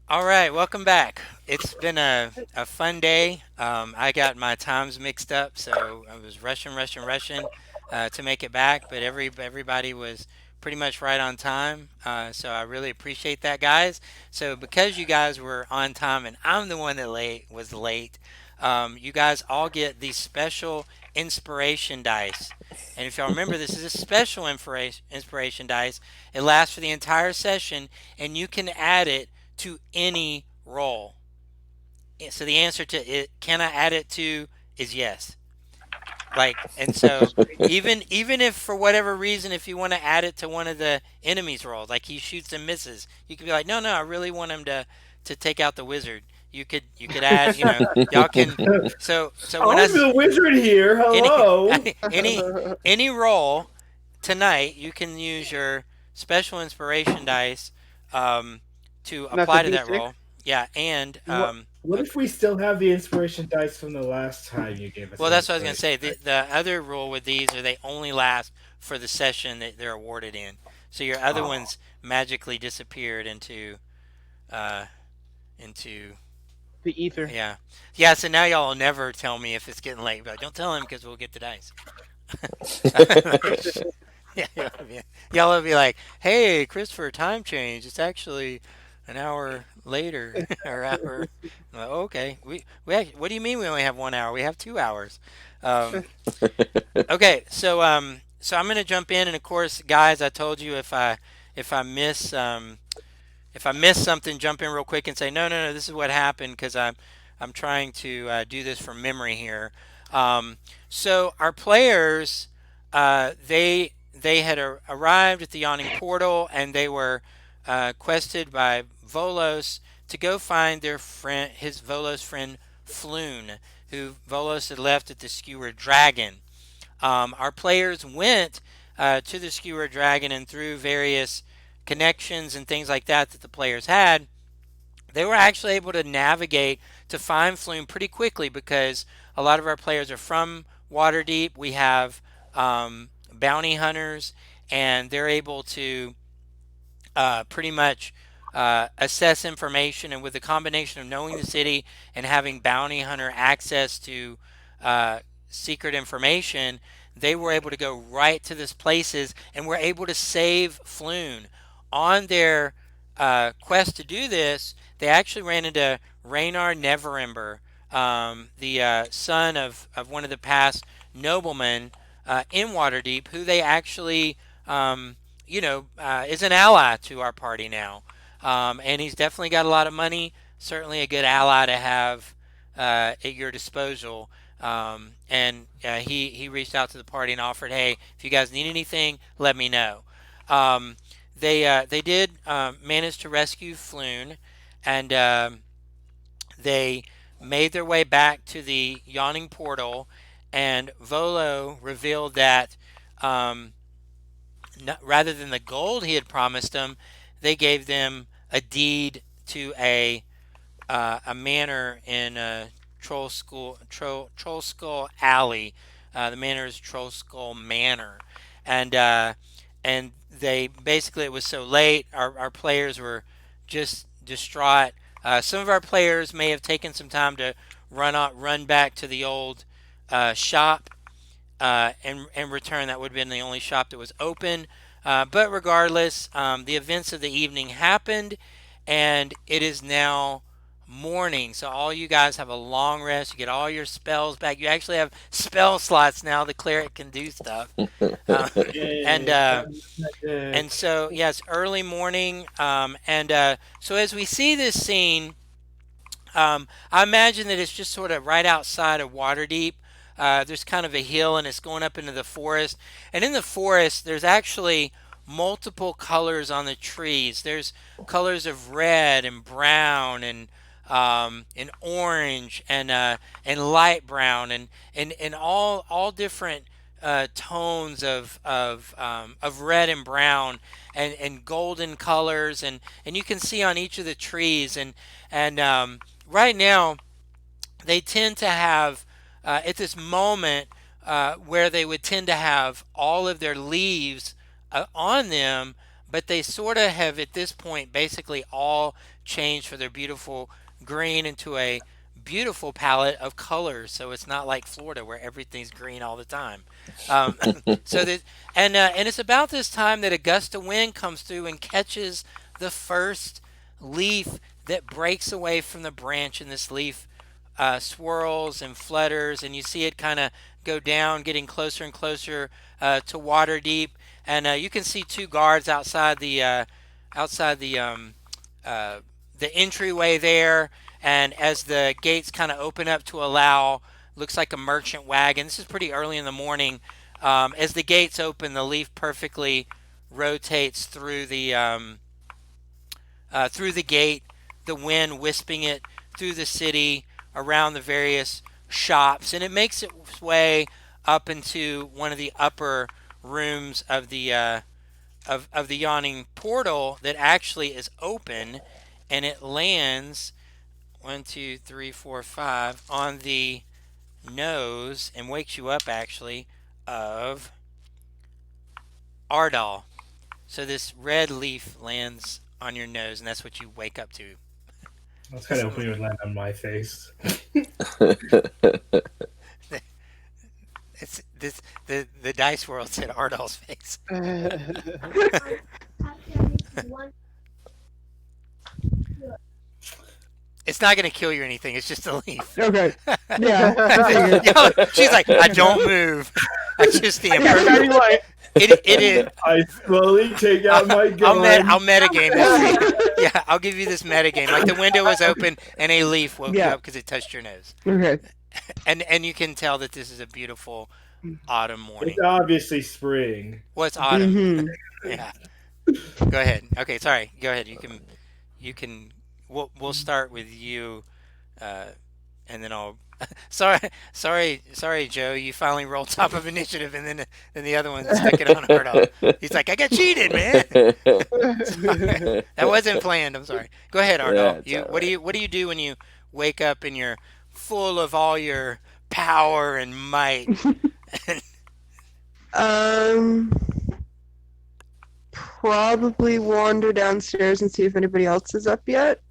All right, welcome back. It's been a fun day. I got my times mixed up, so I was rushing to make it back, but everybody was pretty much right on time. So I really appreciate that, guys. So because you guys were on time and I'm the one that late, you guys all get these special inspiration dice. And if y'all remember, this is a special inspiration dice. It lasts for the entire session, and you can add it to any role. So the answer to it, can I add it to, is yes. And so even if for whatever reason, if you want to add it to one of the enemy's roles, like he shoots and misses, you could be like, no, I really want him to take out the wizard. You could add, y'all can. So when I'm the wizard here. any Hello. any any role tonight, you can use your special inspiration dice um, to Not the apply to that D6. role. Yeah, and What if we still have the inspiration dice from the last time you gave us well, an that's what I was gonna inspiration say. dice? The other rule with these are they only last for the session that they're awarded in. So your other Oh, ones magically disappeared uh, into The ether. yeah, yeah. So now y'all will never tell me if it's getting late, but don't tell him because we'll get the dice. Yeah, y'all will be like, "Hey, Christopher, time change. It's actually an hour later or hour." I'm like, okay, what do you mean we only have 1 hour? We have 2 hours. Um, okay, so I'm gonna jump in, and of course, guys, I told you if I miss if I miss something, jump in real quick and say, no, this is what happened because I'm trying to do this from memory here. Um, so our players, they had arrived at the yawning portal and they were quested by Volos to go find their friend, his Volos friend Floon, who Volos had left at the Skewer Dragon. Our players went to the Skewer Dragon and through various connections and things like that the players had, they were actually able to navigate to find Flume pretty quickly because a lot of our players are from Waterdeep. We have bounty hunters, and they're able to pretty much assess information. And with the combination of knowing the city and having bounty hunter access to uh, secret information, they were able to go right to these places and were able to save Floon. On their quest to do this, they actually ran into Raynar Neverember, the son of one of the past noblemen in Waterdeep, who they actually is an ally to our party now. And he's definitely got a lot of money. Certainly a good ally to have at your disposal. And he reached out to the party and offered, hey, if you guys need anything, let me know. Um, they did manage to rescue Floon, and they made their way back to the yawning portal. And Volo revealed that um, rather than the gold he had promised them, they gave them a deed to a manor in Troll Skull Alley. The manor is Troll Skull Manor, and they basically, it was so late. Our players were just distraught. Some of our players may have taken some time to run back to the old shop and return. That would have been the only shop that was open. But regardless, the events of the evening happened, and it is now morning. So all you guys have a long rest. You get all your spells back. You actually have spell slots now. The cleric can do stuff. Uh, and yay! uh, I'm and magic. so yes, early morning. And so as we see this scene, I imagine that it's just sort of right outside of Waterdeep. There's kind of a hill and it's going up into the forest. And in the forest, there's actually multiple colors on the trees. There's colors of red and brown and orange and light brown and all different tones of red and brown and golden colors and you can see on each of the trees and right now they tend to have at this moment where they would tend to have all of their leaves on them, but they sort of have at this point basically all change for their beautiful green into a beautiful palette of colors. So it's not like Florida where everything's green all the time. Um, so that and it's about this time that a gust of wind comes through and catches the first leaf that breaks away from the branch, and this leaf swirls and flutters, and you see it kind of go down, getting closer and closer to water deep. And you can see two guards outside uh, the entryway there. And as the gates kind of open up to allow, looks like a merchant wagon. This is pretty early in the morning. As the gates open, the leaf perfectly rotates through the gate, the wind wisping it through the city, around the various shops, and it makes its way up into one of the upper rooms of the yawning portal that actually is open, and it lands 1, 2, 3, 4, 5 on the nose and wakes you up actually of Ardal. So this red leaf lands on your nose, and that's what you wake up to. I was kind of hoping it would land on my face. It's this the dice world said Ardal's face. It's not gonna kill you or anything. It's just a leaf. Okay. Yeah, I figured. Yo, she's like, I don't move. I just stand Yeah, perfect. anyway. It is. I slowly take out my gun. I'll metagame this. Yeah, I'll give you this metagame. Like the window was open and a leaf woke you Yeah. up because it touched your nose, Okay. and you can tell that this is a beautiful autumn It's morning. obviously spring. Well, it's autumn. Mm-hmm. Yeah. Go ahead. Okay, sorry. Go ahead. You can. We'll start with you, uh, and then I'll. Sorry, sorry, Joe. You finally rolled top of initiative, and then the other one stuck it on Hurdle. He's like, I got cheated, man. Sorry. That wasn't planned. I'm sorry. Go ahead, Yeah, Ardal. it's all right. What do you do when you wake up and you're full of all your power and might? Um, Probably wander downstairs and see if anybody else is up yet.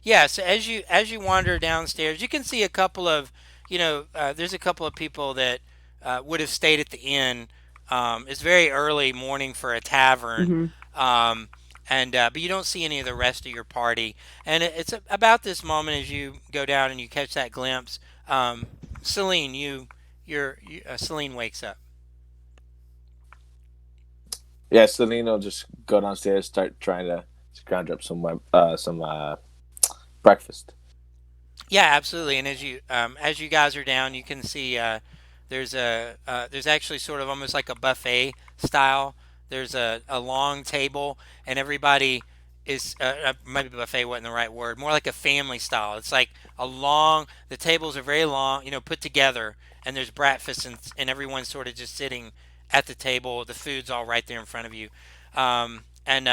Yeah, so as you wander downstairs, you can see a couple of, there's a couple of people that would have stayed at the inn. It's very early morning for a tavern, Mm-hmm. um, and but you don't see any of the rest of your party. And it's about this moment as you go down and you catch that glimpse. Celine, Celine wakes up. Yeah, Selena will just go downstairs, start trying to scrounge up some breakfast. Yeah, absolutely. And as you guys are down, you can see there's actually sort of almost like a buffet style. There's a long table, and everybody is maybe buffet wasn't the right word. More like a family style. It's like a long. The tables are very long, put together, and there's breakfast, and everyone's sort of just sitting at the table. The food's all right there in front of you, and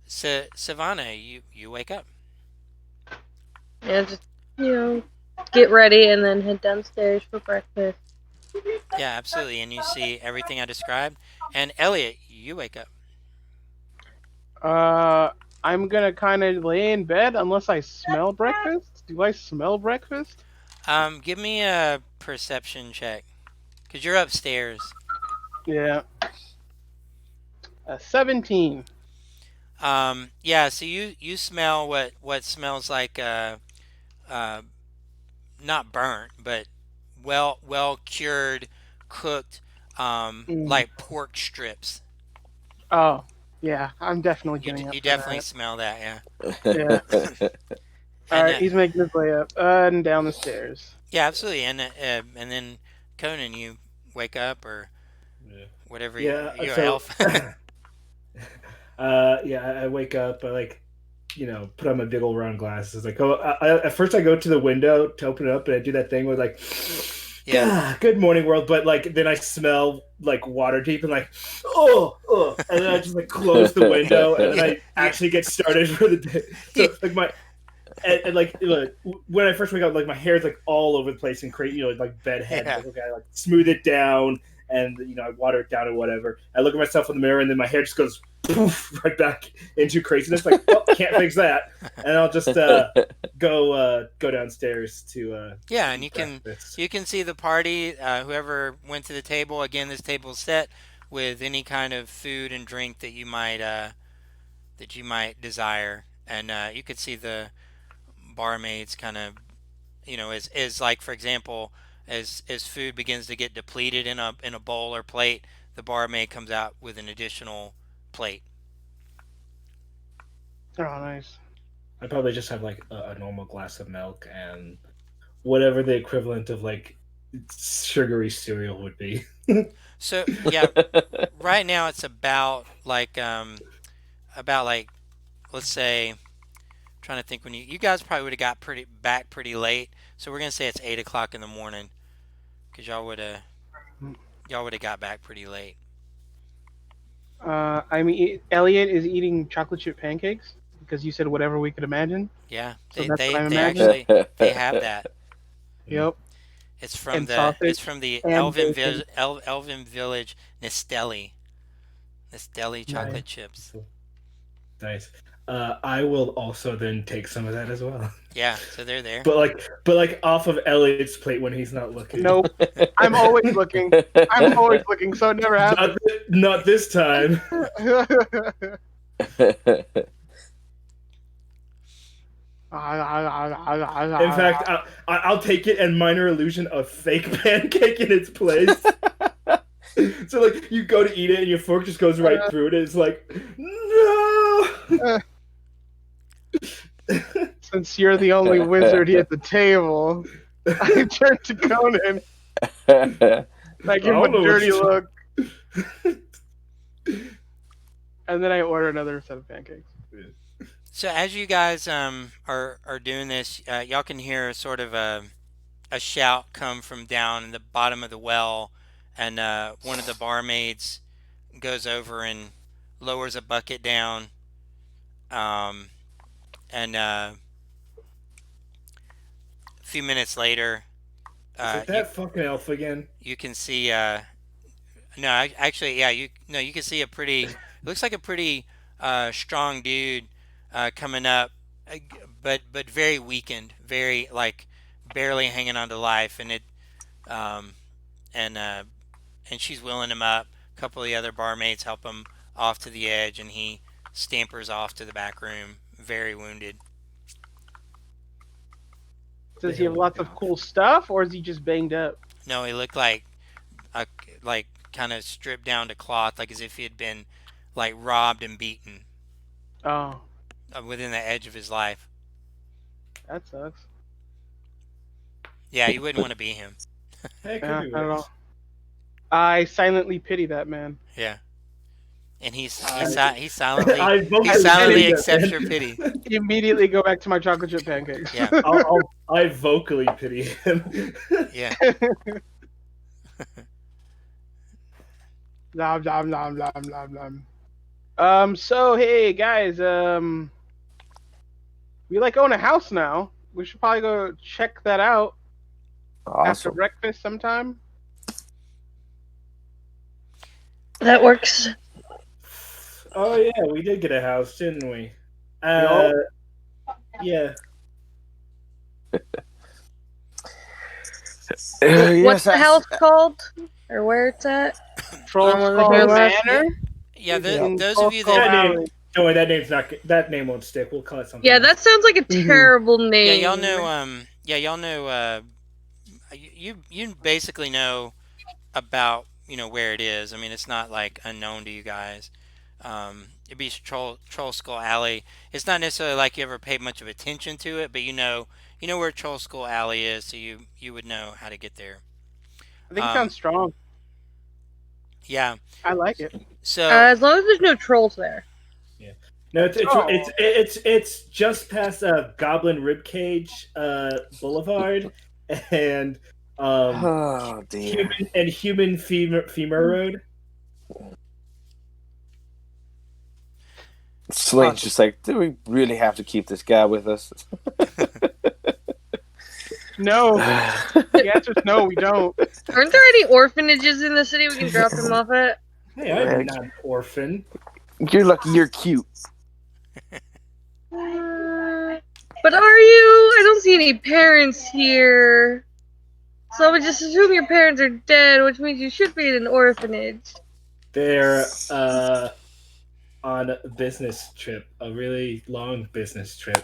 Savannah, you wake up. Yeah, just you know, get ready and then head downstairs for breakfast. Yeah, absolutely. And you see everything I described. And Elliot, you wake up. Uh, I'm gonna kind of lay in bed unless I smell breakfast. Do I smell breakfast? Give me a perception check, cause you're upstairs. Yeah. 17. Yeah. So you smell what smells like uh, not burnt, but well cured, cooked, Mm. like pork strips. Oh, yeah. I'm definitely You getting up you for definitely that. smell that, yeah. Yeah. All And right. He's making his way up and down the stairs. yeah, absolutely. And then Conan, you wake up or Yeah. whatever Yeah. your So, elf. yeah, I wake up. I put on my big old round glasses. Like, at first I go to the window to open it up, and I do that thing where like, Yeah. God, good morning world. But like, then I smell like water deep, and like, and then I just like close the window, and then Yeah, I actually get started for the day. yeah, So like and like when I first wake up, like my hair's like all over the place and create like bedhead. yeah, Like, okay, I smooth it down, and I water it down or whatever. I look at myself in the mirror, and then my hair just goes poof, right back into craziness. Like, well, can't fix that, and I'll just go downstairs to Yeah, and eat breakfast. you can see the party. Whoever went to the table again. This table's set with any kind of food and drink that you might desire, and you could see the barmaids kind of as like for example as food begins to get depleted in a bowl or plate, the barmaid comes out with an additional plate. Oh, nice. I probably just have like a normal glass of milk and whatever the equivalent of like sugary cereal would be. So yeah, right now it's about like let's say, trying to think when you guys probably would have got pretty late. So we're gonna say it's 8 o'clock in the morning because y'all would have got back pretty late. I mean, Elliot is eating chocolate chip pancakes because you said whatever we could imagine. Yeah, So they that's they, what I'm they imagining. actually they have that. Yep. And It's sausage from the and bacon. Elven Village Nestelli chocolate Nice. chips. Nice. I will also then take some of that as well. Yeah, so they're there. But like off of Elliot's plate when he's not looking. Nope. I'm always looking. I'm always looking, so it never happens. Not this time. In fact, I'll take it and minor illusion a fake pancake in its place. So like you go to eat it and your fork just goes right through it. And it's like no. Since you're the only wizard at the table, I turn to Conan. I give him a dirty look. And then I order another set of pancakes. So as you guys are doing this, y'all can hear sort of a shout come from down in the bottom of the well, and one of the barmaids goes over and lowers a bucket down, and a few minutes later, Is it that fucking elf again? you can see no, actually, yeah, you can see a pretty, it looks like a pretty strong dude coming up, but very weakened, very like barely hanging on to life, and it um and she's wheeling him up. A couple of the other barmaids help him off to the edge, and he stampers off to the back room, very wounded. Does he have lots of cool stuff, or is he just banged up? No, he looked like a, like kind of stripped down to cloth, like as if he had been like robbed and beaten Oh, within the edge of his life. that sucks. Yeah, you wouldn't want to be him. Hey, Yeah, could be not at worse. all. I silently pity that man. Yeah, and he I silently vocally pity that, accepts man. your pity. Immediately go back to my chocolate chip pancakes. Yeah. I vocally pity him. Yeah. Nom, nom, nom, nom, nom, nom. So hey guys, we like own a house now. We should probably go check that out after Awesome. breakfast sometime. That works. Oh yeah, we did get a house, didn't we? Yeah. What's the house called? Or where it's at? Troll Skull Skull Manor? Manor. Yeah, In those Troll of you Skull that Valley. Don't worry, that name won't stick. We'll call it something. Yeah, that sounds like a terrible yeah, name. y'all know you basically know about where it is. I mean, it's not like unknown to you guys. It'd be Troll Skull Alley. It's not necessarily like you ever paid much of attention to it, but you know where Troll Skull Alley is, so you would know how to get there. I think it sounds strong. Yeah. I like it. So As long as there's no trolls there. No, it's just past Goblin Ribcage Boulevard and Oh dear. Human Femur Road. Slane's just like, do we really have to keep this guy with us? No. The answer is no, we don't. Aren't there any orphanages in the city we can drop him off at? Hey, I'm not an orphan. You're lucky. You're cute. But are you? I don't see any parents here. So I would just assume your parents are dead, which means you should be in an orphanage. They're on a business trip, a really long business trip.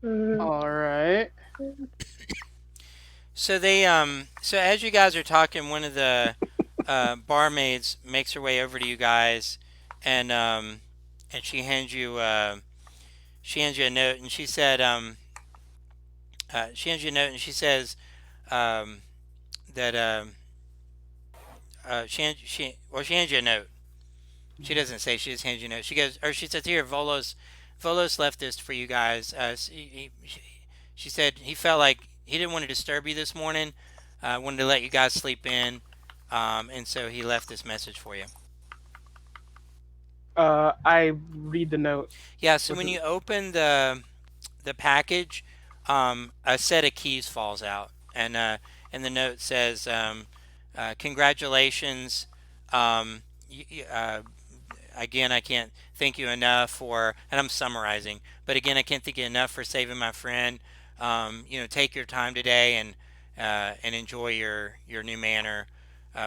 All right. So so as you guys are talking, one of the barmaids makes her way over to you guys, and she hands you a note, and she hands you a note, and she says um, that she hands you a note. She doesn't say, she just hands you a note. She goes, or she says, here, Volos left this for you guys. She said he felt like he didn't want to disturb you this morning. Wanted to let you guys sleep in, and so he left this message for you. I read the note. Yeah. So when you open the package, a set of keys falls out, and the note says, "Congratulations." Um, Again, I can't thank you enough for, and I'm summarizing, but again, I can't thank you enough for saving my friend. Take your time today and enjoy your new manor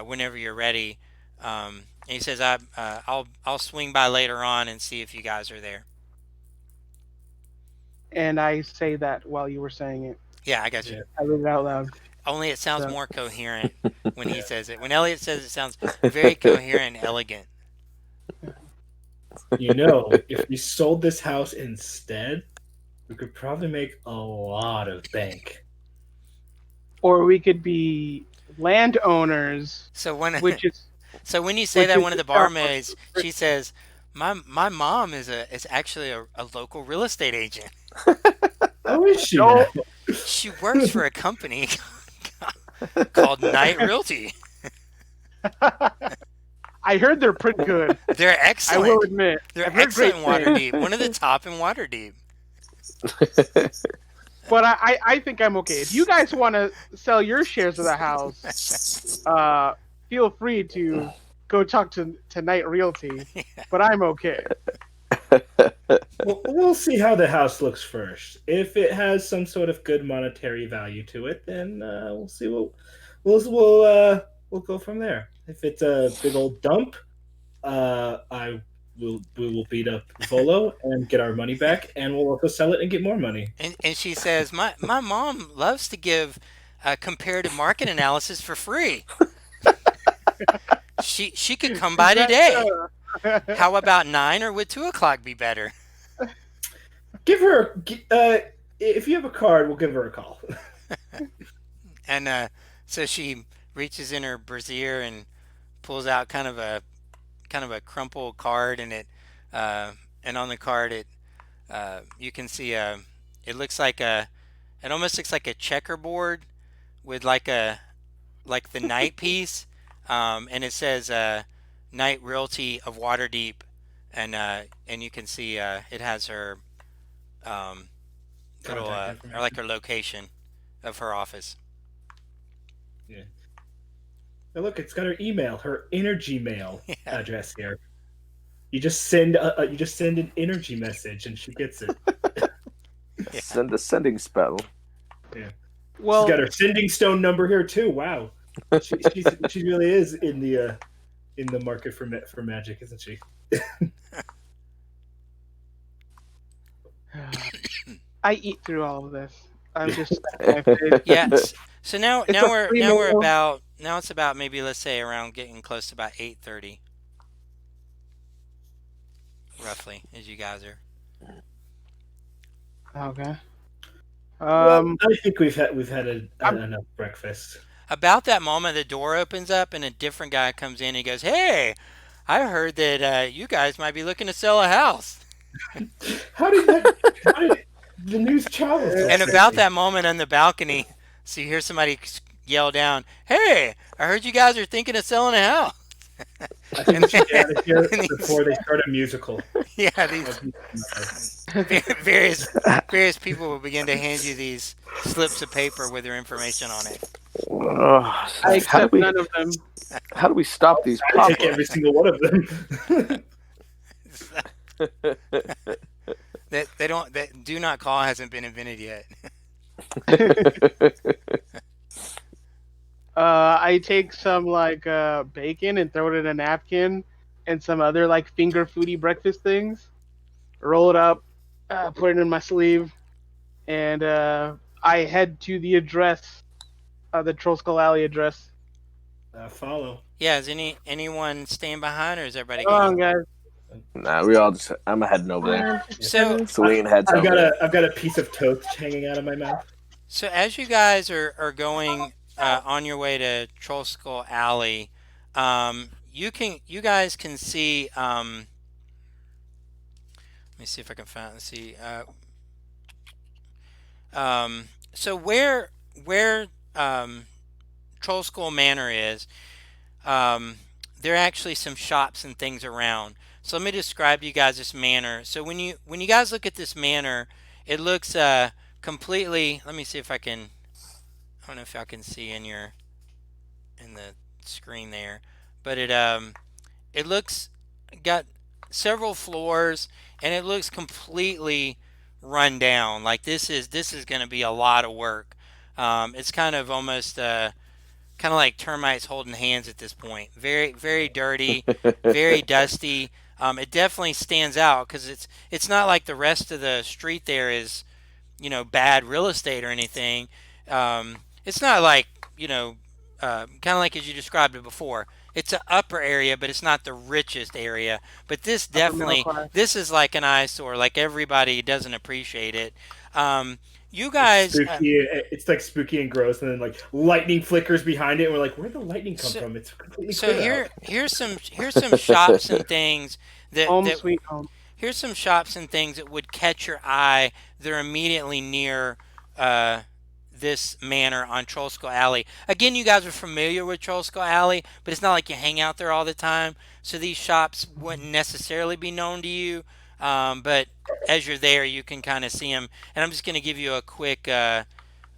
whenever you're ready. And he says, I'll swing by later on and see if you guys are there. And I say that while you were saying it. Yeah, I got you. Yeah. I read it out loud. Only it sounds So- more coherent when he says it. When Elliot says it sounds very coherent and elegant. If we sold this house instead, we could probably make a lot of bank. Or we could be landowners, So when which is so when you say which that, is one of the barmaids, she says, "My mom is actually a local real estate agent. How is she? No. now? She works for a company called Knight Realty. I heard they're pretty good. They're I excellent. will admit. They're I've heard great excellent in things. Waterdeep. One of the top in Waterdeep. But I think I'm okay. If you guys want to sell your shares of the house, feel free to go talk to Knight Realty. But I'm okay. We'll see how the house looks first. If it has some sort of good monetary value to it, then we'll see. We'll go from there. If it's a big old dump, we will beat up Volo and get our money back, and we'll also sell it and get more money. And she says, my mom loves to give comparative market analysis for free. She could come by today. How about 9, or would 2 o'clock be better? Give her if you have a card, we'll give her a call. And so she reaches in her brassiere and pulls out kind of a crumpled card, and and on the card you can see it looks like it almost looks like a checkerboard with like the night piece, and it says Knight Realty of Waterdeep, and you can see it has her little Contact or like her location of her office. Yeah. Now look, it's got her email, her energy mail Yeah. address here. You just send an energy message, and she gets it. Yeah. Send the sending spell. Well, She's got her sending stone number here too. Wow, she really is in the market for magic, isn't she? I eat through all of this. I'm just my face. Yeah. So now It's a free meal. it's about maybe, let's say, around getting close to about 8:30, roughly, as you guys are. Okay. Well, I think we've had enough breakfast. About that moment, the door opens up and a different guy comes in. And he goes, "Hey, I heard that you guys might be looking to sell a house." How did the news travel? so And about quickly? that moment on the balcony, so you hear somebody yell down, "Hey, I heard you guys are thinking of selling a house." I think we should get out of here and these- before they start a musical. Yeah, these various people will begin to hand you these slips of paper with their information on it. Oh, I how do accept we none of them. How do we stop these I take every pop-ups? single one of them. That they don't that do not call hasn't been invented yet. I take some like bacon and throw it in a napkin, and some other like finger foody breakfast things. Roll it up, put it in my sleeve, and I head to the address, the Troll Skull Alley address. Follow. Yeah, is anyone staying behind or is everybody Come on, going? guys. Nah, we all just. I'm heading over there. So Celine heads I've over got there. a piece of toast hanging out of my mouth. so as you guys are going on your way to Troll Skull Alley, you guys can see. Let me see if I can find. Let's see. So where Troll Skull Manor is, um, there are actually some shops and things around. So let me describe to you guys this manor. So when you guys look at this manor, it looks completely. Let me see if I can. I don't know if I can see in the screen there, but it looks got several floors and it looks completely run down. Like this is going to be a lot of work. It's kind of almost kind of like termites holding hands at this point. Very dirty, very dusty. It definitely stands out because it's not like the rest of the street there is bad real estate or anything. It's not like kind of like as you described it before. It's an upper area, but it's not the richest area. But this Upper middle definitely, class. this is like an eyesore. Like everybody doesn't appreciate it. You It's guys, spooky. It's like spooky and gross, and then like lightning flickers behind it. And we're like, where'd the lightning come so, from? It's completely so clear out. here's some shops and things that Home that sweet home. here's some shops and things that would catch your eye. They're immediately near uh, this manor on Troll Skull Alley. Again, you guys are familiar with Troll Skull Alley, but it's not like you hang out there all the time. So these shops wouldn't necessarily be known to you. But as you're there, you can kind of see them. And I'm just going to give you a quick, a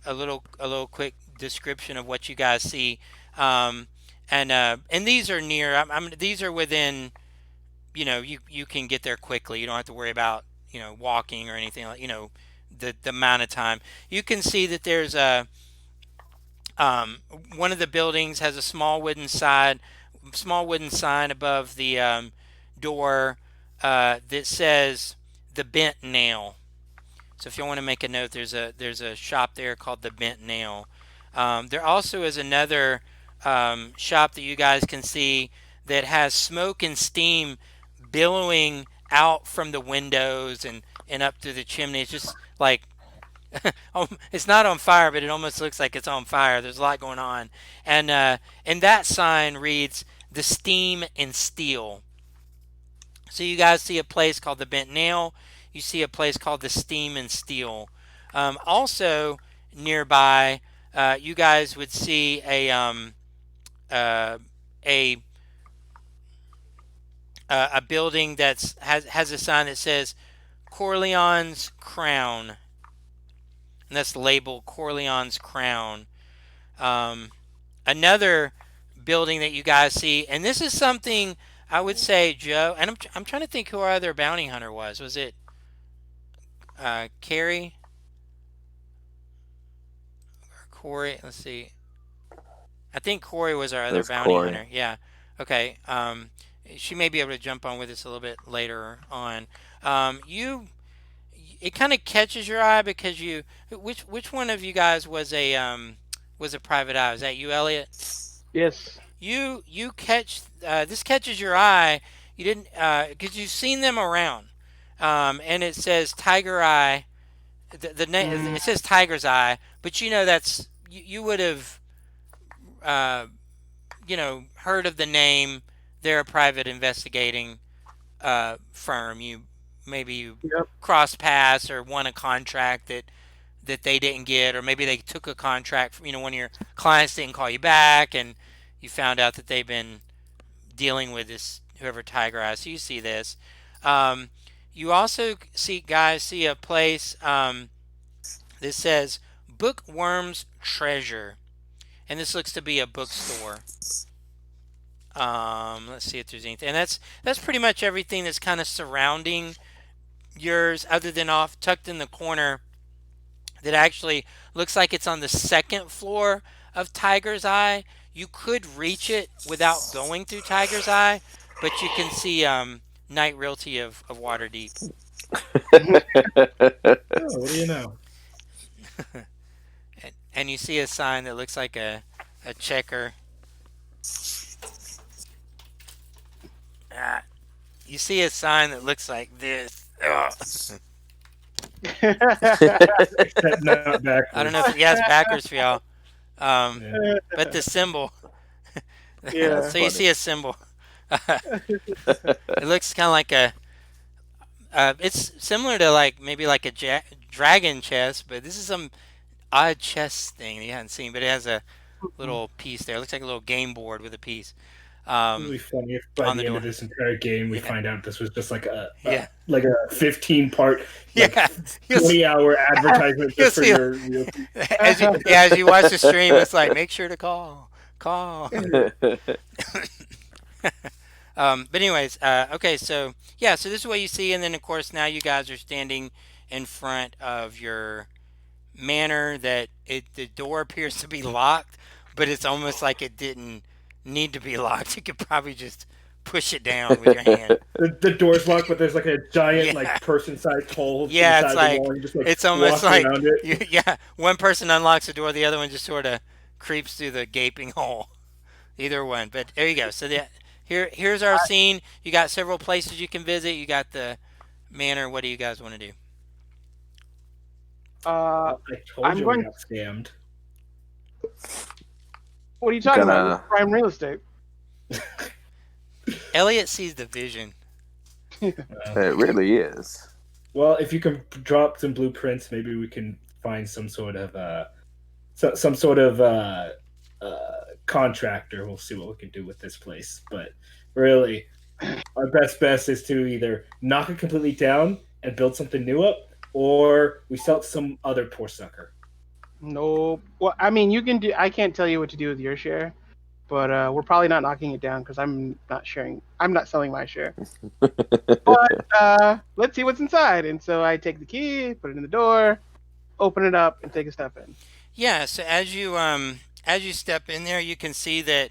little quick description of what you guys see. Um, and these are near. These are within you can get there quickly. You don't have to worry about walking or anything like the amount of time. You can see that there's a one of the buildings has a small wooden sign above the door that says the Bent Nail. So if you want to make a note, there's a shop there called the Bent Nail. There also is another shop that you guys can see that has smoke and steam billowing out from the windows and up through the chimney. It's just like it's not on fire, but it almost looks like it's on fire. There's a lot going on, and that sign reads the Steam and Steel. So you guys see a place called the Bent Nail. You see a place called the Steam and Steel. Also nearby, you guys would see uh, a a building has a sign that says Corleone's Crown, and that's labeled Corleone's Crown. Um, Another building that you guys see, and this is something I would say, Joe, and I'm trying to think who our other bounty hunter was. Was it Carrie or Corey? Let's see. I think Corey was our other That's bounty Corey. hunter. Yeah. Okay. She may be able to jump on with us a little bit later on. You, it kind of catches your eye because which one of you guys was a private eye? Was that you, Elliot? Yes. You catch this catches your eye. You didn't because you've seen them around, and it says Tiger Eye. The name Mm, it says Tiger's Eye, but that's you would have uh, heard of the name. They're a private investigating firm. Maybe you yep. cross paths or won a contract that they didn't get, or maybe they took a contract from one of your clients didn't call you back, and you found out that they've been dealing with this whoever Tiger Eye. So you see this. Um, you also see a place that says Bookworm's Treasure, and this looks to be a bookstore. Let's see if there's anything. And that's pretty much everything that's kind of surrounding yours, other than off tucked in the corner that actually looks like it's on the second floor of Tiger's Eye. You could reach it without going through Tiger's Eye, but you can see Night Realty of Waterdeep. Oh, what do you know? And you see a sign that looks like a checker. Ah, you see a sign that looks like this. Ugh. Except not I don't know backwards. if yeah, it's backwards for y'all. Yeah. But the symbol. Yeah. So you see a symbol. It looks kind of like a. It's similar to like maybe like a dragon chest, but this is some odd chess thing that you haven't seen. But it has a little piece there. It looks like a little game board with a piece It would be funny if by on the the end of door. this entire game we Yeah, find out this was just like yeah, a 15-part yeah. like You'll see, 20-hour advertisement you'll just for see your real. as you watch the stream, it's like make sure to call. But anyways, okay, so yeah, so this is what you see, and then of course now you guys are standing in front of your manor that the door appears to be locked, but it's almost like it didn't need to be locked. You could probably just push it down with your hand. The door's locked, but there's like a giant Yeah, like person-sized hole to the yeah, side it's of the like wall. And you just like it's almost walk like around it. yeah, one person unlocks the door, the other one just sort of creeps through the gaping hole. Either one, but there you go. So here's our scene. You got several places you can visit. You got the manor. What do you guys want to do? Uh, I told I'm you we going. got scammed. What are you talking about? This is Gonna. prime real estate. Elliot sees the vision. It really is. Well, if you can drop some blueprints, maybe we can find some sort of some sort of contractor. We'll see what we can do with this place. But really, our best bet is to either knock it completely down and build something new up, or we sell it to some other poor sucker. No. Well, I mean, you can do. I can't tell you what to do with your share, but we're probably not knocking it down because I'm not sharing. I'm not selling my share. But let's see what's inside. And so I take the key, put it in the door, open it up, and take a step in. Yeah. So as you step in there, you can see that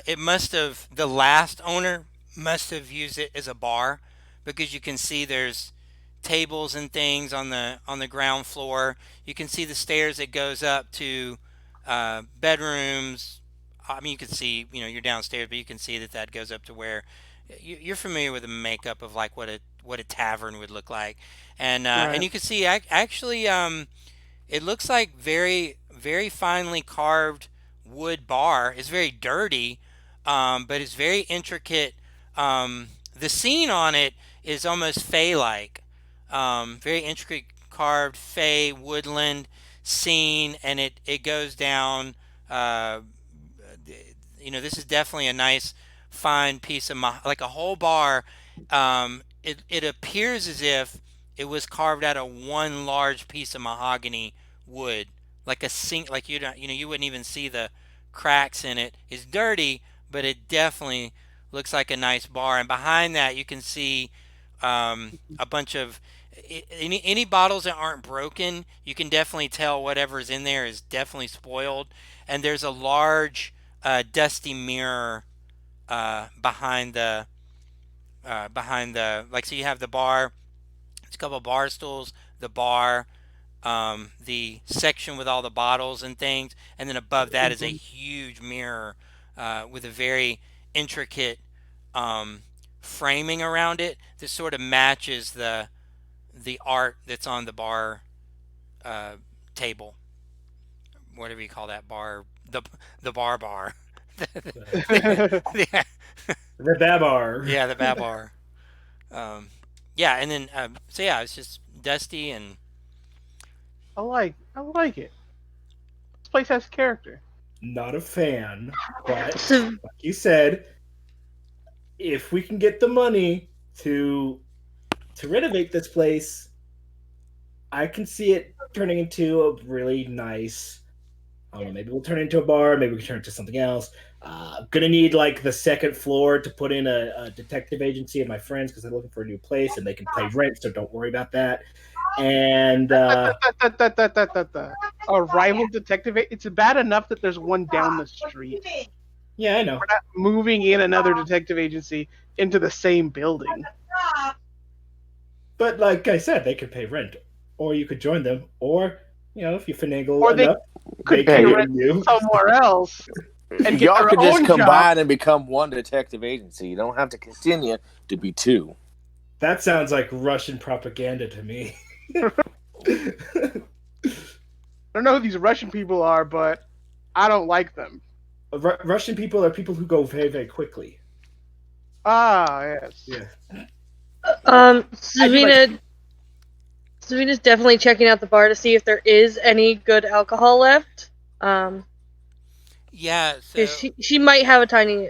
it must have the last owner must have used it as a bar because you can see there's tables and things on the ground floor. You can see the stairs that goes up to bedrooms. I mean, you can see, you're downstairs, but you can see that that goes up to where you're familiar with the makeup of like what a tavern would look like, and Right. you can see actually it looks like very finely carved wood bar. It's very dirty, but it's very intricate. The scene on it is almost fey-like, very intricate carved fey woodland scene, and it goes down. Uh, this is definitely a nice fine piece of like a whole bar. It appears as if it was carved out of one large piece of mahogany wood, like a sink. Like you don't, you wouldn't even see the cracks in it. It's dirty, but it definitely looks like a nice bar. And behind that, you can see a bunch of any bottles that aren't broken. You can definitely tell whatever's in there is definitely spoiled. And there's a large dusty mirror behind the like. So you have the bar. It's a couple of bar stools, the bar, the section with all the bottles and things, and then above that is a Mhm. huge mirror with a very intricate um, framing around it that sort of matches the art that's on the bar uh, table, whatever you call that bar, the bar. Yeah, The Babar. yeah, the bar. Um, yeah, and then so yeah, it's just dusty and I like it. This place has character. Not a fan, but So like you said, if we can get the money to renovate this place, I can see it turning into a really nice. I don't know. Maybe we'll turn it into a bar. Maybe we can turn it to something else. Gonna need like the second floor to put in a detective agency of my friends because they're looking for a new place and they can pay rent, so don't worry about that. And A rival detective. It's bad enough that there's one down the street. yeah, I know. We're not moving in another detective agency into the same building. But like I said, they could pay rent, or you could join them, or if you finagle Or they enough, they could can pay Hey, rent join you. somewhere else and get y'all their could just own job. combine and become one detective agency. You don't have to continue to be two. That sounds like Russian propaganda to me. I don't know who these Russian people are, but I don't like them. Russian people are people who go very, very quickly. Ah, yes. Yeah. I do like. Savina's definitely checking out the bar to see if there is any good alcohol left. Um, Yeah, 'Cause so she might have a tiny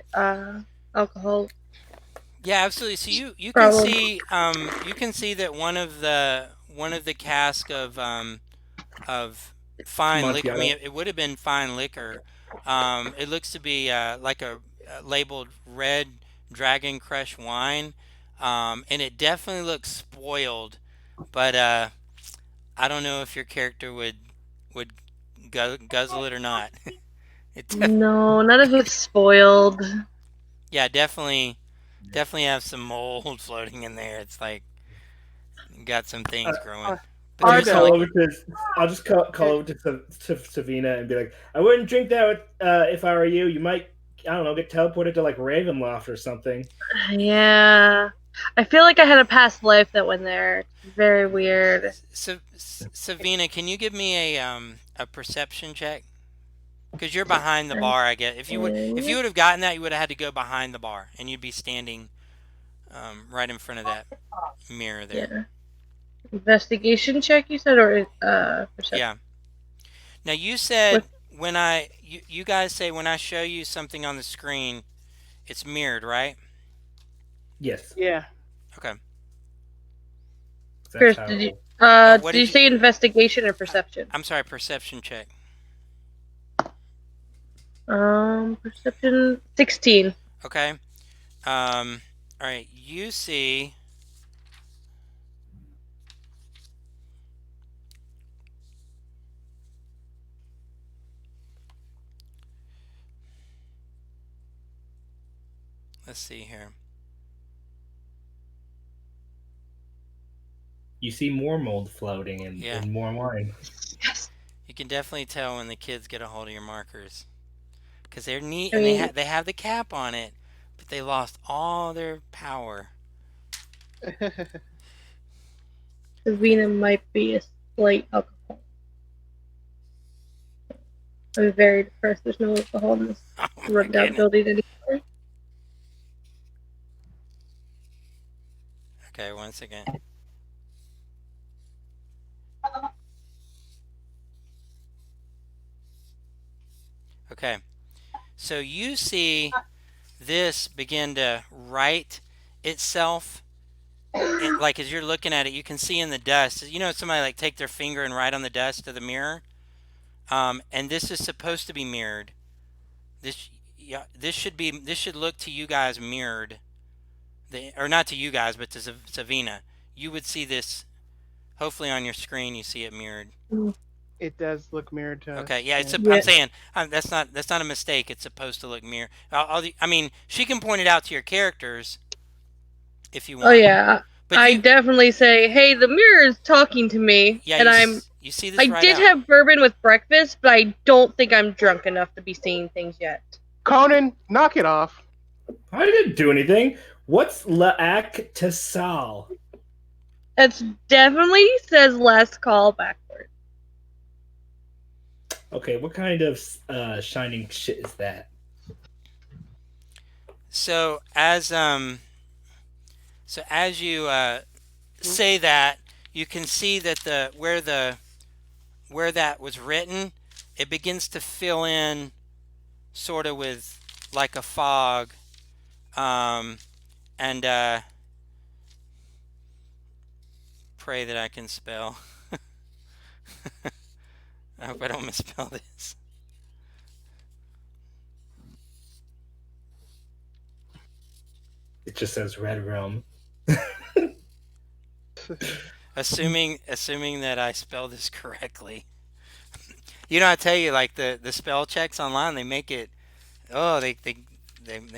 alcohol yeah, absolutely. So you can problem. see that one of the cask of fine liquor. I Amontillado. mean, it would have been fine liquor. It looks to be like labeled red Dragon Crush wine, and it definitely looks spoiled. But I don't know if your character would guzzle it or not. It No, none of it's spoiled. yeah, definitely have some mold floating in there. It's like got some Uh, things growing. Uh, But I'll are there's just some call though. over to. I'll just call over to Savina and be like, I wouldn't drink that if I were you. You might, I don't know, get teleported to like Ravenloft or something. Yeah. I feel like I had a past life that went there. It's very weird. Savina, can you give me a perception check? Because you're behind the bar, I guess. If you would have gotten that, you would have had to go behind the bar, and you'd be standing right in front of that mirror there. Yeah. Investigation check, you said, or perception? Yeah. Now you said With you guys say when I show you something on the screen, it's mirrored, right? Yes, Yeah. Okay. that's Chris, how. What did you did you? say investigation or I, perception? I'm sorry, perception check. Perception 16. Okay. All right. You see. Let's see here. You see more mold floating Yeah, in more wine. Yes. you can definitely tell when the kids get a hold of your markers because they're neat I and mean, they have the cap on it, but they lost all their power. Savina might be a slight alcohol. I'm very depressed. There's no alcohol in this Oh my run down goodness. building anymore. Okay, one second. Okay, so you see this begin to right itself. Like as you're looking at it, you can see in the dust. Somebody like take their finger and write on the dust of the mirror. And this is supposed to be mirrored. This, yeah, this should look to you guys mirrored. Or not to you guys, but to Savina. You would see this. Hopefully on your screen, you see it mirrored. It does look mirrored to us. Okay, yeah, Yeah. I'm Yeah. saying that's not a mistake. It's supposed to look mirror. I mean, she can point it out to your characters if you Oh want, yeah. but I definitely say, hey, the mirror is talking to me, yeah, and you see I this right did out. have bourbon with breakfast, but I don't think I'm drunk enough to be seeing things yet. Conan, knock it off. I didn't do anything. What's La'ak Tasal? It definitely says last call backward. Okay, what kind of shining shit is that? So as you say that, you can see that where that was written, it begins to fill in sort of with like a fog, and pray that I can spell. I hope I don't misspell this. It just says Red Realm. Assuming that I spell this correctly. You know, I tell you, like the spell checks online, they make it. Oh, they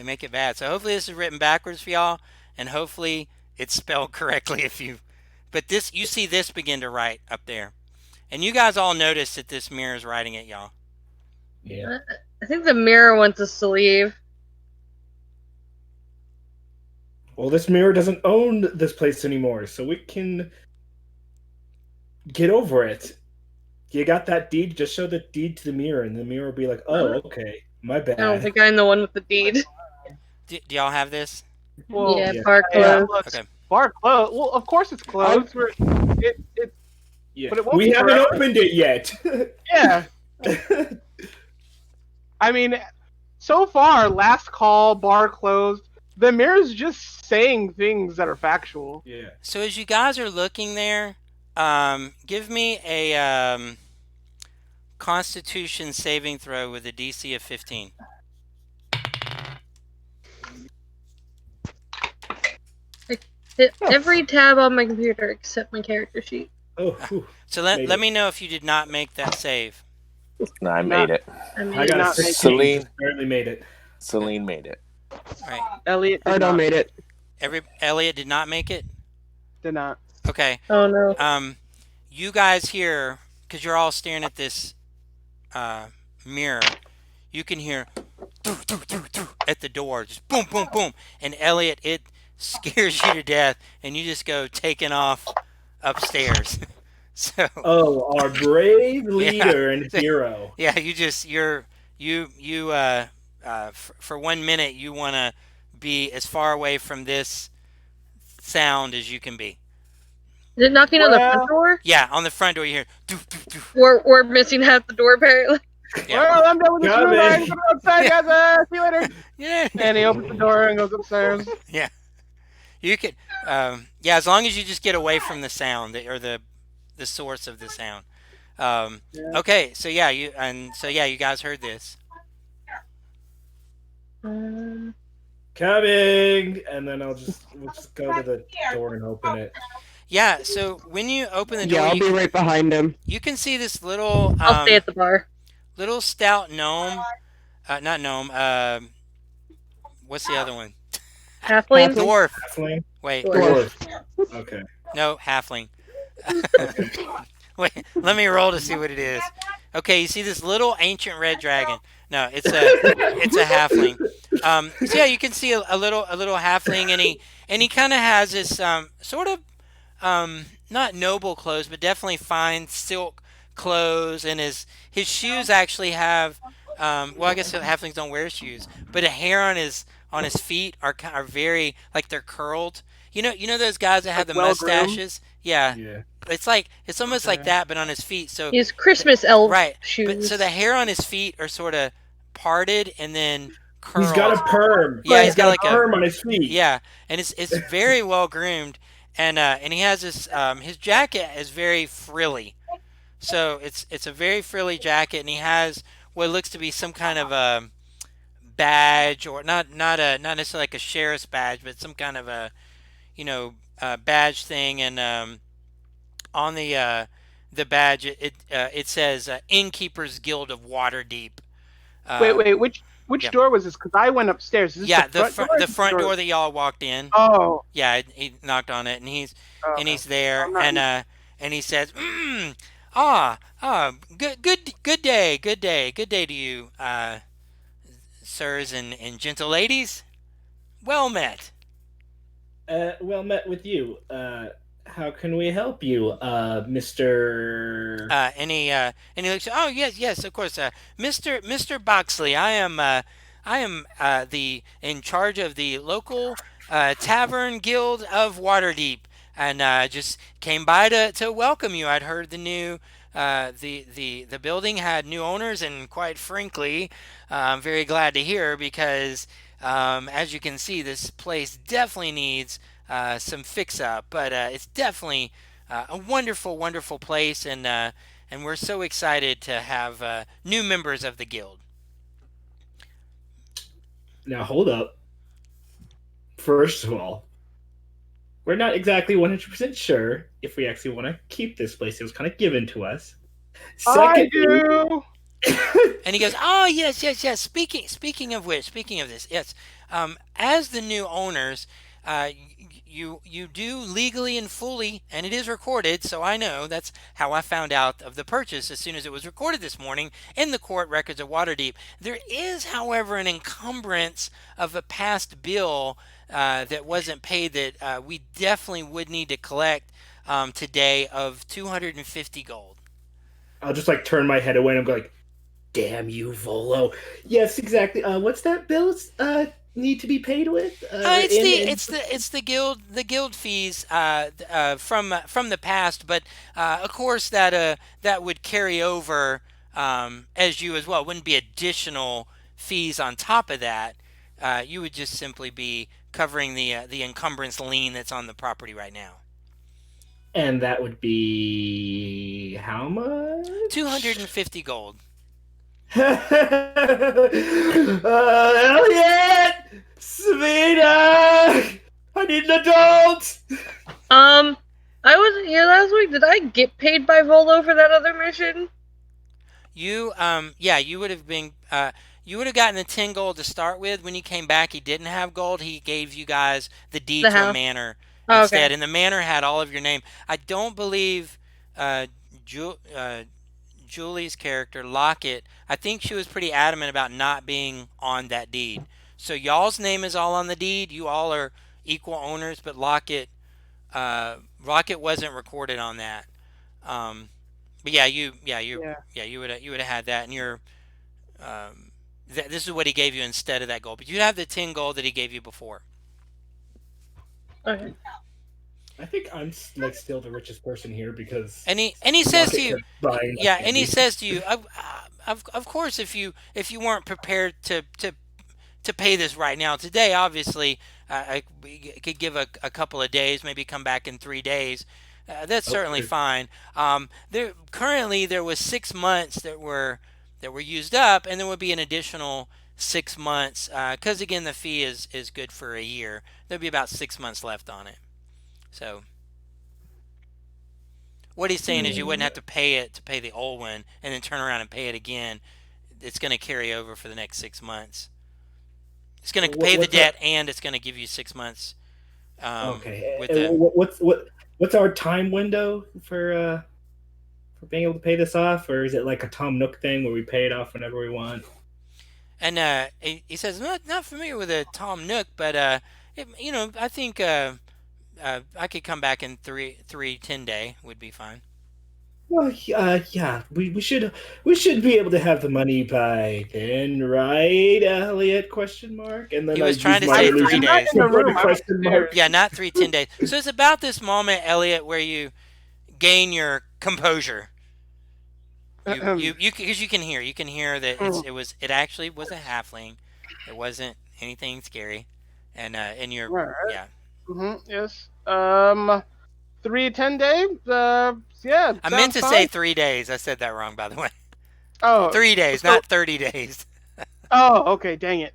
make it bad. So hopefully this is written backwards for y'all, and hopefully it's spelled correctly if you. But this, you see this begin to write up there, and you guys all notice that this mirror is writing at y'all. Yeah. I think the mirror wants us to leave. Well, this mirror doesn't own this place anymore, so we can get over it. You got that deed? Just show the deed to the mirror, and the mirror will be like, "Oh, okay, my I don't bad." think I'm the one with the deed. Do y'all have this? Well, Yeah, Yeah. bar yeah, closed. look, Okay. bar closed. Well, of course it's closed. It, Yeah, But it won't we be haven't forever. opened it yet. yeah. I mean, so far, last call, bar closed. The mirror's just saying things that are factual. Yeah. So as you guys are looking there, give me a Constitution saving throw with a DC of 15. Hit every tab on my computer except my character sheet. Oh, whew. So let Made let it. me know if you did not make that save. No, I made it. I mean, I got a Not 16. Celine. Just barely made it. Celine made it. Right. Elliot did Ardo not. made it. Elliot did not make it. Did not. Okay. oh no. You guys hear, because you're all staring at this mirror, you can hear doo, doo, doo, doo, at the door, just boom, boom, boom. And Elliot, it scares you to death, and you just go taking off upstairs. So Oh, our brave Yeah. leader and hero. yeah, for 1 minute you want to be as far away from this sound as you can be. Is it knocking on the Well- front door? Yeah, on the front door you hear doo, doo, doo. We're missing half the door apparently. Yeah. Well, I'm done with this Come room. in. I'm going outside, guys. See you later. Yeah. And he opens the door and goes upstairs. Yeah. You could yeah, as long as you just get away from the sound or the source of the sound. Yeah. Okay, so yeah, you guys heard this. Coming, and then we'll just go to the door and open it. Yeah, so when you open the door, Yeah, I'll be right behind him. you can see this little I'll stay at the bar. little stout gnome, not gnome. What's the other one? Halfling? Dwarf. Halfling? Wait, Dwarf. Dwarf. Okay. no, halfling. Wait, let me roll to see what it is. Okay, you see this little ancient red dragon. No, it's a halfling. So yeah, you can see a little halfling, and he kind of has this sort of not noble clothes, but definitely fine silk clothes, and his shoes actually have well, I guess halflings don't wear shoes, but the hair on his feet are very like they're curled. You know those guys that have Like the well-groomed? mustaches. Yeah, Yeah. it's almost like that, but on his feet. So He has Christmas elf right, shoes. but so the hair on his feet are sort of parted and then curled. He's got a perm. Yeah, he's got like a perm on his feet. Yeah, and it's very well groomed, and he has this his jacket is very frilly, so it's a very frilly jacket, and he has what looks to be some kind of a badge, or not necessarily like a sheriff's badge, but some kind of a badge thing, and on the badge it says Innkeepers Guild of Waterdeep. Wait. Which yeah. door was this? Because I went upstairs. Is this Yeah, the front door? the front door that y'all walked in. Oh. Yeah, he knocked on it, and he's Okay. there, I'm not- and he says, good day to you, sirs and gentle ladies. Well met. Well met with you. How can we help you, Mr. And he looks. Oh yes, of course, Mr. Boxley. I am the in charge of the local Tavern Guild of Waterdeep, and just came by to welcome you. I'd heard the new the building had new owners, and quite frankly, I'm very glad to hear because as you can see, this place definitely needs some fix up, but it's definitely a wonderful place, and we're so excited to have new members of the guild. Now hold up. First of all, we're not exactly 100% sure if we actually want to keep this place. It was kind of given to us. I Secondly, do. And he goes, "Oh yes, yes, yes. Speaking of which, speaking of this, yes. As the new owners, you do legally and fully, and it is recorded. So I know that's how I found out of the purchase as soon as it was recorded this morning in the court records of Waterdeep. There is, however, an encumbrance of a past bill that wasn't paid that we definitely would need to collect today of 250 gold." I'll just like turn my head away and I'm like, "Damn you, Volo!" Yes, exactly. What's that bill need to be paid with? It's the guild fees from the past, but of course that would carry over as you as well. It wouldn't be additional fees on top of that. You would just simply be covering the encumbrance lien that's on the property right now. And that would be how Two hundred much? and fifty gold. Elliot! Savita! I need an adult! Um, I wasn't here last week. Did I get paid by Volo for that other mission? Yeah, you would have been you would have gotten the 10 gold to start with. When you came back, he didn't have gold. He gave you guys the deed The to a house. manor Oh, instead, okay. and the manor had all of your name. I don't believe uh, Ju- uh, Julie's character Lockett. I think she was pretty adamant about not being on that deed. So y'all's name is all on the deed. You all are equal owners, but Lockett wasn't recorded on that. Um, but Yeah. you would have had that, and um, this is what he gave you instead of that gold. But you have the 10 gold that he gave you before. Okay. I think I'm like still the richest person here because And he says to Rocket you, kept buying yeah, and he candy. says to you, of course, if you weren't prepared to pay this right now today, obviously, we could give a couple of days, maybe come back in 3 days. That's certainly Okay. fine. There was 6 months that were used up, and there would be an additional 6 months because again the fee is good for a year. There'd be about 6 months left on it. So what he's saying is you wouldn't Hmm. have to pay it to pay the old one and then turn around and pay it again. It's going to carry over for the next 6 months. It's going to pay the What's our debt and it's going to give you 6 months okay? with the. What's our time window for being able to pay this off, or is it like a Tom Nook thing where we pay it off whenever we want? And he says, not familiar with a Tom Nook, but I think I could come back in 10 day would be fine. Well, yeah, we should be able to have the money by then, right, Elliot? Question mark. And then He I was use trying to my say I'm, three I'm illusion not days. in the to put the room. I'm question mark. upstairs. Yeah, not 10 days. So it's about this moment, Elliot, where you gain your composure. Because you can hear that it actually was a halfling. It wasn't anything scary, and you're Right. yeah. Yes. 3 10 day. Yeah, I meant sounds to say fine. 3 days. I said that wrong, by the way. Oh, 3 days, so not 30 days. okay, dang it.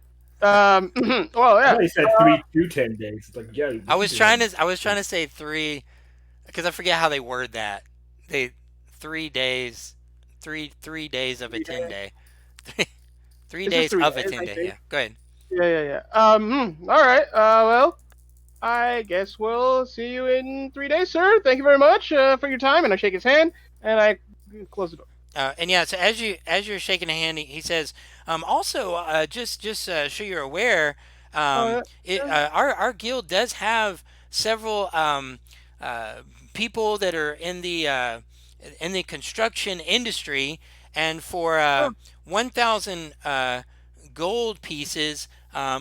Well, I yeah. thought you said 3 to 10 days. It's like, yeah, we can do that. I was trying to say three because I forget how they word that. They 3 days, 3 days of a 3 days. 10 day. Three It's just days three of a days, 10 I day. think. Yeah, go ahead. Yeah. All right. Well, I guess we'll see you in 3 days, sir. Thank you very much for your time. And I shake his hand and I close the door. And yeah, so as you're shaking a hand, he says, also just so you're aware, Oh, yeah. Yeah. our guild does have several uh, people that are in the construction industry, and for Oh, 1,000 gold pieces.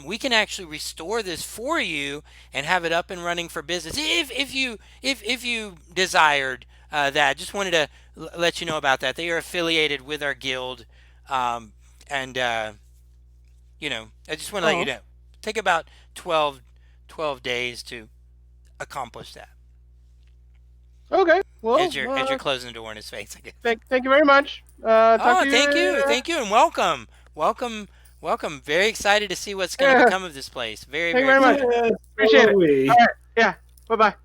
We can actually restore this for you and have it up and running for business if you desired that. Just wanted to let you know about that. They are affiliated with our guild, um, and I just want to let you oh, know. Take about 12, 12 days to accomplish that. okay. As Well, you're closing the door in his face, I guess. thank you very much. Talk Oh, to you. thank you, and welcome. Welcome. Very excited to see what's going to Yeah, become of this place. Very, thank you very very much. excited. Yes, so Appreciate are it. we. All right. Yeah. Bye bye.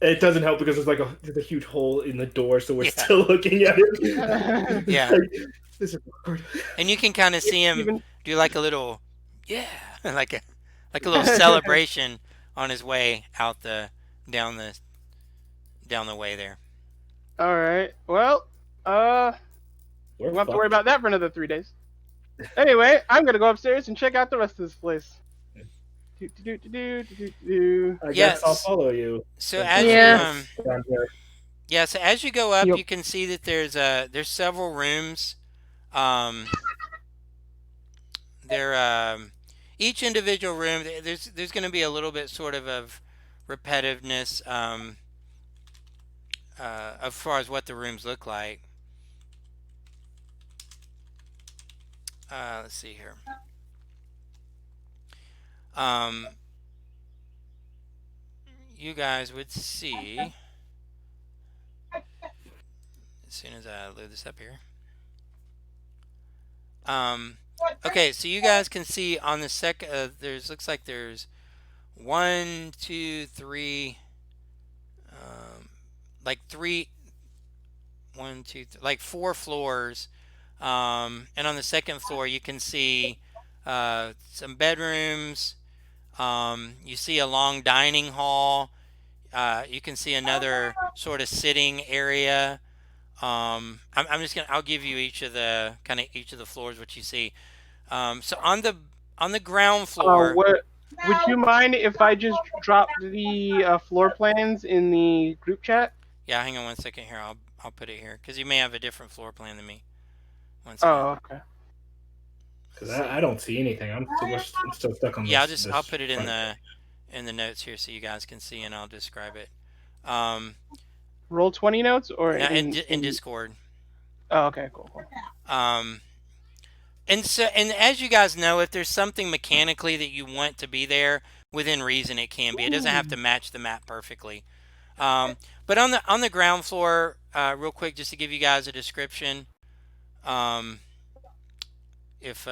It doesn't help because there's a huge hole in the door, so we're Yeah, still looking at it. It's yeah. like, this is awkward. And you can kind of see him Even. do like a little, yeah, like a little celebration on his way out the down the down the way there. All right. Well, uh, We're we'll have to worry fucked. about that for another 3 days. Anyway, I'm gonna go upstairs and check out the rest of this place. Do, do, do, do, do, do, do. I guess I'll Yes. follow you So since as we're you Yeah. down here. yeah, so as you go up, Yep. you can see that there's several rooms. Um, there each individual room there's going to be a little bit sort of repetitiveness as far as what the rooms look like. Let's see here. Um, you guys would see as soon as I load this up here. Um, okay, so you guys can see on the there's looks like there's one, two, three, like three, one, two, like four floors. And on the second floor, you can see some bedrooms. You see a long dining hall. You can see another sort of sitting area. I'm just gonna. I'll give you each of the floors what you see. So on the ground floor. What? Would you mind if I just dropped the floor plans in the group chat? Yeah, hang on one second here. I'll put it here because you may have a different floor plan than me. One second. Oh, okay. Because Let's see. I don't see anything. I'm still stuck on Yeah, I'll this put it front. in the notes here so you guys can see, and I'll describe it. Um, Roll 20 notes or Now in in. Discord. Oh, okay, cool, cool. Um, and as you guys know, if there's something mechanically that you want to be there within reason, it can be. It doesn't have to match the map perfectly. Um, but on the ground floor, real quick, just to give you guys a description. Um, if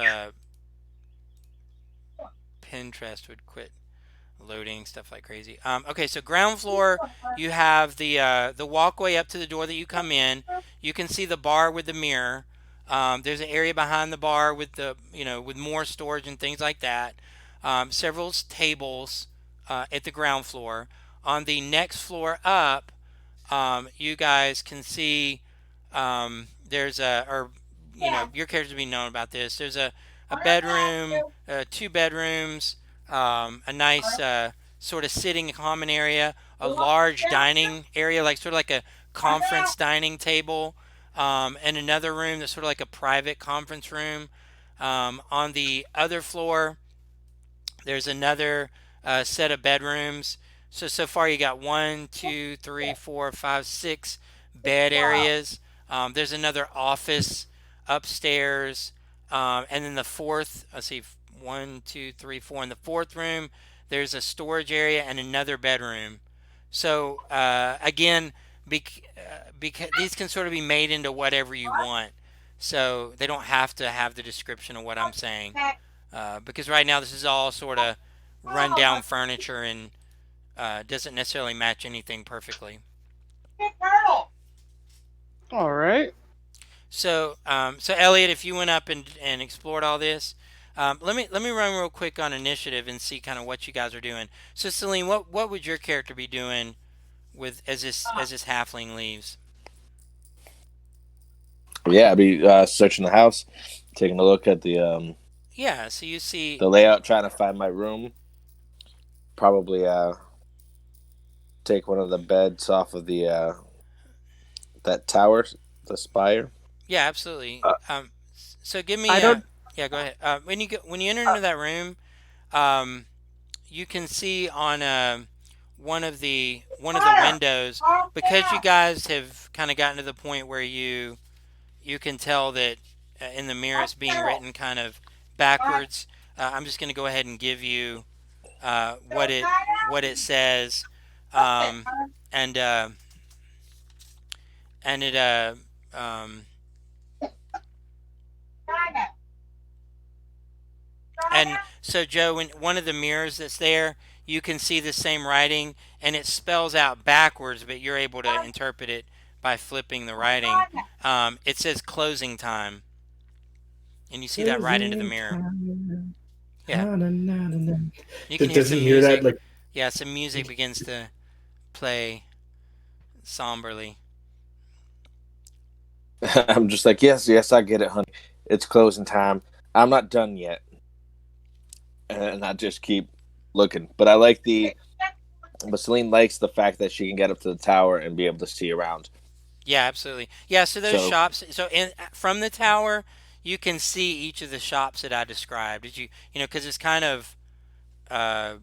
Pinterest would quit loading stuff like crazy. Okay, so ground floor, you have the walkway up to the door that you come in. You can see the bar with the mirror. There's an area behind the bar with with more storage and things like that. Several tables at the ground floor. On the next floor up, you guys can see there's or your characters will be known about this. There's a bedroom, two bedrooms, a nice sort of sitting common area, a large dining area, like sort of like a conference dining table, and another room that's sort of like a private conference room. On the other floor, there's another set of bedrooms. So far you got one, two, three, four, five, six bed areas. There's another office upstairs, and then the fourth. Let's see, one, two, three, four. In the fourth room, there's a storage area and another bedroom. So again, because these can sort of be made into whatever you want. So they don't have to have the description of what I'm saying because right now this is all sort of rundown furniture and doesn't necessarily match anything perfectly. All right. So Elliot, if you went up and explored all this, let me run real quick on initiative and see kind of what you guys are doing. So Celine, what would your character be doing with as this halfling leaves? Yeah, I'd be searching the house, taking a look at Yeah, so you see, the layout, trying to find my room. Probably take one of the beds off of the that tower, the spire. yeah, absolutely. Uh, So give I me don't. yeah, go ahead. When you enter into that room, um, you can see on one of the windows because you guys have kind of gotten to the point where you can tell that in the mirror it's being written kind of backwards. I'm just going to go ahead and give you what it says, um, and and it um, And so, Joe, when one of the mirrors that's there, you can see the same writing, and it spells out backwards, but you're able to interpret it by flipping the writing. It says closing time, and you see that right into the Closing mirror. time. Yeah, Na, na, na, na, na. you can hear Does he some hear that? music. Like, Yeah, some music begins to play somberly. I'm just like, yes, yes, I get it, honey. It's closing time. I'm not done yet, and I just keep looking. But I like the. But Celine likes the fact that she can get up to the tower and be able to see around. Yeah, absolutely. Yeah, so those So shops. So from the tower, you can see each of the shops that I described. Did because it's kind of uh,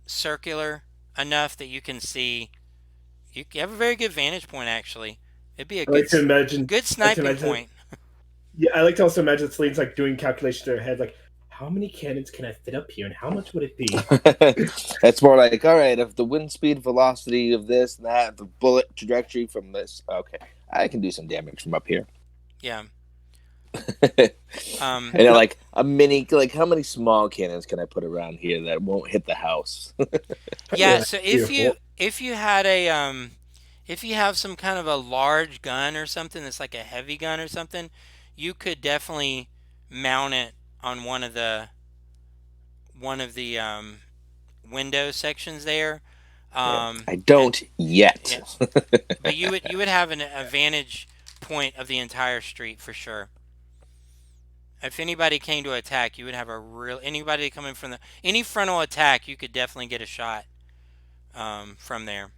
circular enough that you can see. You have a very good vantage point. Actually, it'd be a I like to imagine. good I like to sniping imagine. point. Yeah, I like to also imagine Celine's like doing calculations in her head, like, how many cannons can I fit up here, and how much would it be? it's more like, all right, if the wind speed velocity of this and that, the bullet trajectory from this, okay, I can do some damage from up here. Yeah. and Um, then, like a mini, like how many small cannons can I put around here that won't hit the house? Probably yeah. like So three or four. if you had a if you have some kind of a large gun or something that's like a heavy gun or something, you could definitely mount it on one of the window sections there. Yeah, Um, I and don't yet. yeah, but you would have an advantage point of the entire street for sure. If anybody came to attack, you would have a real anybody coming from the any frontal attack, you could definitely get a shot from there.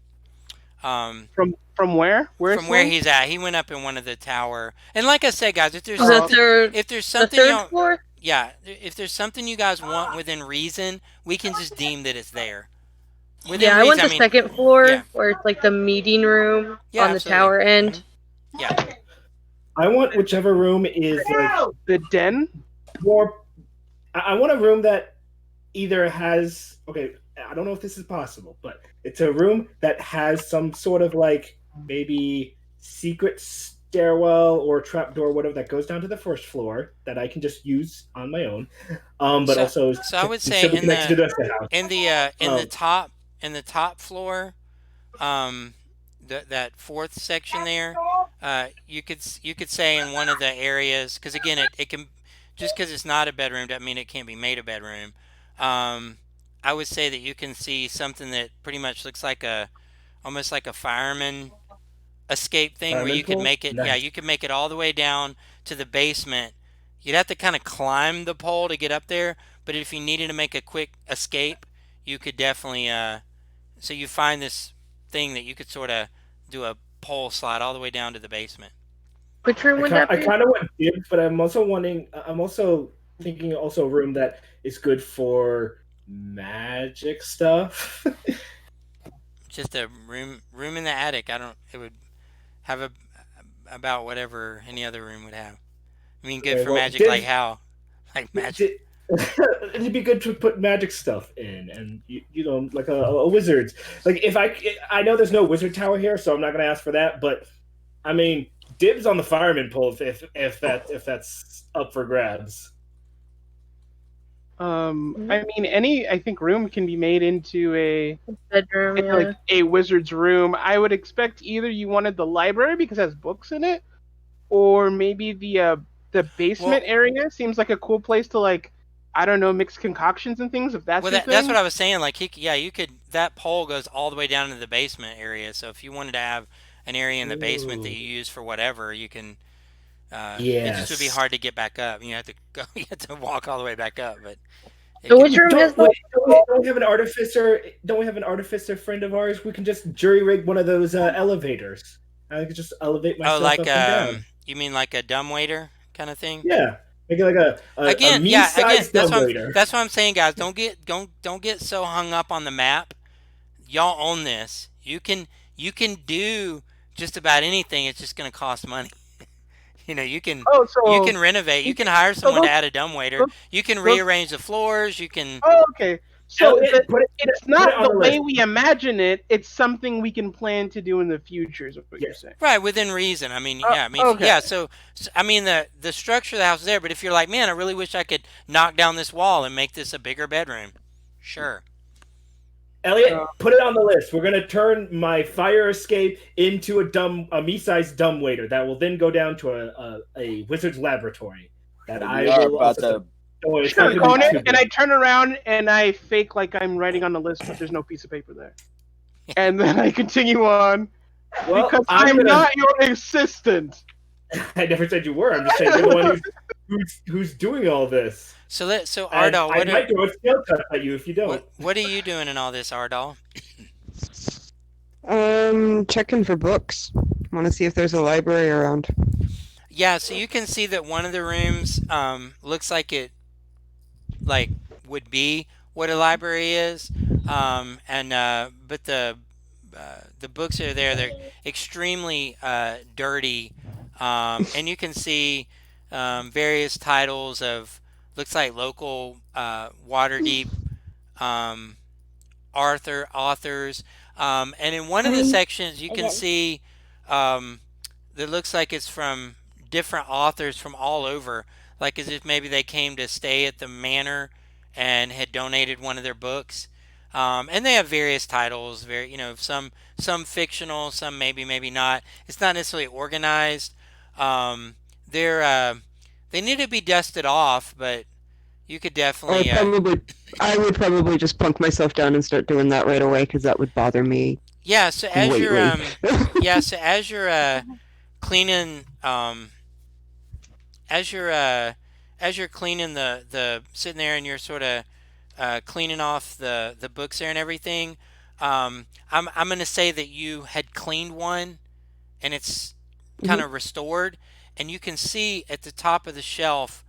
Um, From where? Where's from where Celine? he's at, he went up in one of the tower. And like I said, guys, Oh, if there's The something third y'all, floor? yeah, if there's something you guys want within reason, we can just deem that it's there. Within Yeah, I reason, want I the mean, second yeah, floor where it's like the meeting room yeah, on the absolutely. tower end. Yeah, I want whichever room is like the den. more. I want a room that either has, okay, I don't know if this is possible, but it's a room that has some sort of like maybe secret stairwell or trapdoor, whatever, that goes down to the first floor that I can just use on my own. But so also is so I would say still be connected to the rest of the house. in the Um, top floor, um, that fourth section there, you could say in one of the areas because again it can just because it's not a bedroom doesn't mean it can't be made a bedroom. Um, I would say that you can see something that pretty much looks like a almost like a fireman escape thing where you fireman could pool? make it yeah Nice. you could make it all the way down to the basement. You'd have to kind of climb the pole to get up there, but if you needed to make a quick escape, you could definitely so you find this thing that you could sort of do a pole slide all the way down to the basement. Which room would that I be? kind of want dibs, but I'm also wanting. I'm also thinking also a room that is good for magic stuff. Just a room in the attic. I don't it would have about whatever any other room would have. I mean good Okay, for well, magic like how? Like magic. it'd be good to put magic stuff in, and you know, like a wizard's. Like if I know there's no wizard tower here, so I'm not gonna ask for that. But I mean, dibs on the fireman pole if that's up for grabs. I mean, any I think room can be made into Bedroom, like yeah. a wizard's room. I would expect either you wanted the library because it has books in it, or maybe the Well, basement area seems like a cool place to like, I don't know, mix concoctions and things if that's well, your that's what thing. I was saying. Like, yeah, you could. That pole goes all the way down to the basement area. So if you wanted to have an area in the basement that Ooh, you use for whatever, you can. It just would be yes. hard to get back up. You have to go. You have to walk all the way back up. But it So could which be. room has Don't the wait. Don't we have an artificer? Don't we have an artificer friend of ours? We can just jury rig one of those elevators. I could just elevate Oh, myself like up and down. you mean like a dumbwaiter kind of thing? Yeah, make it like a Again, me yeah. Again, sized dumbwaiter. that's what I'm saying, guys. Don't get so hung up on the map. Y'all own this. You can do just about anything. It's just going to cost money. Oh, You so can renovate. You can okay, hire so someone to add a dumbwaiter. those You can those rearrange the floors. You can oh okay. So Elliot, it's put it not on the the way list. we imagine it. It's something we can plan to do in the future. Is what you're Yes. saying? Right, within reason. I mean, yeah, I mean, Okay. yeah. So, I mean, the structure of the house is there, but if you're like, man, I really wish I could knock down this wall and make this a bigger bedroom. Sure. Uh, Elliot, put it on the list. We're gonna turn my fire escape into a me-sized dumbwaiter that will then go down to a wizard's laboratory that We I are will about also. to. Oh, it's not gonna be Component, too and I big. turn around and I fake like I'm writing on the list, but there's no piece of paper there. And then I continue on Well, because I'm I'm gonna. not your assistant. I never said you were. I'm just saying you're the one who's doing all this. So And Ardal, I might throw a skill test at you if you don't. what are you doing in all this, Ardal? Checking for books. Want to see if there's a library around. Yeah, so you can see that one of the rooms looks like it like would be what a library is, and but the books that are there. They're extremely dirty, and you can see various titles of looks like local Waterdeep um, authors, and in one of the sections you can see um, that looks like it's from different authors from all over, like as if maybe they came to stay at the manor and had donated one of their books. And they have various titles, some fictional, some maybe not. It's not necessarily organized. Um, they're they need to be dusted off, but you could Or definitely probably, I would probably just plunk myself down and start doing that right away because that would bother me yeah. greatly. So as you're cleaning as you're cleaning the sitting there and you're sort of cleaning off the books there and everything. I'm gonna say that you had cleaned one and it's kind Mhm. of restored, and you can see at the top of the shelf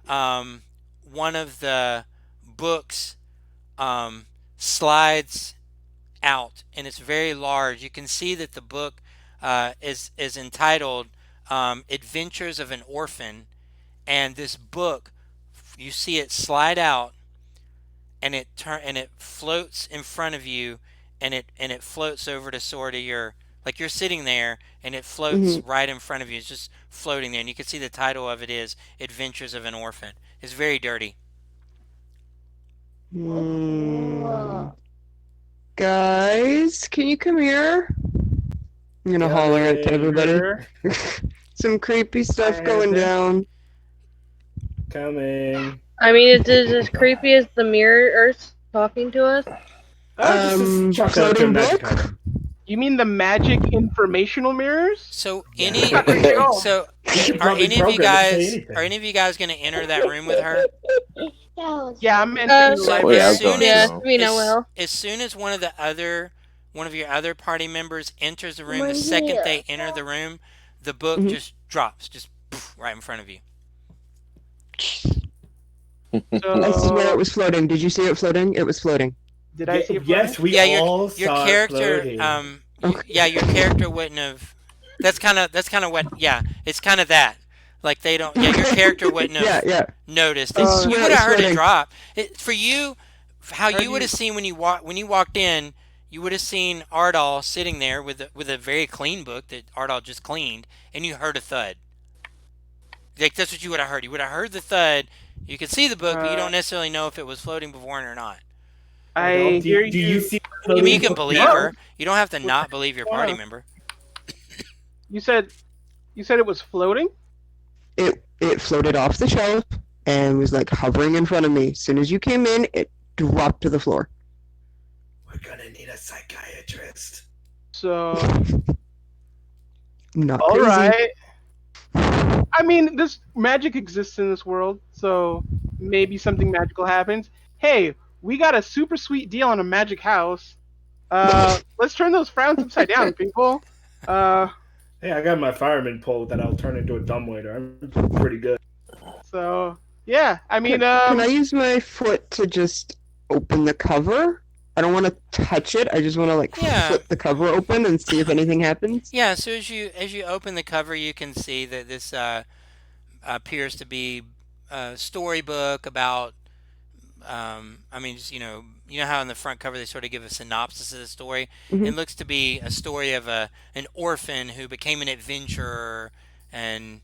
um, one of the books um, slides out, and it's very large. You can see that the book is entitled "Adventures of an Orphan," and this book, you see it slide out, and it floats in front of you, and it floats over to sort of your like you're sitting there, and it floats Mhm. right in front of you. It's just floating there, and you can see the title of it is "Adventures of an Orphan." It's very dirty. Hmm. Guys, can you come here? I'm gonna holler it to Coming. everybody. Sure. Some creepy stuff I going understand. down. Coming. I mean, is it as creepy as the mirror Earth talking to us? Just chalk it up to a Floating magic book? item. You mean the magic informational mirrors? So Yeah. so You could are probably any of you program it to say guys anything. going to enter that room with her? Yeah, I'm entering the So Oh yeah, I library. was going Yeah, to. Serena will. as soon as one of your other party members enters the room, the second they enter the room, the book Mhm. just drops, just poof, right in front of you. This is where it So, was floating. Did you see it floating? It was floating. did I see it? Yes, we Yeah, all your saw it character, floating. Okay. yeah, your character wouldn't have. That's kind of what. Yeah, it's kind of that. Like they don't. Yeah, your character wouldn't Yeah, have yeah. noticed. I Uh, You swear would it was have heard it floating. drop. For you, how Heard you would you. have seen when you walked in, you would have seen Ardal sitting there with a very clean book that Ardal just cleaned, and you heard a thud. Like that's what you would have heard. You would have heard the thud. You could see the book, but you uh, don't necessarily know if it was floating before or not. Ardell, I hear do you you. see I mean, you floating can book believe now? her. You don't have to What's not believe your going party on? member. You said it was floating. It floated off the shelf and was like hovering in front of me. As soon as you came in, it dropped to the floor. We're gonna need a psychiatrist. So, Not all crazy. right. I mean, this magic exists in this world, so maybe something magical happens. Hey, we got a super sweet deal on a magic house. Let's turn those frowns upside down, people. Uh, Hey, I got my fireman pole that I'll turn into a dumbwaiter. I'm pretty good. so yeah, I mean, Can I use my foot to just open the cover? I don't want to touch it. I just want to like Yeah. flip the cover open and see if anything happens. Yeah, so as you open the cover, you can see that this appears to be a storybook about. I mean, just, you know how in the front cover they sort of give a synopsis of the story. Hmm. It looks to be a story of a an orphan who became an adventurer, and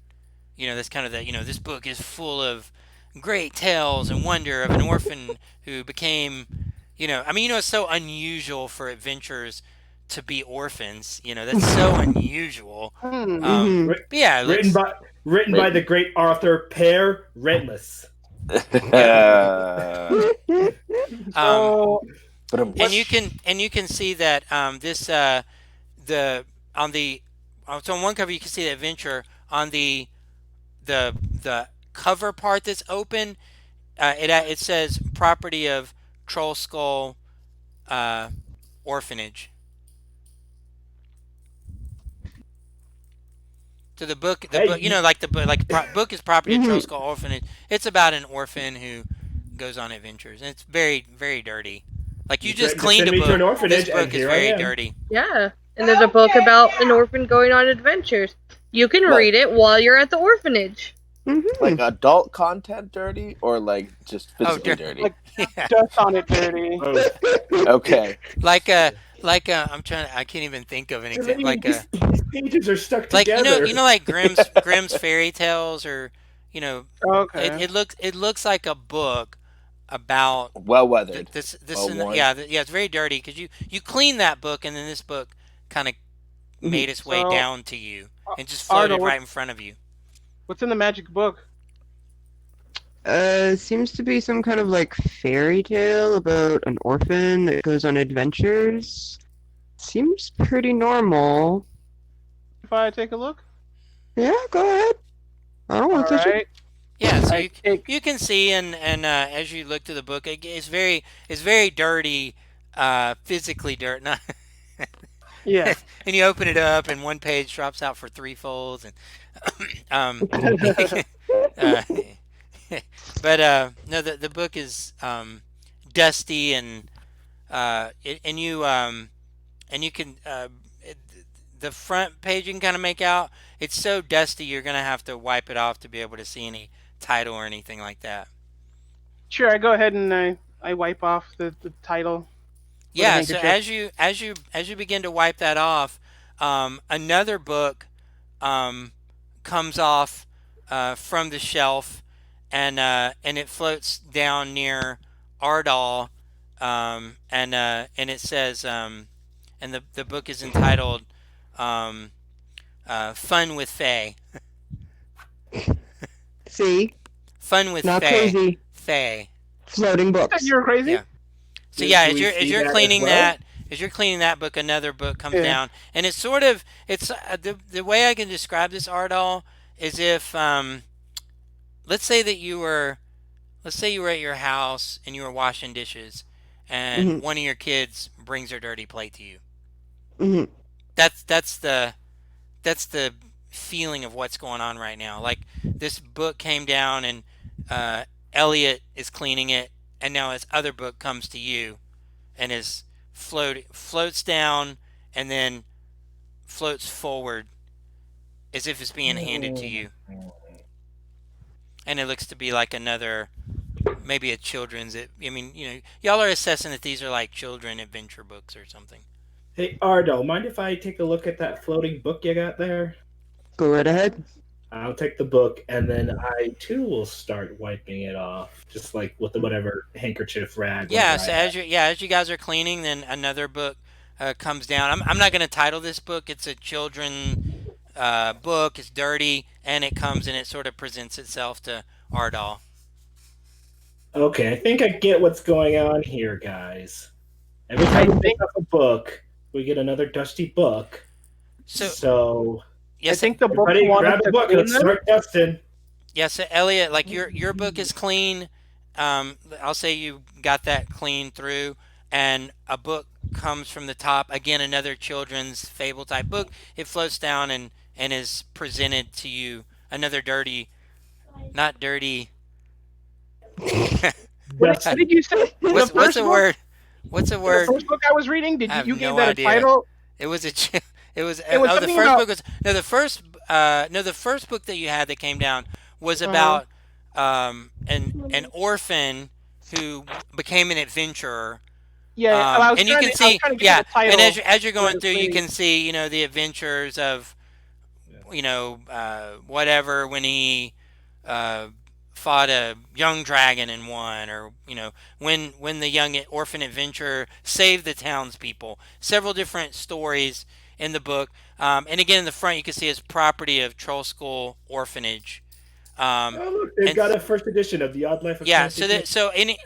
that's kind of the this book is full of great tales and wonder of an orphan who became, I mean, it's so unusual for adventurers to be orphans. That's so unusual. Hmm. Hmm. Writ- But yeah, it written looks. by written by the great author Per Rentless. Yep. Um, So but and what? you can see that this the on the so on one cover you can see the adventure on the cover part that's open. It says property of Troll Skull uh, Orphanage. So the Hey, book, like the book, book is property of Troll Hmm. Skull Orphanage. It's about an orphan who goes on adventures, and it's very very dirty. Like you you just threatened to cleaned send a me to book. an This orphanage, and book is here I very am. dirty. Yeah. And there's a book about an orphan going on adventures. You can like read it while you're at the orphanage. Hmm. like adult content dirty or like just Oh, physically dirty? Like yeah. dust on it dirty. Both. Okay. Like I'm trying. I can't even think of an example. Delaney, these pages are stuck Like together. like Grimm's fairy tales, or Okay. it looks like a book about Well weathered. this Well and worn. yeah, yeah, it's very dirty because you clean that book, and then this book kind of Hmm. made its way So down to you and just floated Arnold, right in front of you. what's in the magic book? Seems to be some kind of like fairy tale about an orphan that goes on adventures. Seems pretty normal. If I take a look. Yeah, go ahead. I don't All want to touch it. right. Yeah, so I take. you can see, and as you look through the book, it's very dirty, physically dirt. Not Yeah. and you open it up, and one page drops out for three folds, and um, uh, no, the book is dusty, and and you can the front page you can kind of make out. It's so dusty you're gonna have to wipe it off to be able to see any title or anything like that. Sure. I go ahead and I wipe off the title with a Yeah, so handkerchief. as you begin to wipe that off, another book um, comes off from the shelf, and it floats down near Ardal, and it says, and the book is entitled um, "Fun with Faye." See, Fun with not Faye. crazy. Faye. Floating You said books. you were crazy. Yeah. So Do, yeah, do we as see you're that as cleaning well? that, book, another book comes Yeah. down, and it's sort of it's the way I can describe this art all is if let's say that let's say you were at your house and you were washing dishes, and Hmm. one of your kids brings their dirty plate to you. Hmm. That's the feeling of what's going on right now. Like this book came down, and Elliot is cleaning it, and now his other book comes to you and is floats down and then floats forward as if it's being handed to you, and it looks to be like another, maybe a children's. I mean, y'all are assessing that these are like children adventure books or something. Hey, Ardo, mind if I take a look at that floating book you got there? Go right ahead. I'll take the book, and then I too will start wiping it off, just like with the whatever handkerchief rag. Yeah, Whatever I so have. as you guys are cleaning, then another book comes down. I'm not going to title this book. It's a children book. It's dirty, and it comes and it sort of presents itself to Ardal. Okay, I think I get what's going on here, guys. Every I time we pick think up a book, we get another dusty book. So So I yes, think the book everybody, wanted grab a to book. clean Let's them. start dusting. yes, Elliot, like your book is clean. I'll say you got that clean through, and a book comes from the top. Again, another children's fable type book. It floats down and is presented to you. Another dirty, not dirty. What Dusty. did you say? The What's first a book. word? What's a The word? first book I was reading. I have You no gave that a idea. title? It was it was It was oh, the something first about. book was no, the first book that you had that came down was Uh, about an orphan who became an adventurer, Yeah, I was And you trying can to I was see, trying to give it yeah, a and title as you're when I going was through, you reading. can see, the adventures of, Yeah. whatever, when he uh, fought a young dragon and won, or when the young orphan adventurer saved the townspeople. Several different stories in the book, and again in the front you can see it's property of Troll School Orphanage, um, Oh, look, they've and got a first edition of The Odd Life of yeah, Timothy so Clint. that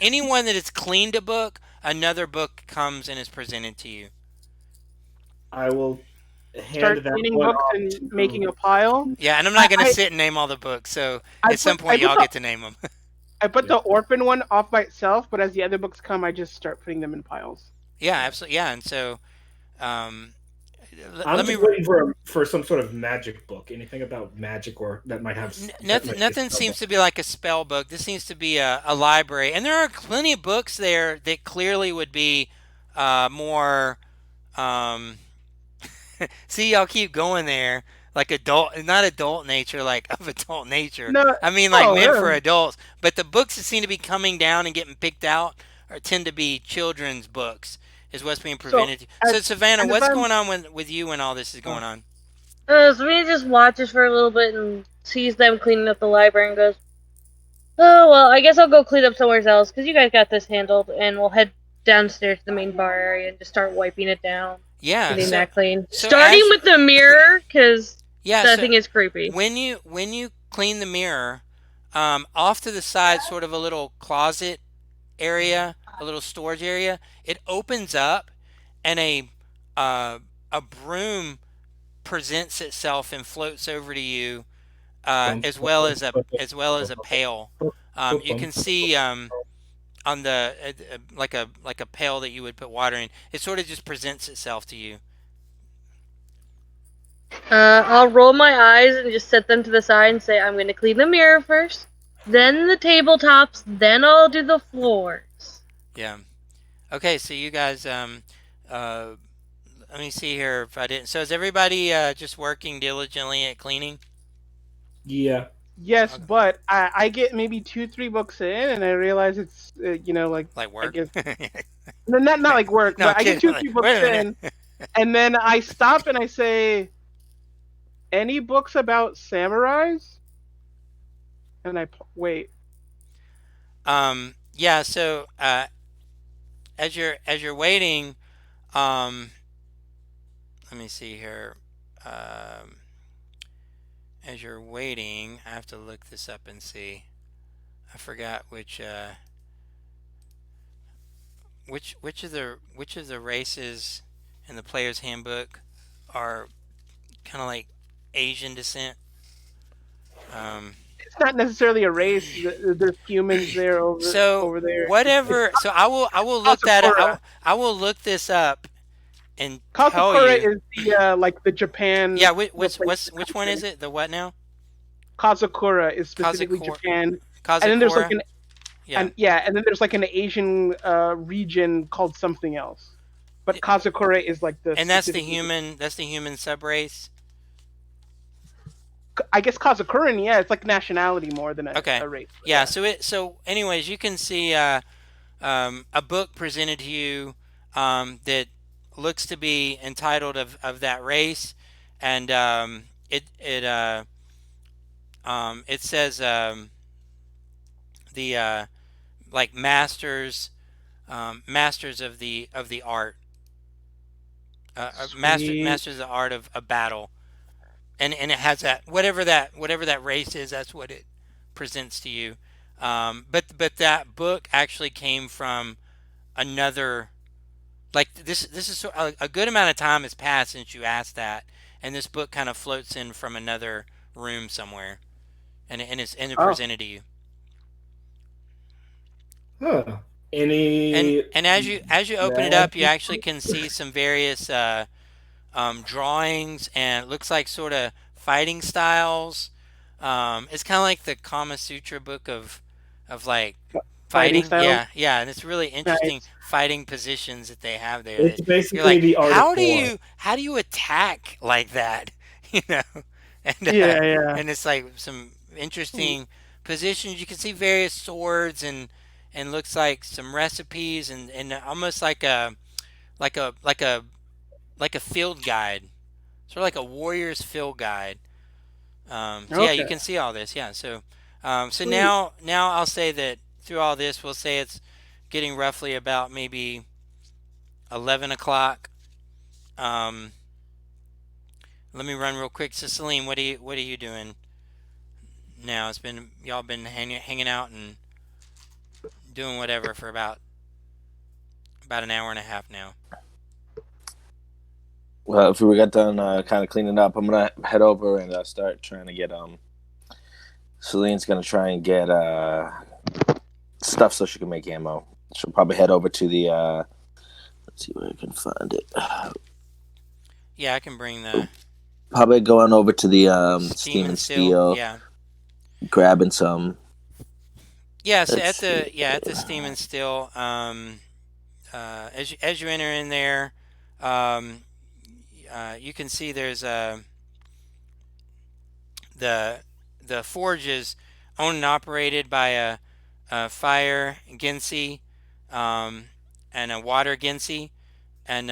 anyone that has cleaned a book, another book comes and is presented to you. I will hand Start that cleaning one books off and making to. a pile. Yeah, and I'm not I going to I, sit and name all the books, so I at some put I point put y'all the get to name them. I put Yeah. the orphan one off by itself, but as the other books come, I just start putting them in piles. Yeah, Yeah. absolutely. Yeah, and so um, I'm let me. just waiting for some sort of magic book. Anything about magic or that Nothing. might be a Nothing spell seems book. to be like a spell book. This seems to be a library, and there are plenty of books there that clearly would be more. Um, See, y'all keep going there, like adult, not adult nature, like of adult nature. No, I mean, like oh meant for yeah. adults. But the books that seem to be coming down and getting picked out tend to be children's books, is what's being So prevented. and, So, Savannah, and if what's I'm going on with you when all this is Uh, going on? So he just watches for a little bit and sees them cleaning up the library and goes, "Oh well, I guess I'll go clean up somewhere else because you guys got this handled." And we'll head downstairs to the main bar area and just start wiping it down, Yeah. getting So, that clean. so Starting as with the mirror because yeah, that so thing is creepy. when you clean the mirror, off to the side, sort of a little closet area, a little storage area, it opens up, and uh, a broom presents itself and floats over to you, bum, as bum, well bum, as a bum, pail. bum, bum, You bum, can see on the like a pail that you would put water in. It sort of just presents itself to you. I'll roll my eyes and just set them to the side and say, I'm going to clean the mirror first, then the tabletops, then I'll do the floors. Yeah. Okay. So you guys, uh, let me see here if I didn't. So is everybody just working diligently at cleaning? Yeah. yes, Okay. but I get maybe 2 3 books in, and I realize it's like Like I work? guess no, not like work, No, I'm but I get kidding. two Like, three wait books a minute. in, and then I stop and I say, "Any books about samurais?" And wait. Yeah. So as you're waiting, um, let me see here. Um, as you're waiting, I have to look this up and see. I forgot which of the races in the player's handbook are kind of like Asian descent. Um, It's not necessarily a race. There's humans there so over there. It's whatever. So I will look that up. Kazakura. I will look this up and tell Kazakura you. is the like the Yeah, Japan the place the which one is country. it? The what now? Kazakura is specifically Kazakor Japan, and then there's like Kazakora. an Yeah. and yeah, and then there's like an Asian region called something else. But Kazakura is like the And that's the specifically. human. That's the human subrace. I guess Kazakuran, yeah, it's like nationality more than Okay. a race. But Yeah. yeah. So anyways, you can see a book presented to you that looks to be entitled of that race, and it says the like masters of the art, Sweet. masters of the art of battle, and it has that race is. That's what it presents to you. But that book actually came from another. Like this is a good amount of time has passed since you asked that, and this book kind of floats in from another room somewhere, and it Oh. presented to you. Huh. And Any and as you open it up, you magic? actually can see some various drawings, and it looks like sort of fighting styles. It's kind of like the Kama Sutra book of like Fighting fighting. styles. Yeah, yeah, and it's really interesting Nice. fighting positions that they have there. That It's you're basically like, the art of how do war. you attack like that? You know, and Yeah, yeah. and it's like some interesting positions. You can see various swords and looks like some recipes and almost like a like a like a field guide, sort of like a warrior's field guide. So yeah, you Okay. can see all this. Yeah. So Sweet. now I'll say that through all this, we'll say it's getting roughly about maybe 11 o'clock. Um, Let me run real quick. So Celine, what are you doing now? It's been y'all been hanging out and doing whatever for about an hour and a half now. Well, if we got done kind of cleaning up, I'm gonna head over and start trying to get Celine's gonna try and get stuff so she can make ammo. She'll probably head over to the let's see where I can find it. Yeah, I can bring the Probably going over to the steam Steam and and still. Steel, Yeah. grabbing some. Yes, Let's see. at the steam and still. As you enter in there, um, you can see there's the the forge is owned and operated by a fire Ginsi, um, and a water Ginsi, and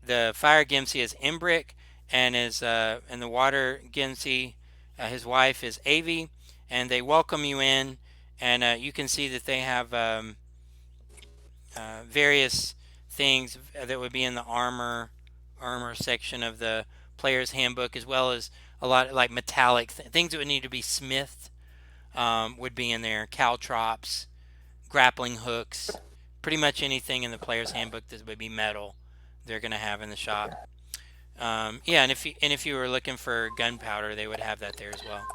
the fire Ginsi is Imbrick, and the water Ginsi, his wife is Avi, and they welcome you in, and you can see that they have various things that would be in the armor section of the player's handbook, as well as a lot of like metallic things that would need to be smithed, would be in there. Caltrops, grappling hooks, pretty much anything in the player's handbook that would be metal, they're going to have in the shop. Yeah, and if you were looking for gunpowder, they would have that there as well.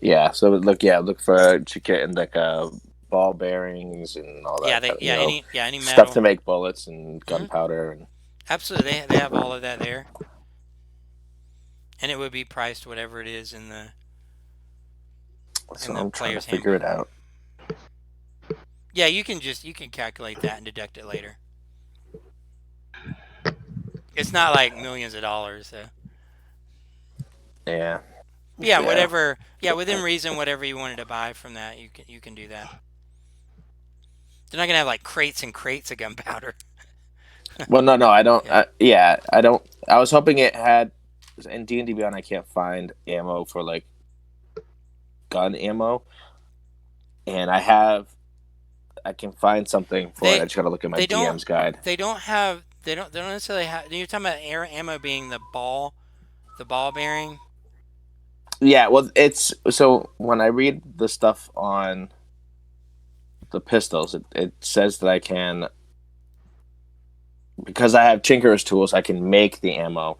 Yeah, so look for chicken like ball bearings and all Yeah, that they kind of, any stuff to metal. make bullets and Hmm. gunpowder and Absolutely, they have all of that there, and it would be priced whatever it is so in the I'm trying to player's figure handbook. it out. Yeah, you can calculate that and deduct it later. It's not like millions of dollars. So. Yeah. But yeah, Yeah. whatever. Yeah, within reason, whatever you wanted to buy from that, you can do that. They're not gonna have like crates and crates of gunpowder. Well, no, I don't. Yeah, Yeah, I don't. I was hoping it had in D&D Beyond. I can't find ammo for like gun ammo, and I can find something for it. they I just gotta look at my they don't DM's guide. they don't necessarily have. You're talking about air ammo being the ball bearing. Yeah, well, it's so when I read the stuff on the pistols, it says that I can, because I have Tinker's tools, I can make the ammo.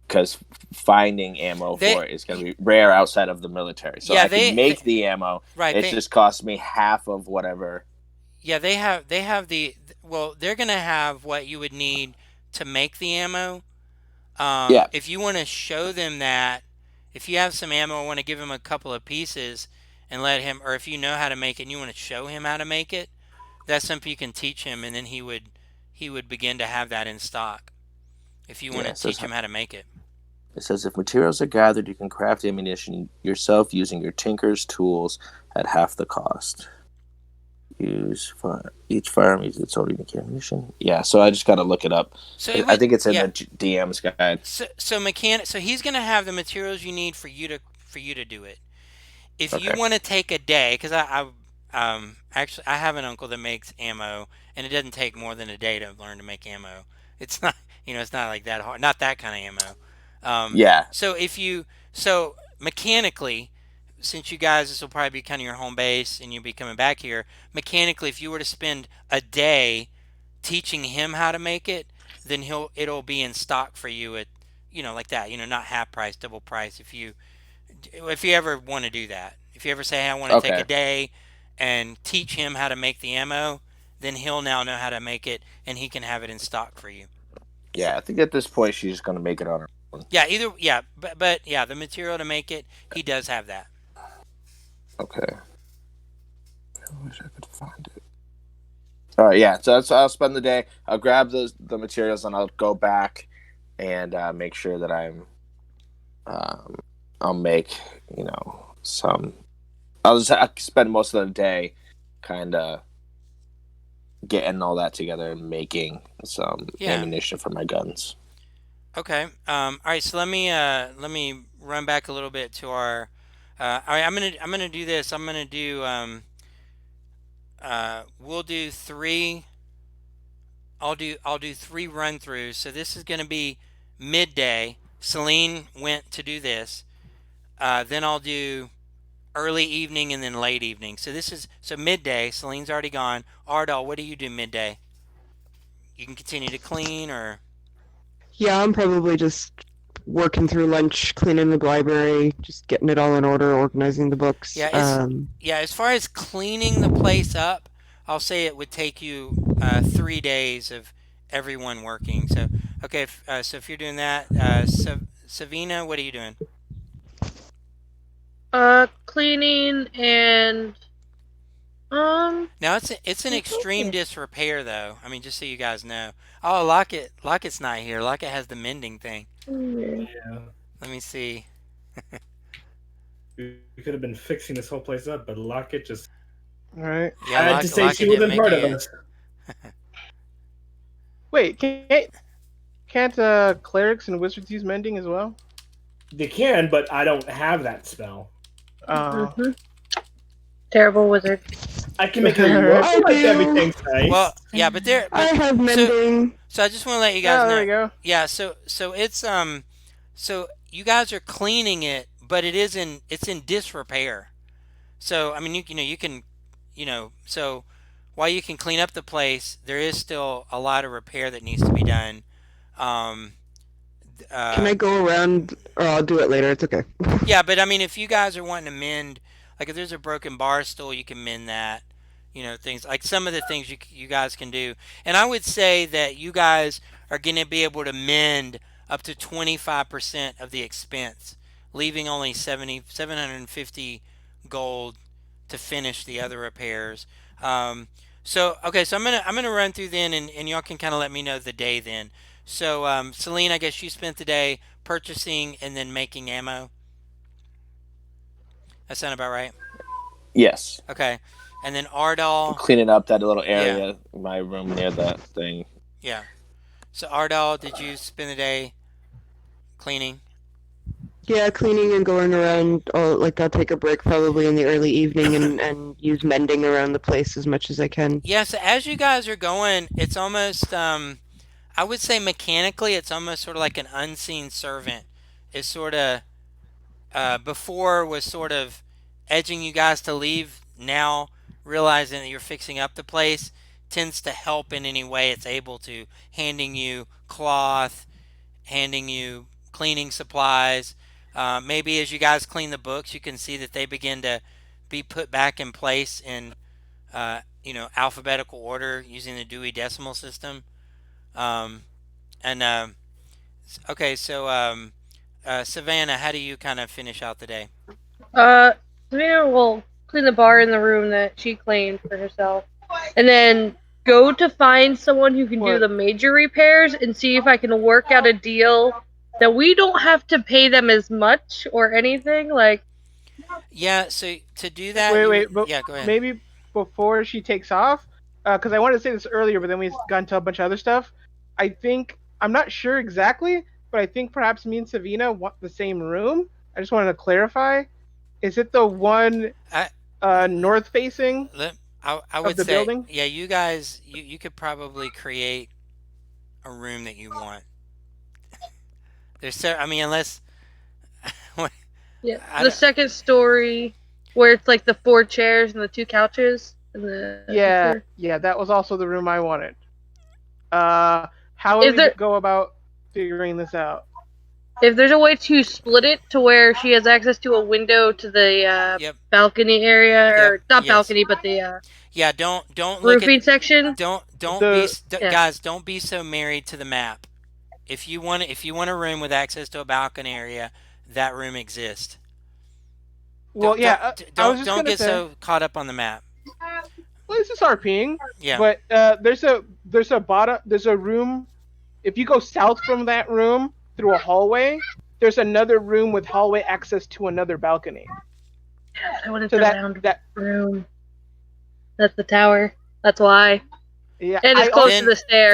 Because finding ammo They for it is going to be rare outside of the military, so yeah I can they make the ammo. right It they just costs me half of whatever. yeah they have the well they're gonna have what you would need to make the ammo. Yeah. If you want to show them that, if you have some ammo, want to give him a couple of pieces and let him, or if you know how to make it and you want to show him how to make it, that's something you can teach him, and then he would begin to have that in stock. If you want Yeah, to teach him how to make it. it says if materials are gathered, you can craft ammunition yourself using your Tinker's tools at half the cost. Each firearm uses its own unique ammunition. Yeah, so I just got to look it up. So it I would think it's in yeah. the DM's guide. So he's gonna have the materials you need for you to do it. If you Okay. want to take a day, because actually I have an uncle that makes ammo, and it doesn't take more than a day to learn to make ammo. It's not it's not like that hard, not that kind of ammo. Yeah. So so mechanically, since you guys this will probably be kind of your home base, and you'll be coming back here mechanically, if you were to spend a day teaching him how to make it, then it'll be in stock for you at like that, not half price, double price if you ever want to do that. If you ever say, hey, I want to take a Okay. day and teach him how to make the ammo, then he'll now know how to make it and he can have it in stock for you. Yeah, I think at this point she's just going to make it on her own. Yeah, but yeah, the material to make it, he does have that. Okay. I wish I could find it. All right, yeah. So I'll spend the day. I'll grab the materials and I'll go back and make sure that um, I'll make some. I'll spend most of the day kind of getting all that together and making some Yeah. ammunition for my guns. Okay. All right. So let me run back a little bit to our. All right. I'm gonna do this. I'm gonna do. We'll do three. I'll do three run throughs. So this is gonna be midday. Celine went to do this. Then I'll do early evening and then late evening. So midday. Celine's already gone. Ardell, what do you do midday? You can continue to clean or. Yeah, I'm probably just working through lunch, cleaning the library, just getting it all in order, organizing the books. Yeah, as far as cleaning the place up, I'll say it would take you 3 days of everyone working. So okay, so if you're doing that, Savina, what are you doing? Cleaning and Now it's an extreme disrepair though. I mean, just so you guys know. Oh, Locket's not here. Locket has the mending thing. Yeah. Let me see. We could have been fixing this whole place up, but Lockett just All right. Yeah, had to say she Locket didn't wasn't make part it of yet. us. Wait, can't clerics and wizards use mending as well? They can, but I don't have that spell. mhm. Terrible wizard. I can make it look I like do. everything's nice. Well, yeah, but there, I but have mending. so I just want to let you guys Oh, there know. we go. Yeah, so it's so you guys are cleaning it, but it's in disrepair. So I mean you know you can so while you can clean up the place, there is still a lot of repair that needs to be done. Um, Can I go around, or I'll do it later? It's okay. yeah, but I mean if you guys are wanting to mend, like if there's a broken bar stool, you can mend that. Things like some of the things you guys can do, and I would say that you guys are going to be able to mend up to 25% of the expense, leaving only 750 gold to finish the other repairs. So okay, so I'm gonna run through then, and y'all can kind of let me know the day then. So Celine, I guess you spent the day purchasing and then making ammo. That sound about right? Yes, Okay, and then Ardal, cleaning up that little yeah, area in my room near that thing. yeah. So Ardal, did you spend the day cleaning? Yeah, cleaning and going around. I'll take a break probably in the early evening and use mending around the place as much as I can. Yeah. So as you guys are going, it's almost I would say mechanically, it's almost sort of like an unseen servant. It's sort of before was sort of edging you guys to leave. Now realizing that you're fixing up the place tends to help in any way it's able to, handing you cloth, handing you cleaning supplies. Maybe as you guys clean the books, you can see that they begin to be put back in place in alphabetical order using the Dewey Decimal System. Um, and okay, so Savannah, how do you kind of finish out the day? Uh, Savannah will clean the bar in the room that she claimed for herself, and then go to find someone who can do What? the major repairs and see if I can work out a deal that we don't have to pay them as much or anything. Like, Yeah, so to do that, Wait, you would, wait, but yeah, go ahead. maybe before she takes off, because I wanted to say this earlier, but then we got into a bunch of other stuff. I think I'm not sure exactly, but I think perhaps me and Savina want the same room. I just wanted to clarify. Is it the one I north facing let, I of would the say, building? yeah, you guys, you could probably create a room that you want. I mean, unless yeah, I the don't, second story where it's like the four chairs and the two couches and the Yeah, floor. yeah, that was also the room I wanted. How would Is we there go about figuring this out? if there's a way to split it to where she has access to a window to the yep, balcony area, yep, or not yes, balcony, but the yeah. Don't look at roofing section. don't be The Yeah, guys. Don't be so married to the map. If you want a room with access to a balcony area, that room exists. well, yeah, I was just Don't gonna get say. so caught up on the map. Well, this is RPing, Yeah. but there's a room. If you go south from that room through a hallway, there's another room with hallway access to another balcony. I wanted So the round that room. That's the tower. That's why. Yeah, And it's I close also to Then the stair.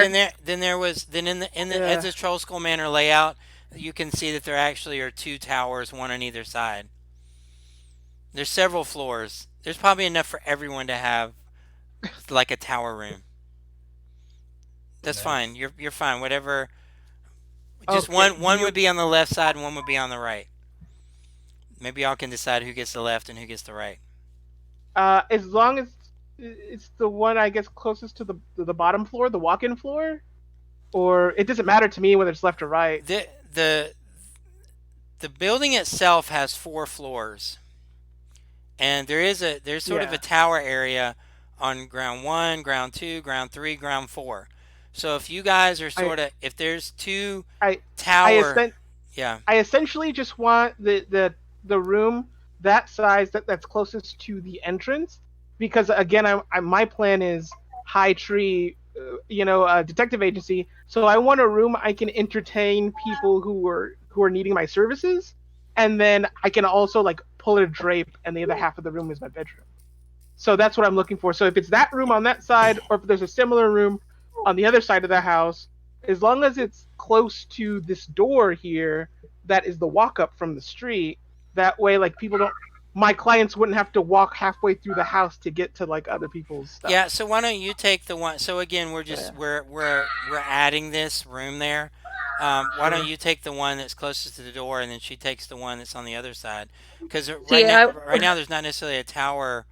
there was then in the as yeah. the Troll Skull Manor layout, you can see that there actually are two towers, one on either side. There's several floors. There's probably enough for everyone to have like a tower room. That's fine. Nice. You're fine. Whatever. Just Okay. one would be on the left side, and one would be on the right. Maybe y'all can decide who gets the left and who gets the right. As long as it's the one I guess closest to the bottom floor, the walk-in floor, or it doesn't matter to me whether it's left or right. The the the building itself has four floors, and there's sort of a Yeah. tower area on ground one, ground two, ground three, ground four. So if you guys are I sort of if there's two I I tower, essen- yeah, I essentially just want the room that size that's closest to the entrance because again my plan is high tree detective agency, so I want a room I can entertain people who are needing my services, and then I can also like pull a drape and the other half of the room is my bedroom. So that's what I'm looking for. So if it's that room on that side, or if there's a similar room on the other side of the house, as long as it's close to this door here, that is the walk up from the street. That way, like people don't, my clients wouldn't have to walk halfway through the house to get to like other people's stuff. yeah. So why don't you take the one? So again, Yeah, we're adding this room there. Why don't sure. you take the one that's closest to the door, and then she takes the one that's on the other side? Because See, I right now there's not necessarily a tower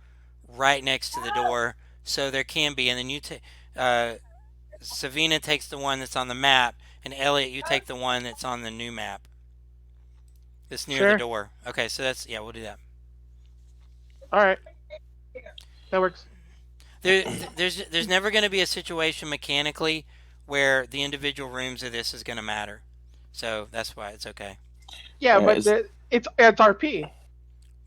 right next to the door, so there can be. And then uh, Savina takes the one that's on the map, and Elliot, you take the one that's on the new map. That's near the Sure. door. Okay, so that's yeah, we'll do that. All right, that works. There's never going to be a situation mechanically where the individual rooms of this is going to matter. So that's why it's okay. Yeah, but Is, it's RP.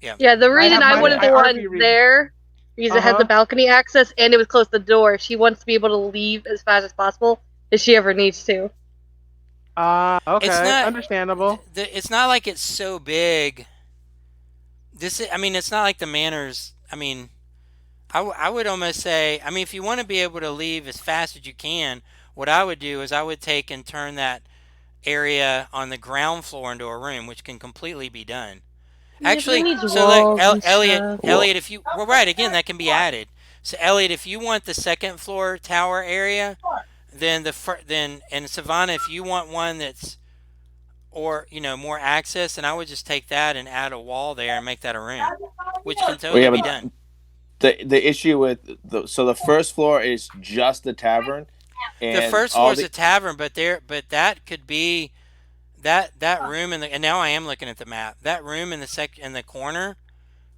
Yeah. Yeah, the I reason have I my wanted my the RP one read. there because Uh it had the huh. balcony access and it was close to the door. She wants to be able to leave as fast as possible if she ever needs to. It's Okay, not understandable. it's not like it's so big. I mean, it's not like the manors. I mean, I would almost say, I mean, if you want to be able to leave as fast as you can, what I would do is I would take and turn that area on the ground floor into a room, which can completely be done. Yeah, but it Actually, needs so look, walls and Elliot, stuff. well, If you, well, right, again, that can be added. So, Elliot, if you want the second floor tower area, then and Savannah, if you want one that's, or, more access, then I would just take that and add a wall there and make that a room, which can well, totally yeah, be but done. the issue with the first floor is just the tavern, The and first floor all is the a tavern, but that could be that room and now I am looking at the map. That room in the corner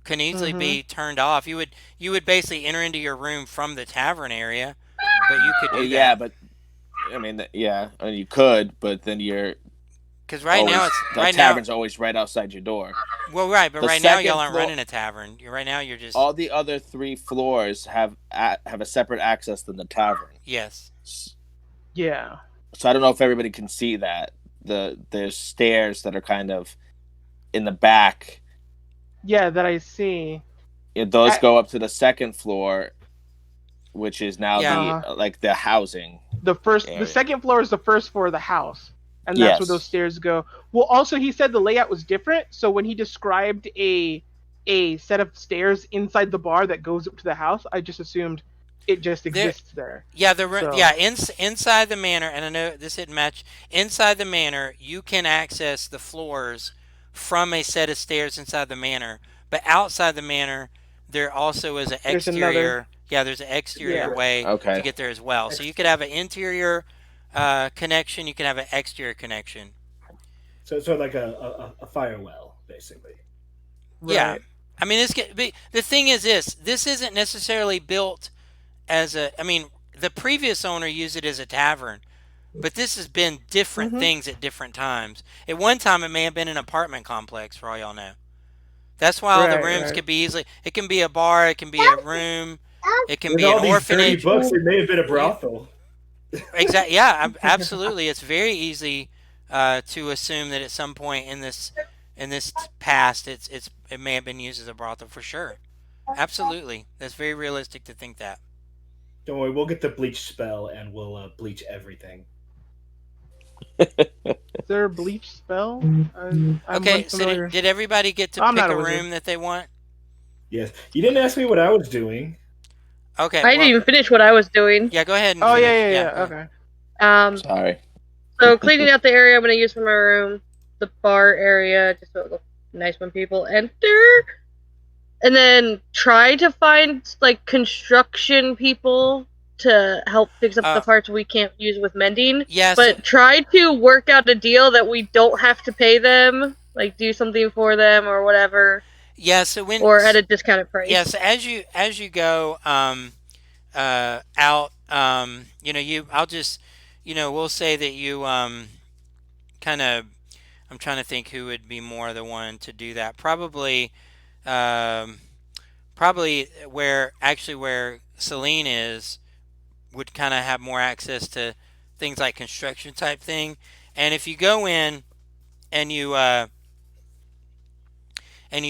can easily Mm-hmm. be turned off. You would basically enter into your room from the tavern area, but you could well, do yeah, that but I mean, yeah, I mean, you could, but then you're because always the right now. tavern's always right outside your door. Well, right, but The right now y'all second aren't floor, running a tavern. Right now you're just all the other three floors have a separate access than the tavern. yes. Yeah. So I don't know if everybody can see that there's stairs that are kind of in the back. Yeah, that I see. Those I, go up to the second floor, which is now Yeah, the uh, like the housing the area. second floor is the first floor of the house, and that's where those Yes. stairs go. Well, also he said the layout was different, so when he described a set of stairs inside the bar that goes up to the house, I just assumed it just there. exists there. Yeah, So inside the manor, and I know this didn't match. Inside the manor, you can access the floors from a set of stairs inside the manor. But outside the manor, there also is an there's another. exterior. Yeah, there's an exterior Yeah. way to Okay. get there as well. So you could have an interior connection. You can have an exterior connection. So it's sort of like a fire well, basically. Yeah, Right. I mean, the thing is this. This isn't necessarily built as a. I mean, the previous owner used it as a tavern. But this has been different Mm-hmm. things at different times. At one time, it may have been an apartment complex, for all y'all know. That's why all the Right. rooms Right. could be easily. It can be a bar. It can be a room. It can With be an all these dirty orphanage. books, it may have been a You brothel. exactly. Yeah, absolutely. It's very easy to assume that at some point in this past, it may have been used as a brothel for sure. Absolutely. That's very realistic to think that. Don't worry, we'll get the bleach spell and we'll bleach everything. Is there a bleach spell? I'm Okay, so unfamiliar. did everybody get to I'm pick not a a wizard. room that they want? Yes. You didn't ask me what I was doing. Okay, I didn't well, even finish what I was doing. yeah, go ahead and Oh yeah, finish. yeah, Yeah, yeah. go ahead. Okay. Um, Sorry. so cleaning out the area I'm gonna use for my room, the bar area, just so it looks nice when people enter, and then try to find like construction people to help fix up the Uh, parts we can't use with mending. yeah, so But try to work out a deal that we don't have to pay them, like do something for them or whatever, yeah, so when or at a discounted price. yes, as you go out, I'll just, we'll say that you kind of. I'm trying to think who would be more the one to do that. Um, probably where Celine is would kind of have more access to things like construction type thing. And if you go in and you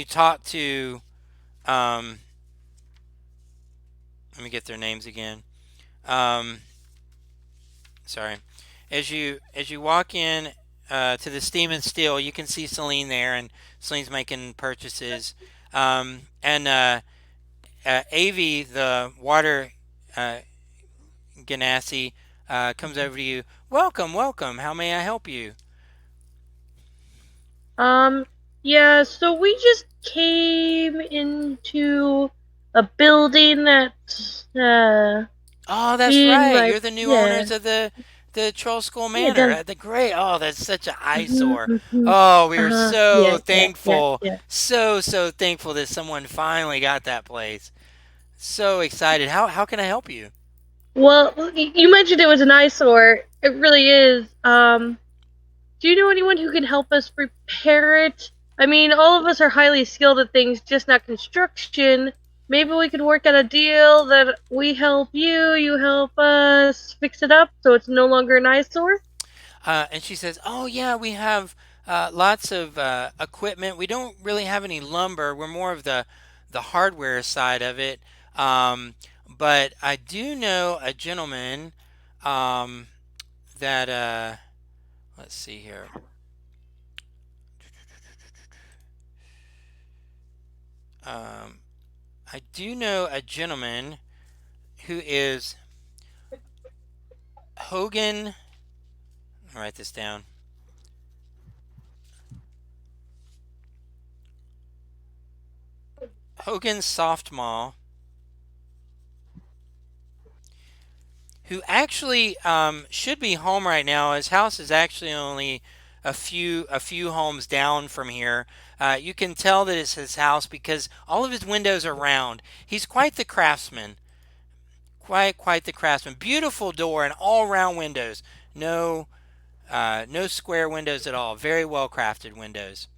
talk to um, let me get their names again. Um, sorry. As you walk in to the Steam and Steel, you can see Celine there, and Celine's making purchases. And Avi, the water uh, Ganassi, comes over to you. Welcome, welcome. How may I help you? Um, yeah, so we just came into a building that's Oh, that's being right. like, You're the new yeah, owners of the Troll School yeah, Manor. done. The great. Oh, that's such an Mhm, eyesore. mhm. Oh, we are Uh-huh. so Yeah, yeah, yeah, thankful, yeah. so thankful that someone finally got that place. So excited. How can I help you? Well, you mentioned it was an eyesore. It really is. Do you know anyone who can help us repair it? I mean, all of us are highly skilled at things, just not construction. Maybe we could work out a deal that we help you, you help us fix it up so it's no longer an eyesore. And she says, "Oh yeah, we have lots of equipment. We don't really have any lumber. We're more of the hardware side of it. Um, but I do know a gentleman um, that let's see here. Um, I do know a gentleman who is Hogan. I'll write this down. Hogan Softmall, who actually should be home right now. His house is actually only a few homes down from here. You can tell that it's his house because all of his windows are round. He's quite the craftsman. Quite the craftsman. Beautiful door and all round windows. No no square windows at all. Very well crafted windows.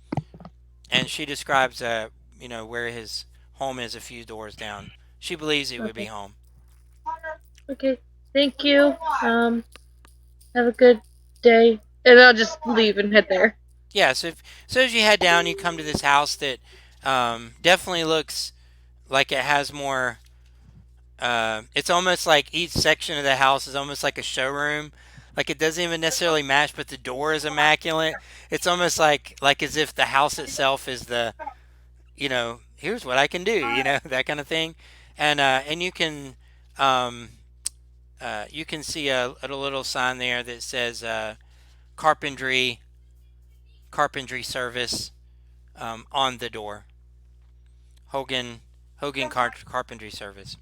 And she describes where his home is a few doors down. She believes he would be Okay. home. Okay. Thank you. Have a good day. And I'll just leave and head there. Yeah, so as you head down, you come to this house that definitely looks like it has more. It's almost like each section of the house is almost like a showroom. Like it doesn't even necessarily match, but the door is immaculate. It's almost like as if the house itself is here's what I can do, that kind of thing. And um, you can see a little sign there that says carpentry carpentry service on the door. Hogan Carpentry Service.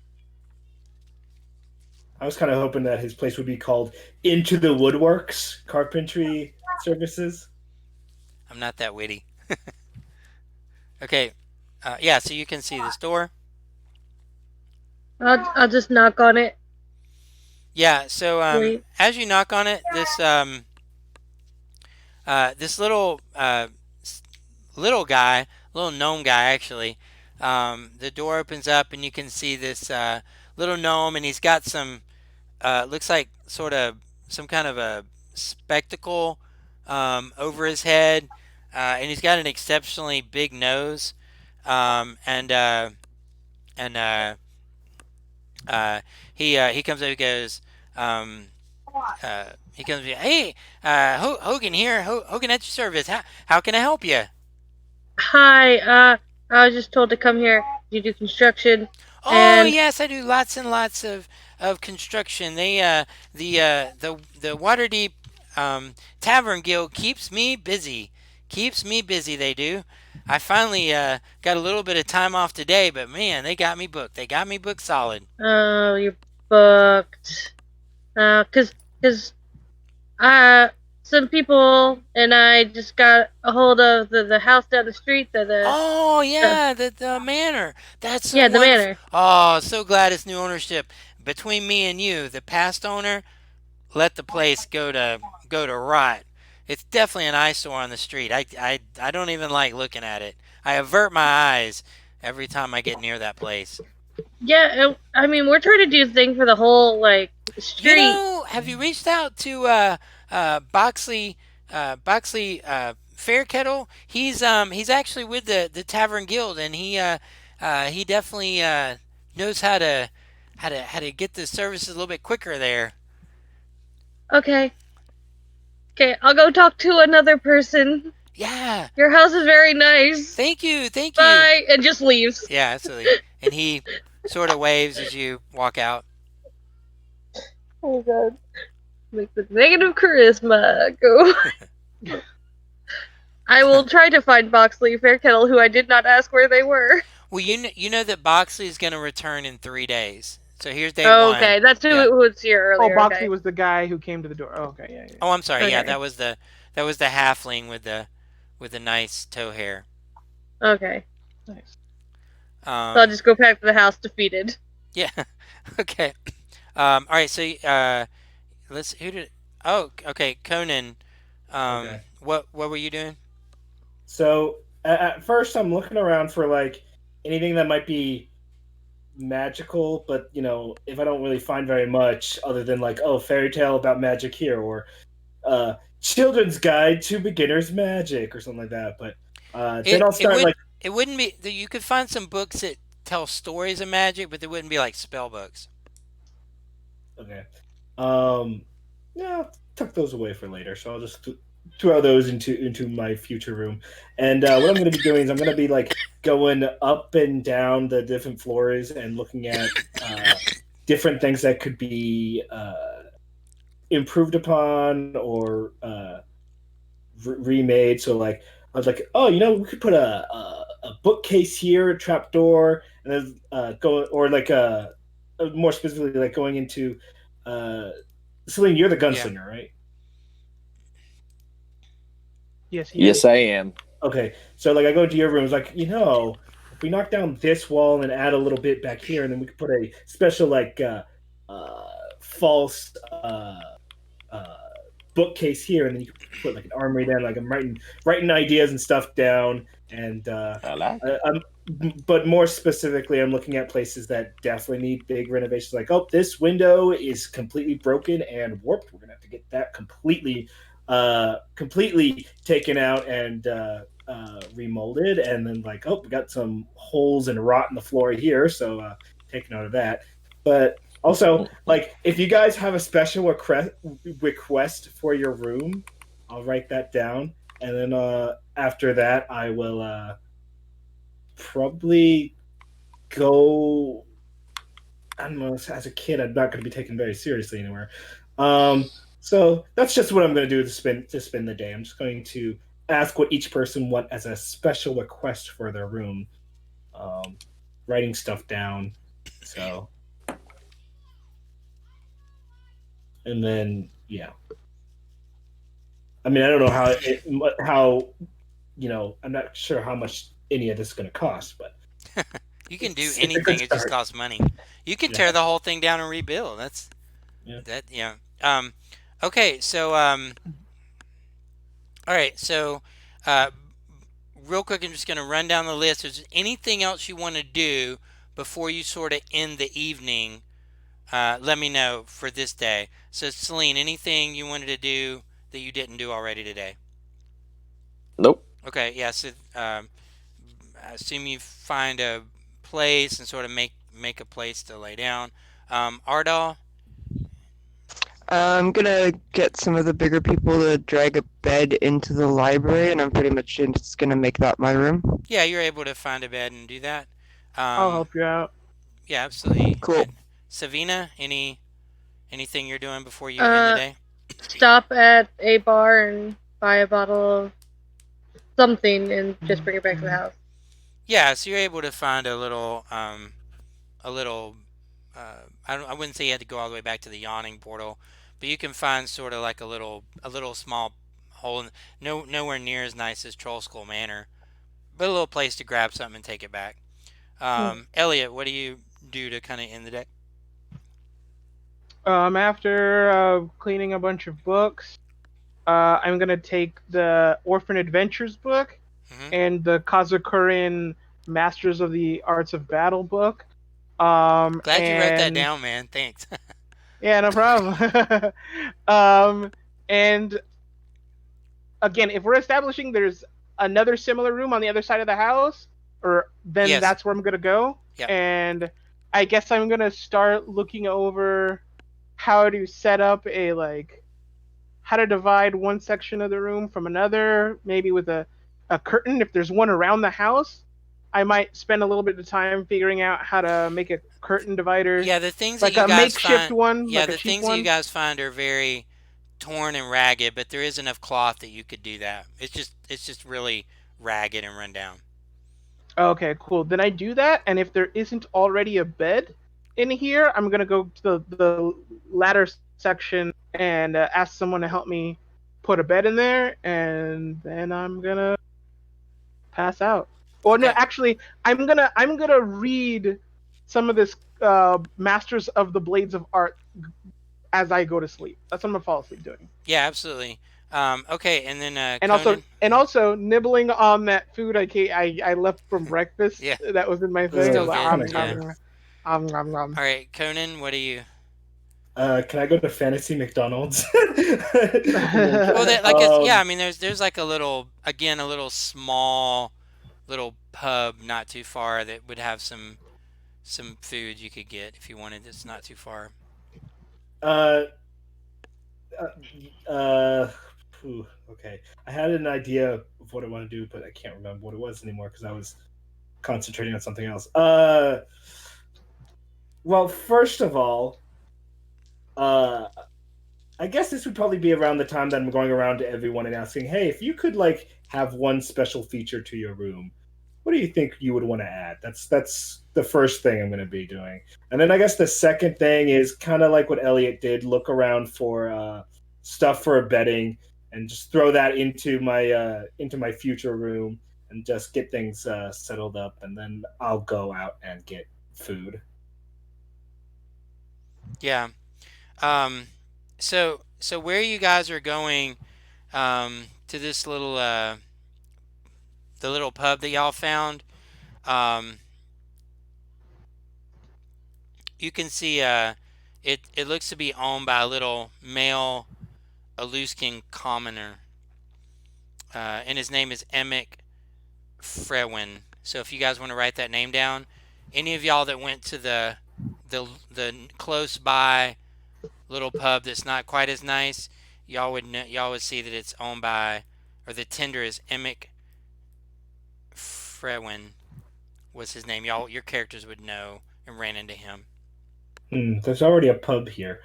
I was kind of hoping that his place would be called Into the Woodworks Carpentry Services. I'm not that witty. Okay. Yeah, so you can see this door. I'll just knock on it. Yeah, so Wait. as you knock on it, this little guy, little gnome guy actually, the door opens up and you can see this little gnome, and he's got some looks like sort of some kind of a spectacle over his head, and he's got an exceptionally big nose, and and uh, he comes up. He goes, um, he comes. Hey, Hogan here. Hogan at your service. How can I help you? Hi, I was just told to come here. You do construction, Oh and yes, I do lots and lots of construction. The Waterdeep Tavern Guild keeps me busy. Keeps me busy. They do. I finally got a little bit of time off today, but man, they got me booked. They got me booked solid. you're booked. Cause, cause, uh, some people and I just got a hold of the house down the street that Oh uh yeah, the manor. That's so yeah, the wonderful. manor. Oh, so glad it's new ownership. Between me and you, the past owner let the place go to rot. It's definitely an eyesore on the street. I don't even like looking at it. I avert my eyes every time I get near that place. Yeah, I mean we're trying to do a thing for the whole like You street. know, have you reached out to Boxley Fairkettle? He's actually with the Tavern Guild, and he definitely knows how to get the services a little bit quicker there. Okay, okay, I'll go talk to another person. Yeah. Your house is very nice. Thank you. Thank you. Bye, and just leaves. Yeah, absolutely. And he sort of waves as you walk out. Oh god, make the negative charisma go. I will try to find Boxley Fairkettle, who I did not ask where they were. Well, you know that Boxley is going to return in 3 days. So here's day one. Okay, that's Yeah. who was here Oh, earlier. Boxley Okay, was the guy who came to the door. Oh, okay, yeah, yeah. Oh, I'm sorry. Yeah, okay, that was the halfling with the nice toe hair. okay. Nice. So I'll just go back to the house defeated. Yeah. Okay. All right. So let's who did. Oh, okay. Conan. Okay. What were you doing? So at first, I'm looking around for like anything that might be magical, but if I don't really find very much other than like, oh, fairy tale about magic here, or children's guide to beginners magic, or something like that. But then It I'll it start would like, it wouldn't be. You could find some books that tell stories of magic, but they wouldn't be like spell books. okay, um, yeah, I'll tuck those away for later. So I'll just throw those into my future room. And what I'm going to be doing is I'm going to be like going up and down the different floors and looking at different things that could be improved upon or remade. So like I was like, oh, we could put a bookcase here, a trap door, and then go or like more specifically like going into uh, Celine. You're the Yeah. gunslinger, right? Yes, he Yes, is. I am. Okay, so like I go into your room, it's like, if we knock down this wall and add a little bit back here, and then we could put a special like uh, false uh, bookcase here, and then you can put like an armory there. Like I'm writing ideas and stuff down, and I like. but more specifically, I'm looking at places that definitely need big renovations. Like, oh, this window is completely broken and warped. We're gonna have to get that completely taken out and remolded. And then like, oh, we got some holes and rot in the floor here, so take note of that. But also, like, if you guys have a special request for your room, I'll write that down, and then after that, I will probably go. I don't know. As a kid, I'm not going to be taken very seriously anymore. So that's just what I'm going to do to spend the day. I'm just going to ask what each person want as a special request for their room. Um, Writing stuff down. So, and then yeah. I mean, I don't know how I'm not sure how much any of this is going to cost, but You can do it's a good anything. It just start. costs money. You can Yeah, tear the whole thing down and rebuild. That's yeah. that. Yeah. Okay. So all right. So uh, real quick, I'm just going to run down the list. Is there anything else you want to do before you sort of end the evening? Let me know for this day. So Celine, anything you wanted to do that you didn't do already today? Nope. Okay. Yeah. So I assume you find a place and sort of make a place to lay down. Ardal, I'm gonna get some of the bigger people to drag a bed into the library, and I'm pretty much just gonna make that my room. yeah, you're able to find a bed and do that. I'll Um, help you out. yeah, absolutely. Cool. And Savina, anything you're doing before you end the Uh, day? stop at a bar and buy a bottle of something and just bring it back to the house. Yeah, so you're able to find a little. I wouldn't say you had to go all the way back to the yawning portal, but you can find sort of like a little small hole. Nowhere near as nice as Troll Skull Manor, but a little place to grab something and take it back. Elliot, what do you do to kind of end the day? After cleaning a bunch of books, I'm gonna take the Orphan Adventures book Hmm. and the Kazukurin Masters of the Arts of Battle book. Glad you wrote that And down, man. Thanks. yeah, no problem. um, and again, if we're establishing there's another similar room on the other side of the house, or then Yes. that's where I'm gonna go. Yep. And I guess I'm gonna start looking over how to set up a like how to divide one section of the room from another, maybe with a curtain. If there's one around the house, I might spend a little bit of time figuring out how to make a curtain divider, Yeah, the things that like you a guys makeshift find. one, Yeah, like a the cheap things that you one. guys find are very torn and ragged, but there is enough cloth that you could do that. It's just really ragged and run down. Okay, cool. Then I do that, and if there isn't already a bed in here, I'm gonna go to the ladder section and ask someone to help me put a bed in there, and then I'm gonna pass out. Or no, Okay. actually, I'm gonna read some of this Masters of the Blades of Art as I go to sleep. That's what I'm gonna fall asleep doing. Yeah, absolutely. Okay, and then And also Conan. and also nibbling on that food I left from breakfast Yeah, that was in my thing. I still was like, good. Kind of Yeah. gross. nom, nom. All right, Conan, what do you? Can I go to Fantasy McDonald's? Well, Uh, that like it's yeah. I mean, there's like a little again a little small little pub not too far that would have some food you could get if you wanted. It's not too far. uh, uh, okay. I had an idea of what I want to do, but I can't remember what it was anymore because I was concentrating on something else. Well, first of all, uh, I guess this would probably be around the time that I'm going around to everyone and asking, "Hey, if you could like have one special feature to your room, what do you think you would want to add?" That's the first thing I'm going to be doing, and then I guess the second thing is kind of like what Elliot did: look around for stuff for a bedding, and just throw that into my future room, and just get things settled up, and then I'll go out and get food. Yeah. Um. So where you guys are going to this little the little pub that y'all found. Um. You can see it looks to be owned by a little male Aluskan commoner, and his name is Emic Frewin. So if you guys want to write that name down, any of y'all that went to the close by little pub that's not quite as nice, y'all would see that it's owned by, or the tender is Emic Frewin was his name. Your characters would know and ran into him. There's already a pub here.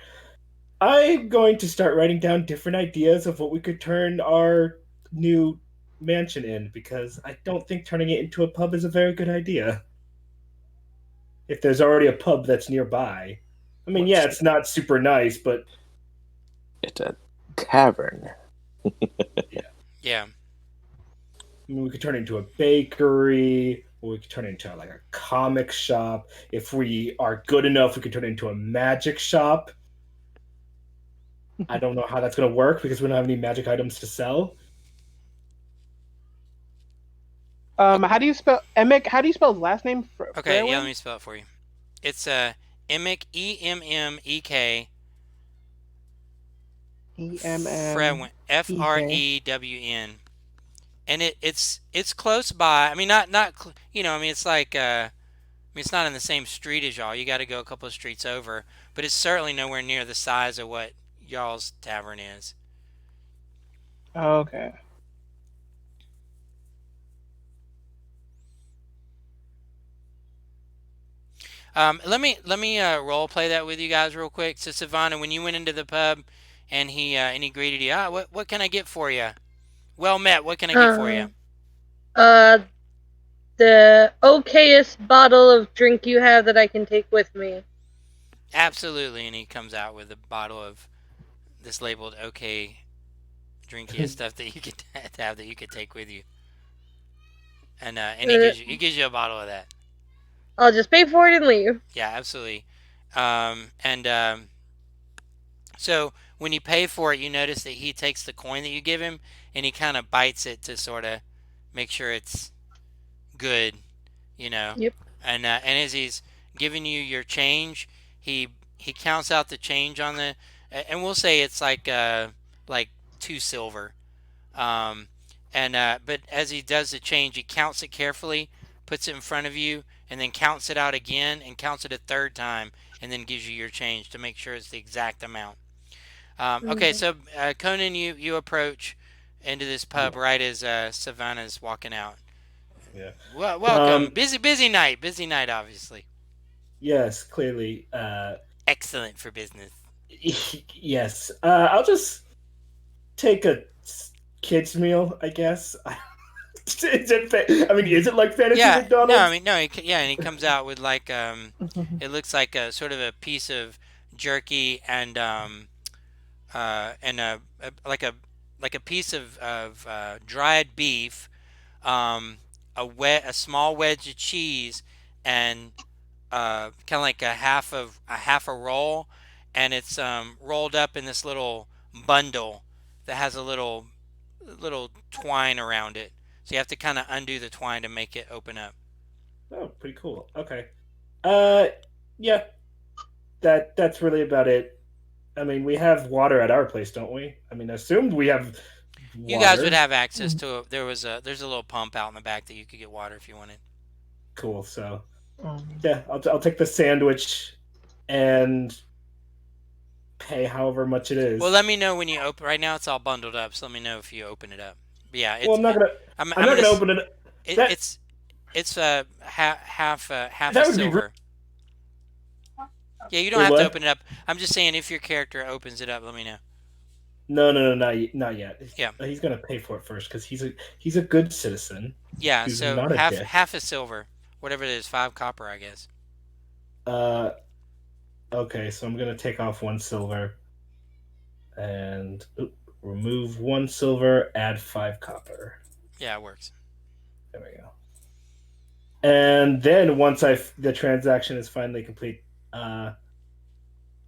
I'm going to start writing down different ideas of what we could turn our new mansion in because I don't think turning it into a pub is a very good idea. If there's already a pub that's nearby. I mean, yeah, What's it's not super nice, but it's a tavern? Yeah. I mean, we could turn it into a bakery, or we could turn it into like a comic shop. If we are good enough, we could turn it into a magic shop. I don't know how that's going to work because we don't have any magic items to sell. How do you spell Emic? How do you spell his last name? Okay. Yeah. Let Fairwin? me spell it for you. It's Emic Emmek Frewin EMMEK. Frewen, and it's close by. I mean, not I mean, it's like mean, it's not in the same street as y'all. You got to go a couple of streets over, but it's certainly nowhere near the size of what y'all's tavern is. Okay. Let me role play that with you guys real quick. So Savannah, when you went into the pub and he greeted you, what can I get for you? Well met. What can I get for you? Uh, uh, the okayest bottle of drink you have that I can take with me. Absolutely. And he comes out with a bottle of this labeled okay drinkiest stuff that you could have that you could take with you. And Uh, he gives you a bottle of that. I'll just pay for it and leave. Yeah, absolutely. And so when you pay for it, you notice that he takes the coin that you give him and he kind of bites it to sort of make sure it's good, you know. Yep. And as he's giving you your change, he he counts out the change on the, and we'll say it's like 2 silver. Um, and but as he does the change, he counts it carefully, puts it in front of you, and then counts it out again and counts it a third time, and then gives you your change to make sure it's the exact amount. Okay, Mhm. so Conan, you approach into this pub Yeah. right as Savannah's walking out. Yeah. Well, welcome. Um. Busy night. Busy night, obviously. Yes. Clearly. Excellent for business. Yes. I'll just take a kids meal, I guess. I mean, is it like fantasy Yeah, no, I McDonald's? mean no, yeah, and he comes out with like it looks like a sort of a piece of jerky and like a piece of dried beef, a small wedge of cheese, and kind of like a half a roll, and it's rolled up in this little bundle that has a little twine around it. So you have to kind of undo the twine to make it open up. Oh, pretty cool. Okay. Uh, yeah. That's really about it. I mean, we have water at our place, don't we? I mean, assumed we have You guys would water. have access to there's a little pump out in the back that you could get water if you wanted. Cool. So Um, yeah, I'll take the sandwich and pay however much it Well, is. let me know when you open. Right now, it's all bundled up, so let me know if you open it up. But yeah, Well, I'm I'm I'm not gonna gonna open it. it, That it's half a that would be silver. Yeah, you don't wait. have to What? open it up. I'm just saying if your character opens it up, let me know. No, not yet. Yeah, He's gonna pay for it first because he's a good citizen yeah. who's So not a dick. half a silver, whatever it is, 5 copper, I guess. Uh, okay, so I'm gonna take off 1 silver and remove 1 silver, add 5 copper. Yeah, it works. There we go. And then once the transaction is finally complete, uh,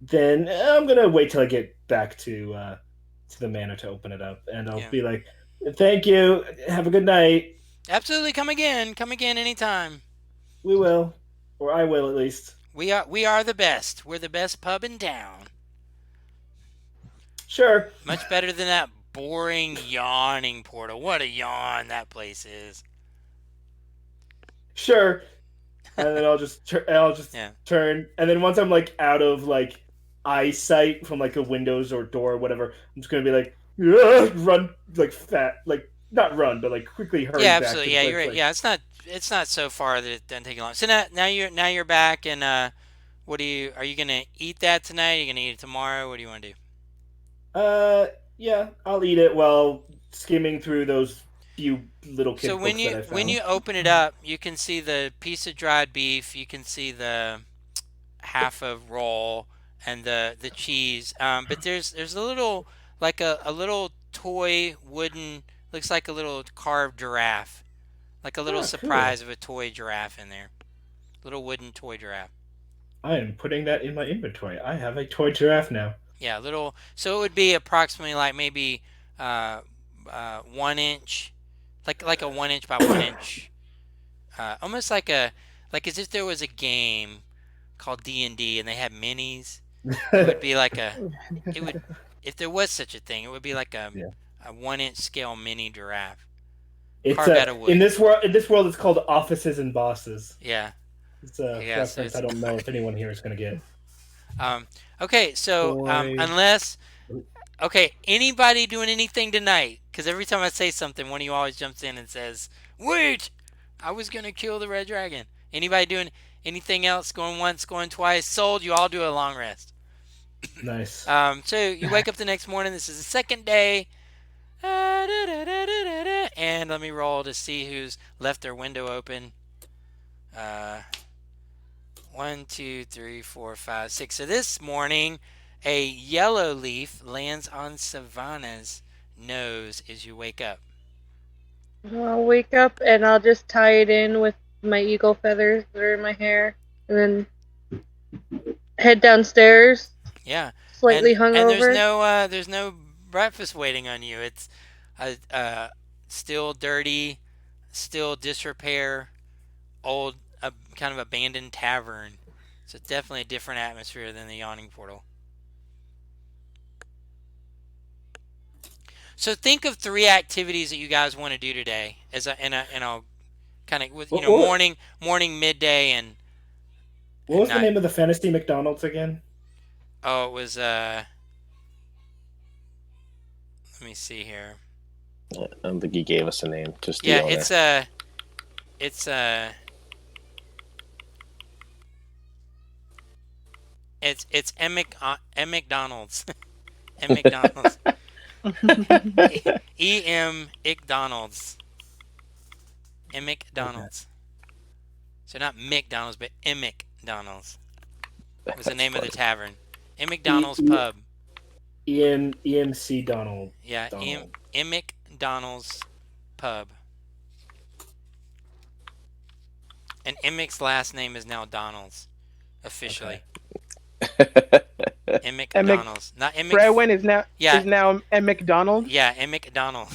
then I'm gonna wait till I get back to the manor to open it up, and I'll Yeah, be like, "Thank you. Have a good night. absolutely. Come again. Come again anytime. We will, or I will at least. We are the best. We're the best pub in town. Sure, Much better than that boring yawning portal. What a yawn that place is. sure." And then I'll just Yeah. turn, and then once I'm like out of like eyesight from like a windows or door or whatever, I'm just gonna be like, "Ugh," run like fat, like not run, but like quickly hurry Yeah, back to absolutely. the Yeah, you're place. right. Like, Yeah, it's not so far that it doesn't take long. So now you're back and what are you gonna eat that tonight? Are you gonna eat it tomorrow? What do you want to do? yeah, I'll eat it while skimming through those few little So kid books that I when found. you open it up, you can see the piece of dried beef, you can see the half of roll and the cheese. But there's a little like a little toy wooden looks like a little carved giraffe. Like a little Ah, cool. surprise of a toy giraffe in there. Little wooden toy giraffe. I am putting that in my inventory. I have a toy giraffe now. Yeah, little. So it would be approximately like maybe 1 inch, like a 1 inch by 1 inch, almost like as if there was a game called D&D and they had minis. It would be like a it would if there was such a thing, it would be like Yeah. a 1 inch scale mini giraffe It's carved a out of wood. in this world it's called offices and bosses. Yeah. It's a Yeah, so reference I it's don't know if anyone here is going to get. um okay, so Boy. unless okay, anybody doing anything tonight? Because every time I say something, one of you always jumps in and says, "Wait, I was gonna kill the red dragon." Anybody doing anything else? Going once, going twice. Sold. You all do a long rest. Nice. So you wake up the next morning. This is the second day. And let me roll to see who's left their window open. Uh, 1, 2, 3, 4, 5, 6. So this morning, a yellow leaf lands on Savannah's nose as you wake up. I'll wake up and I'll just tie it in with my eagle feathers that are in my hair, and then head downstairs, Yeah, slightly and hungover. there's no breakfast waiting on you. It's still dirty, still disrepair, old, kind of abandoned tavern. So it's definitely a different atmosphere than the yawning portal. So think of three activities that you guys want to do today, and I'll kind of with What, morning, midday, what and was the night. name of the fantasy McDonald's again? Oh, it was let me see here. I don't think he gave us a name, just the Yeah, owner. it's it's M McDonald's. M McDonald's. E M McDonald's. M Okay. McDonald's. So not McDonald's, but M McDonald's was the That's name of the funny. tavern. M E, McDonald's e, pub. EMC Donald. Yeah, Donald. M McDonald's pub. And Emmek's last name is now Donald's Okay. officially. Emmett And Donald's, not Emmett. Fredwin is now Yeah, at McDonald's. yeah, Emmett Donald.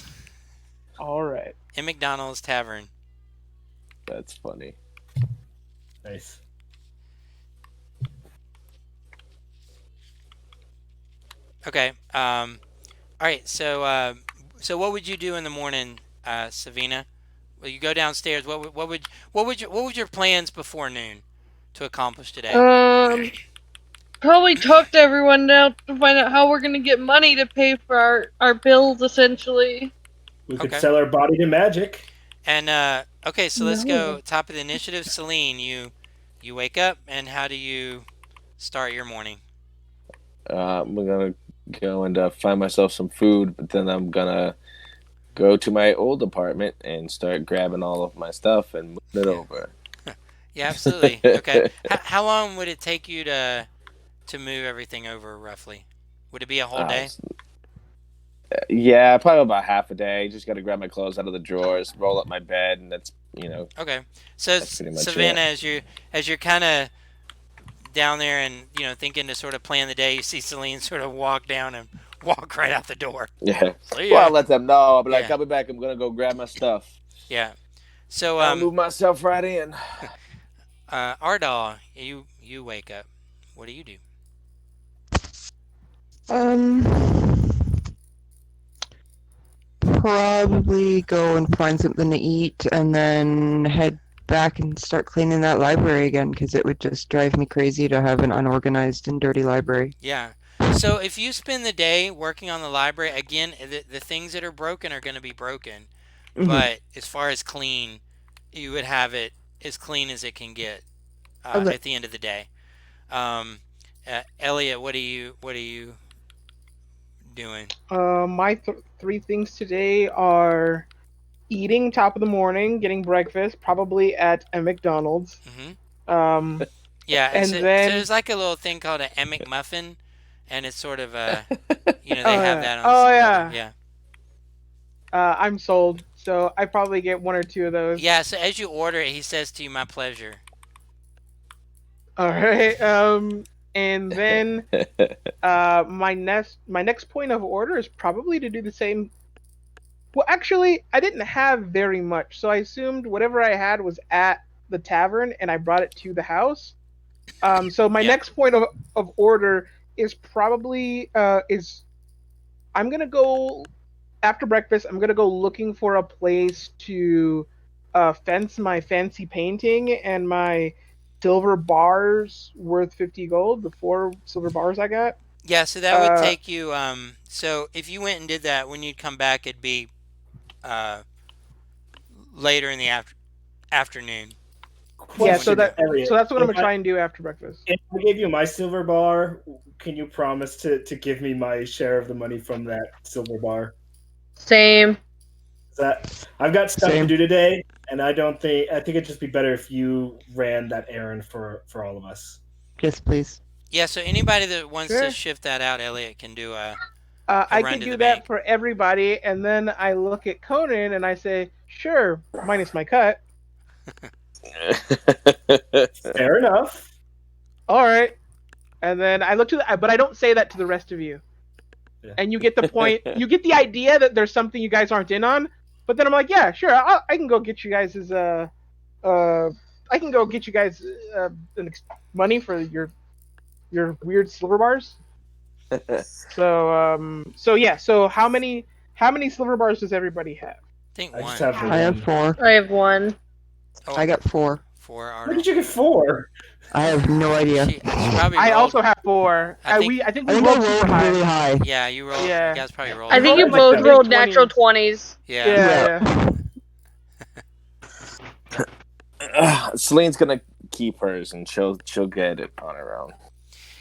All right. Emmett Donald's Tavern. That's funny. Nice. Okay. All right. So what would you do in the morning, Savina? Well, you go downstairs. What would your plans before noon to accomplish today? Probably talk to everyone now to find out how we're gonna get money to pay for our bills, essentially. We could Okay. sell our body to magic. And okay, so let's No. go top of the initiative. Celine, you wake up, and how do you start your morning? I'm gonna go and find myself some food, but then I'm gonna go to my old apartment and start grabbing all of my stuff and moving it Yeah. over. Yeah, absolutely. Okay. How long would it take you to move everything over roughly? Would it be a whole uh, day? yeah, probably about half a day. Just got to grab my clothes out of the drawers, roll up my bed, and Okay. So that's pretty much Savannah, it. as you're kind of down there and thinking to sort of plan the day, you see Celine sort of walk down and walk right out the door. Yeah. See Well, I'll ya. let them know. I'll be like, Yeah. I'll be back. I'm gonna go grab my stuff. Yeah. So I'll move myself right in. Ardal, you wake up. What do you do? Um, Probably go and find something to eat and then head back and start cleaning that library again because it would just drive me crazy to have an unorganized and dirty library. Yeah. So if you spend the day working on the library, again, the things that are broken are going to be broken. Hmm. But as far as clean, you would have it as clean as it can get Okay. at the end of the day. Um, Elliot, what are you doing? My three things today are eating top of the morning, getting breakfast, probably at a McDonald's. Hmm. Um, Yeah. and So then there's like a little thing called an Emic muffin, and it's sort of they oh have yeah, that on oh the other. yeah, Yeah. I'm sold. So I probably get one or two of those. Yeah. So as you order it, he says to you, "My pleasure." All right. And then my next point of order is probably to do the same. Well, actually, I didn't have very much, so I assumed whatever I had was at the tavern, and I brought it to the house. So my Yeah. next point of order is probably is I'm gonna go after breakfast. I'm gonna go looking for a place to fence my fancy painting and my silver bars worth 50 gold. The 4 silver bars I got. Yeah, so that would Uh, take you. So if you went and did that, when you'd come back, it'd be uh, later in the afternoon. If you yeah. wanted So to Question, go. that so Elliot. that's what I'm gonna try and do after breakfast. If I gave you my silver bar, can you promise to give me my share of the money from that silver bar? Same. That I've got stuff to Same. do today, and I think it'd just be better if you ran that errand for all of us. Yes, please. Yeah, so anybody that wants to Sure. shift that out, Elliot can do a I run could to do the that bank. for everybody, and then I look at Conan and I say, "Sure, minus my cut." Fair enough. All right. And then I look to but I don't say that to the rest of you. Yeah. And you get the point. You get the idea that there's something you guys aren't in on. But then I'm like, yeah, sure, I can go get you guys I can go get you guys money for your weird silver bars. So yeah. So how many silver bars does everybody have? I think I just one. have the I have one. 4. I have one. Oh, I got 4. four, Where Ardell. did you get 4? I have no idea. She probably I rolled. also have 4. I think. I think I we think I rolled super rolled high. really high. Yeah, you rolled. Yeah. You guys probably rolled. I think rolled you in, like, both the rolled mid-20s. natural 20s. Yeah. Yeah. Celine's gonna keep hers, and she'll get it on her own.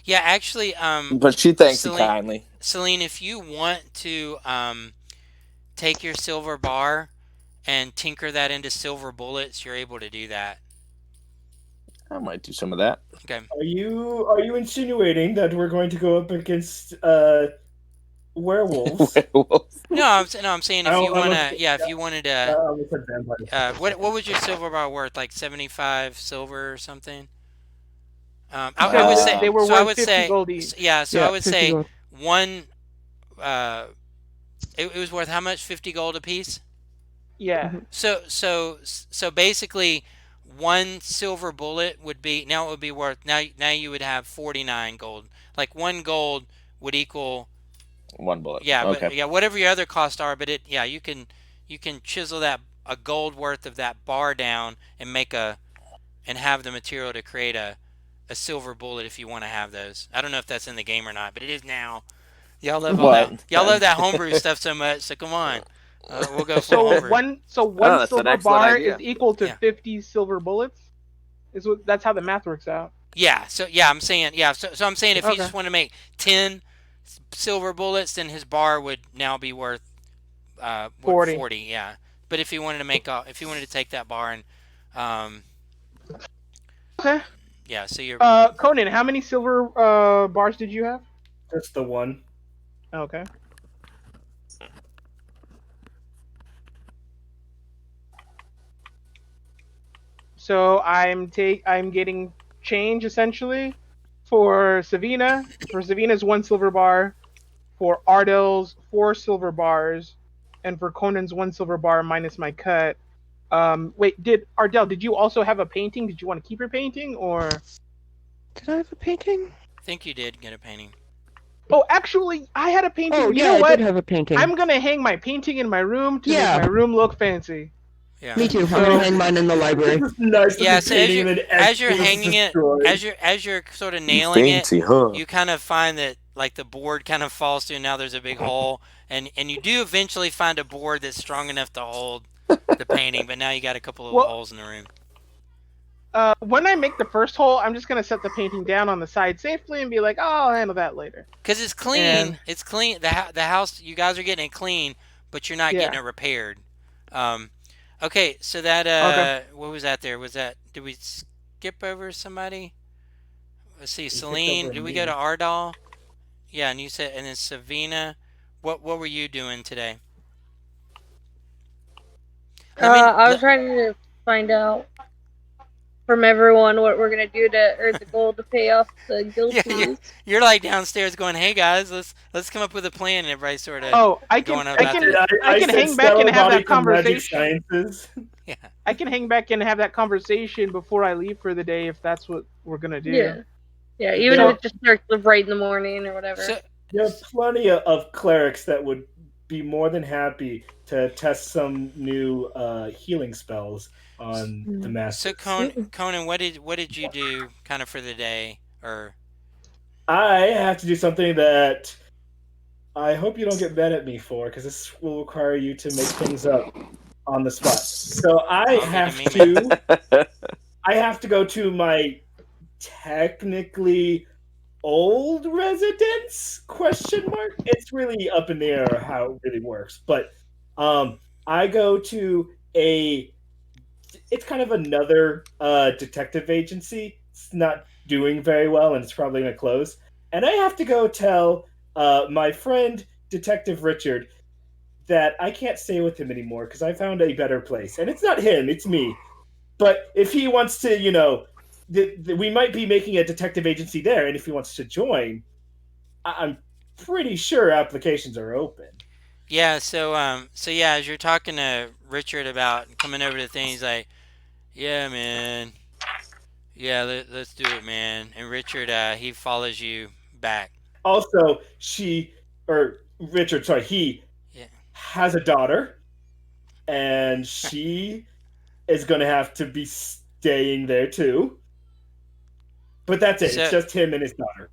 Yeah, actually, But she thanks you Celine, kindly. Celine, if you want to take your silver bar and tinker that into silver bullets, you're able to do that. I might do some of that. Okay. Are you insinuating that we're going to go up against werewolves? Werewolf. No, I'm saying if you wanna, almost, yeah, if you wanted I to, almost said vampires. what was your silver bar worth? Like 75 silver or something? You I said would that say. they were So I worth would 50 say, gold each. yeah. So I Yeah, would 50 say gold. one. It was worth how much? 50 gold apiece. Yeah. Mhm. So basically, one silver bullet would be now it would be worth now you would have 49 gold. Like one gold would equal One bullet. yeah, Okay. but yeah, whatever your other costs are, but you can chisel that a gold worth of that bar down and make a and have the material to create a silver bullet if you want to have those. I don't know if that's in the game or not, but it is now. Y'all love all that. What? Y'all love that homebrew stuff so much. So come on, we'll go full So homebrew. one Oh, that's an silver excellent bar idea. is equal to Yeah. 50 silver bullets. That's how the math works out. Yeah. So yeah, I'm saying yeah. So I'm saying if he Okay. just want to make 10 silver bullets, then his bar would now be worth 40. 40. Yeah. But if he wanted to if he wanted to take that bar and um Okay. yeah, so you're Conan, how many silver bars did you have? Just the one. Okay. So I'm getting change essentially for Savina. For Savina's 1 silver bar, for Ardell's 4 silver bars, and for Conan's 1 silver bar minus my cut. Wait, did you also have a painting? Did you want to keep your painting or? Did I have a painting? I think you did get a painting. Oh, actually, I had a painting. Oh, You yeah, know I what? did have a painting. I'm gonna hang my painting in my room to Yeah. make my room look fancy. Yeah. Me too. I'm gonna hang mine in the library. This is nice. Yeah, Yeah, so painting, and then as you're everything was hanging it, destroyed. as you're sort of You nailing it, fancy, huh? you kind of find that like the board kind of falls through. And now there's a big hole, and you do eventually find a board that's strong enough to hold the painting. But now you got a couple of Well- holes in the room. When I make the first hole, I'm just gonna set the painting down on the side safely and be like, "Oh, I'll handle that later." Cause it's clean. And- It's clean. The house you guys are getting it clean, but you're not Yeah. getting it repaired. Okay, so that Okay. what was that there? Was that did we skip over somebody? Let's see, picked Celine. over Did we me. go to Ardal? Yeah, and you said and then Savina. What were you doing today? I was trying to find out from everyone what we're gonna do to earn the gold to pay off the guild Yeah, fees. you're like downstairs going, "Hey guys, let's come up with a plan." And everybody's sort of Oh, I can going I about can their- I can said hang back and Stella have Body that from Magic conversation. Sciences. yeah. I can hang back and have that conversation before I leave for the day if that's what we're gonna do. Yeah. Yeah, even So- if it just starts right in the morning or whatever. So There are plenty of clerics that would be more than happy to test some new healing spells. on the So Masters. Conan, what did you do kind of for the day? Or I have to do something that I hope you don't get mad at me for, because this will require you to make things up on the spot. So it's all good to me, man. I have to go to my technically old residence question mark. It's really up in the air how it really works, but I go to a it's kind of another detective agency. It's not doing very well and it's probably going to close, and I have to go tell my friend Detective Richard that I can't stay with him anymore because I found a better place, and it's not him, it's me. But if he wants to, we might be making a detective agency there, and if he wants to join, I'm pretty sure applications are open. Yeah, so yeah, as you're talking to Richard about coming over to the thing, he's like, "Yeah, man. Yeah, let's do it, man." And Richard, he follows you back. Also, or Richard, sorry, he Yeah. has a daughter, and she is going to have to be staying there too. But that's it. It's So just him and his daughter.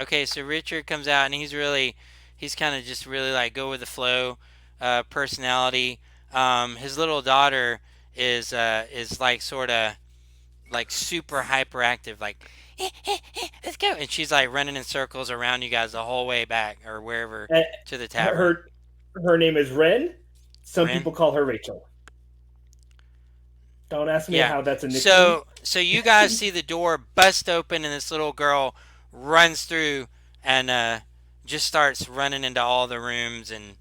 okay, so Richard comes out and he's kind of just really like go with the flow, personality. His little daughter is like sort of like super hyperactive, like let's go, and she's like running in circles around you guys the whole way back or wherever And to the tavern. her her name is Ren. Some Ren. people call her Rachel. Don't ask me Yeah. how that's a nickname. So you guys see the door bust open and this little girl runs through and just starts running into all the rooms and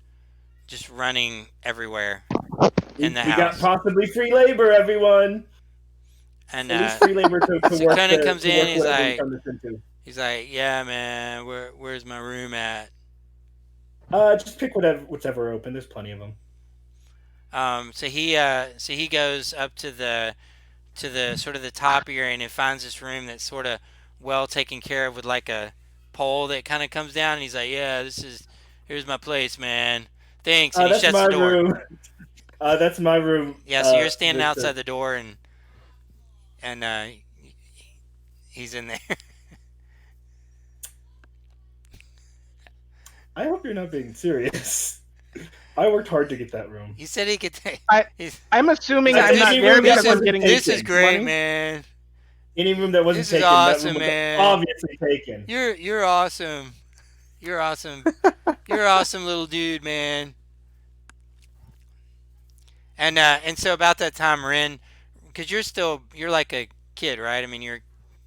just running everywhere in the We got house. possibly free labor, everyone. And At least free labor so Conan comes to in. work whatever we turn this into. He's like, yeah, man, where's my room at? Just pick whichever open. There's plenty of them. So he goes up to the sort of the top area and he finds this room that's sort of well taken care of with like a pole that kind of comes down. And he's like, yeah, here's my place, man. Thanks. And he That's shuts my the door. room. That's my room. Yeah, so you're standing Victor. outside the door and he's in there. I hope you're not being serious. I worked hard to get that room. He said he could take. I He's, I'm assuming That's I'm not any there room that because I'm wasn't getting this is taken. great, money. man. Any room that wasn't This is taken, that awesome, room was man. obviously taken. You're awesome. You're awesome. You're awesome, little dude, man. And so about that time, Ren, because you're like a kid, right? I mean, you're a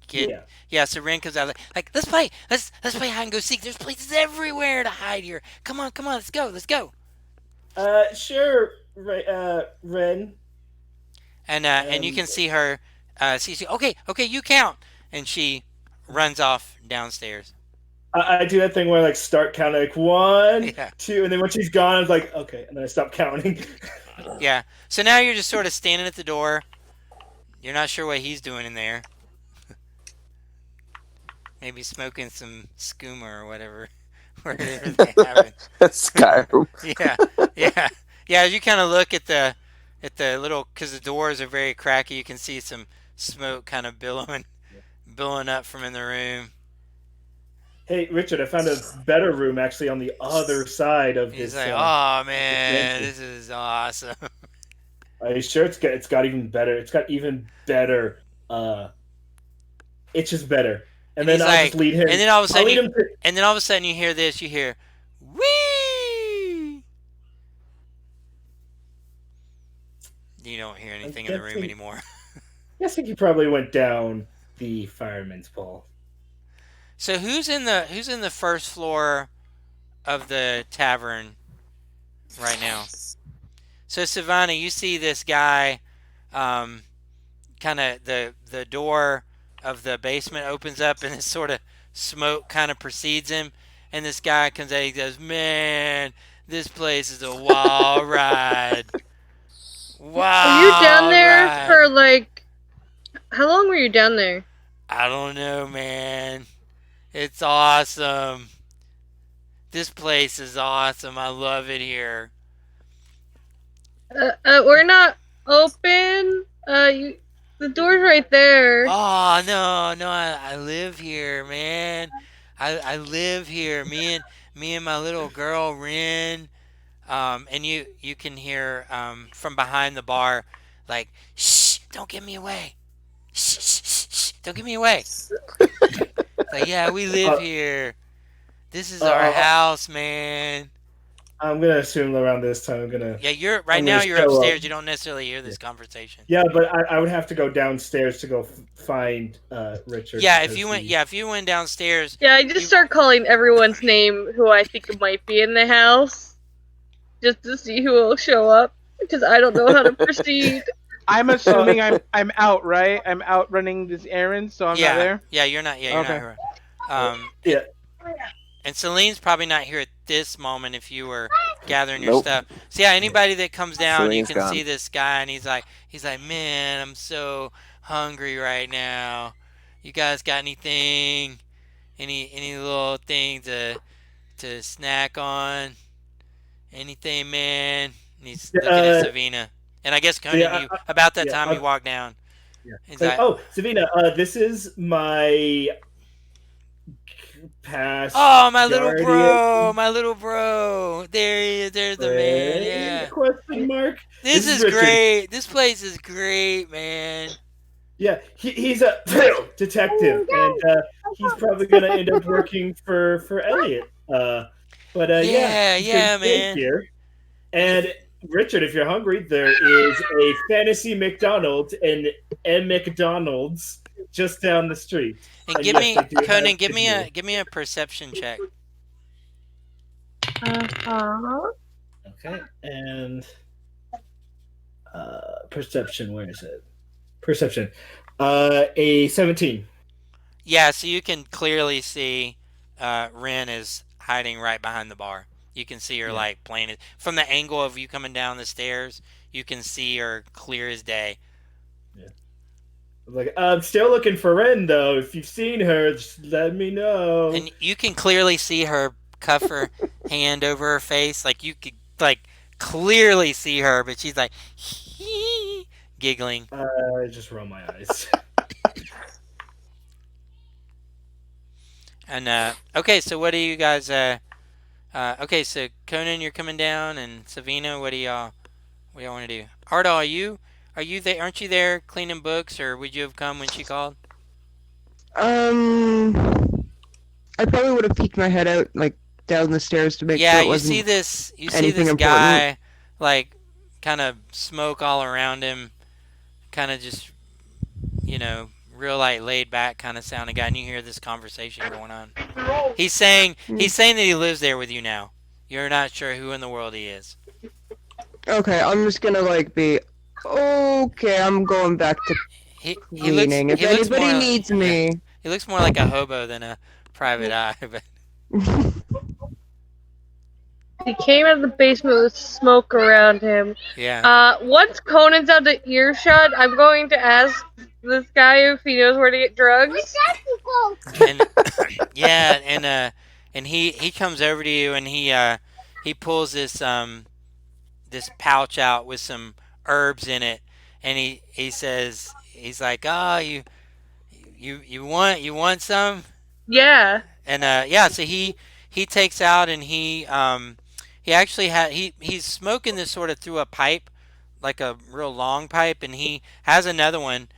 kid. Yeah. Yeah. So Ren comes out like let's play hide and go seek. There's places everywhere to hide here. Come on, let's go, let's go. Sure, Ren. And you can see her. Okay, you count, and she runs off downstairs. I do that thing where I like start counting like one, Yeah, two, and then when she's gone, I'm like, okay, and then I stop counting. yeah. So now you're just sort of standing at the door. You're not sure what he's doing in there. Maybe smoking some skooma or whatever, whatever they have it. Skyrim. Yeah, yeah, yeah. As you kind of look at the little, because the doors are very cracky, you can see some smoke kind of billowing up from in the room. Hey, Richard, I found a better room actually on the other side of He's this. like, "Oh This man, mansion. this is awesome." Are you sure it's got even better? It's got even better. It's just better. And And then he's I'll like, just lead him. and then all of a I'll sudden lead you, him to. and then all of a sudden you hear this. You hear, "Wee!" You don't hear I'm anything in the room guessing, anymore. guessing he probably went down the fireman's pole. So who's in the first floor of the tavern right now? So Savannah, you see this guy, um, kind of the door of the basement opens up and this sort of smoke kind of precedes him, and this guy comes out. He goes, "Man, this place is a wild ride, Were you down wild there ride." for like how long were you down there? I don't know, man. It's awesome. This place is awesome. I love it here. We're not open. The door's right there. Oh no, no, I live here, man. I live here. Me and my little girl Rin. And you can hear from behind the bar, like, shh, don't give me away. Shh, shh, shh, shh, don't give me away. It's like, yeah, we live Uh, here. This is our uh, house, man. I'm gonna assume around this time Yeah, you're right I'm gonna now. You're show up. upstairs. You don't necessarily hear Yeah, this conversation. yeah, but I would have to go downstairs to go find Richard Yeah, if because you went, he. yeah, if you went downstairs, Yeah, I just you, start calling everyone's name who I think might be in the house, just to see who will show up, because I don't know how to proceed. I'm Uh, assuming I'm out, right? I'm out running this errand, so I'm not yeah, there. yeah, you're not, yeah, you're not Okay. here. Um, and yeah. And Celine's probably not here at this moment if you were gathering your Nope. stuff. So yeah, anybody that comes down, you Celine's can see gone. this guy, and he's like, man, I'm so hungry right now. You guys got anything? Any little thing to snack on? Anything, man? And he's looking at Uh, Savina. And I guess Conan, yeah. you about that Yeah. time you walk down. Yeah. He's Like, like, oh, Savina, this is my past oh, guardian my little bro. There he is. There's the man. friend? Yeah. Question mark. This This is is Richard. great. This place is great, man. Yeah, he's a detective, and he's probably gonna end up working for Elliot. But yeah, Yeah, he's gonna yeah, stay man. here. And And Richard, if you're hungry, there is a fantasy McDonald's and McDonald's just down the street. give Yes, me they do have Conan, good meals. give me a perception check. Uh-huh. Okay, and perception. Where is it? Perception. A 17. Yeah, so you can clearly see Ren is hiding right behind the bar. You can see her Yeah. like playing it from the angle of you coming down the stairs. You can see her clear as day. Yeah. Like, I'm still looking for Ren, though. If you've seen her, just let me know. And you can clearly see her cuff her hand over her face. Like you could like clearly see her, but she's like giggling. I just roll my eyes. And okay, so what do you guys? Okay, so Conan, you're coming down, and Savina, what do y'all want to do? Ardal, are you there? Aren't you there cleaning books, or would you have come when she called? Um, I probably would have peeked my head out, like, down the stairs to make Yeah, sure it wasn't you see anything this important. guy, like, kind of smoke all around him, kind of just real like laid back kind of sounding guy, and you hear this conversation going on. He's saying that he lives there with you now. You're not sure who in the world he is. Okay, I'm just gonna, like, be, okay, I'm going back to He looks cleaning. If he looks anybody more needs yeah, me. he looks more like a hobo than a private eye. But He came out of the basement with smoke around him. yeah, Once Conan's out of earshot, I'm going to ask this guy if he knows where to get drugs. and yeah, and he comes over to you, and he pulls this pouch out with some herbs in it, and he says he's like, oh, you want some? Yeah. And yeah, so he takes out, and he actually he's smoking this sort of through a pipe, like a real long pipe, and he has another one.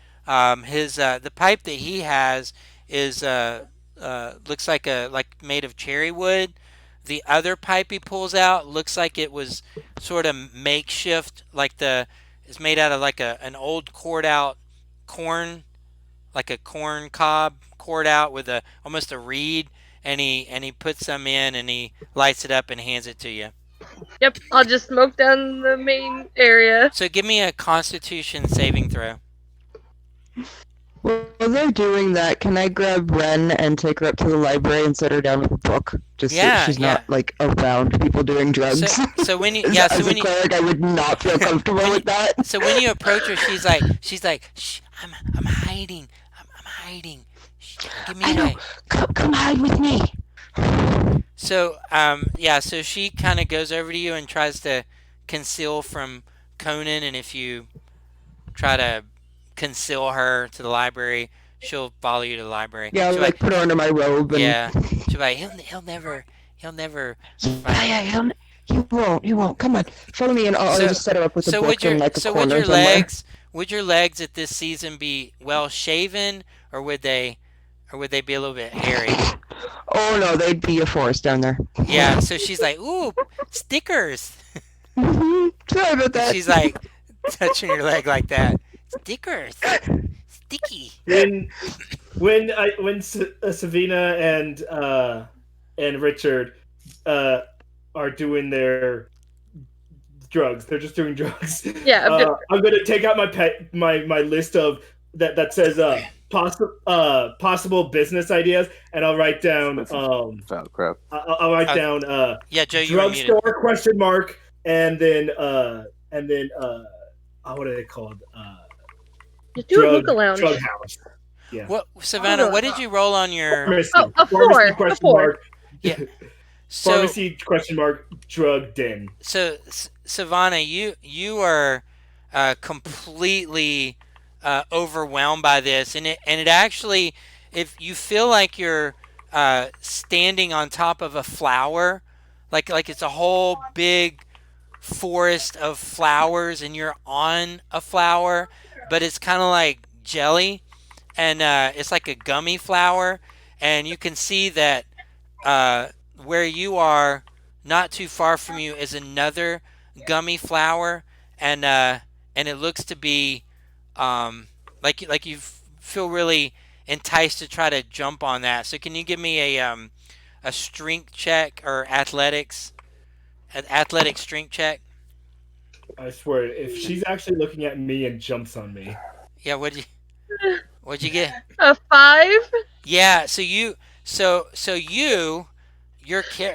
His the pipe that he has is looks like made of cherry wood. The other pipe he pulls out looks like it was sort of makeshift, like the it's made out of like an old cored out corn, like a corn cob cored out with a almost a reed, and he puts some in, and he lights it up and hands it to you. Yep, I'll just smoke down the main area. So give me a Constitution saving throw. While they're doing that, can I grab Ren and take her up to the library and set her down with a book? Just so Yeah, she's yeah. not, like, around people doing So drugs. so when you yeah so As a when you cleric, I would not feel comfortable when you, with that. so when you approach her, she's like, shh, I'm hiding, I'm hiding. Shh, don't give me I know. away. Come hide with me. So yeah, so she kind of goes over to you and tries to conceal from Conan, and if you try to conceal her to the library. She'll follow you to the library. Yeah, I'll She'll be like, like put her under my robe and yeah. She'll be like, he'll never yeah, find. yeah, he won't. Come on, follow me, and I'll So, just set her up with a so would book in your like a so would corner your somewhere. legs at this season be well shaven, or would they be a little bit hairy? Oh no, they'd be a forest down there. Yeah. So she's like, ooh, stickers, Sorry about and that. she's like touching your leg like that. Stickers, sticky. when Savina and Richard uh are doing their drugs. They're just doing drugs. Yeah, I'm just, I'm gonna take out my list of that says possible business ideas, and I'll write down Foul crap. I'll write Uh, down yeah, Joe, you were muted. drugstore question mark, and then what are they called? just do a hookah lounge. Drug house. Yeah. What, Savannah? What did you roll on your? Pharmacy. Oh, a Pharmacy four, a question four. mark. Yeah. So Pharmacy question mark drug den. so Savannah, you are completely overwhelmed by this, and it actually, if you feel like you're standing on top of a flower, like it's a whole big forest of flowers, and you're on a flower, but it's kind of like jelly, and it's like a gummy flower, and you can see that uh, where you are, not too far from you, is another gummy flower, and it looks to be like you feel really enticed to try to jump on that. So can you give me a strength check or an athletic strength check? I swear, if she's actually looking at me and jumps on me, Yeah, what'd you get? A 5? Yeah, so your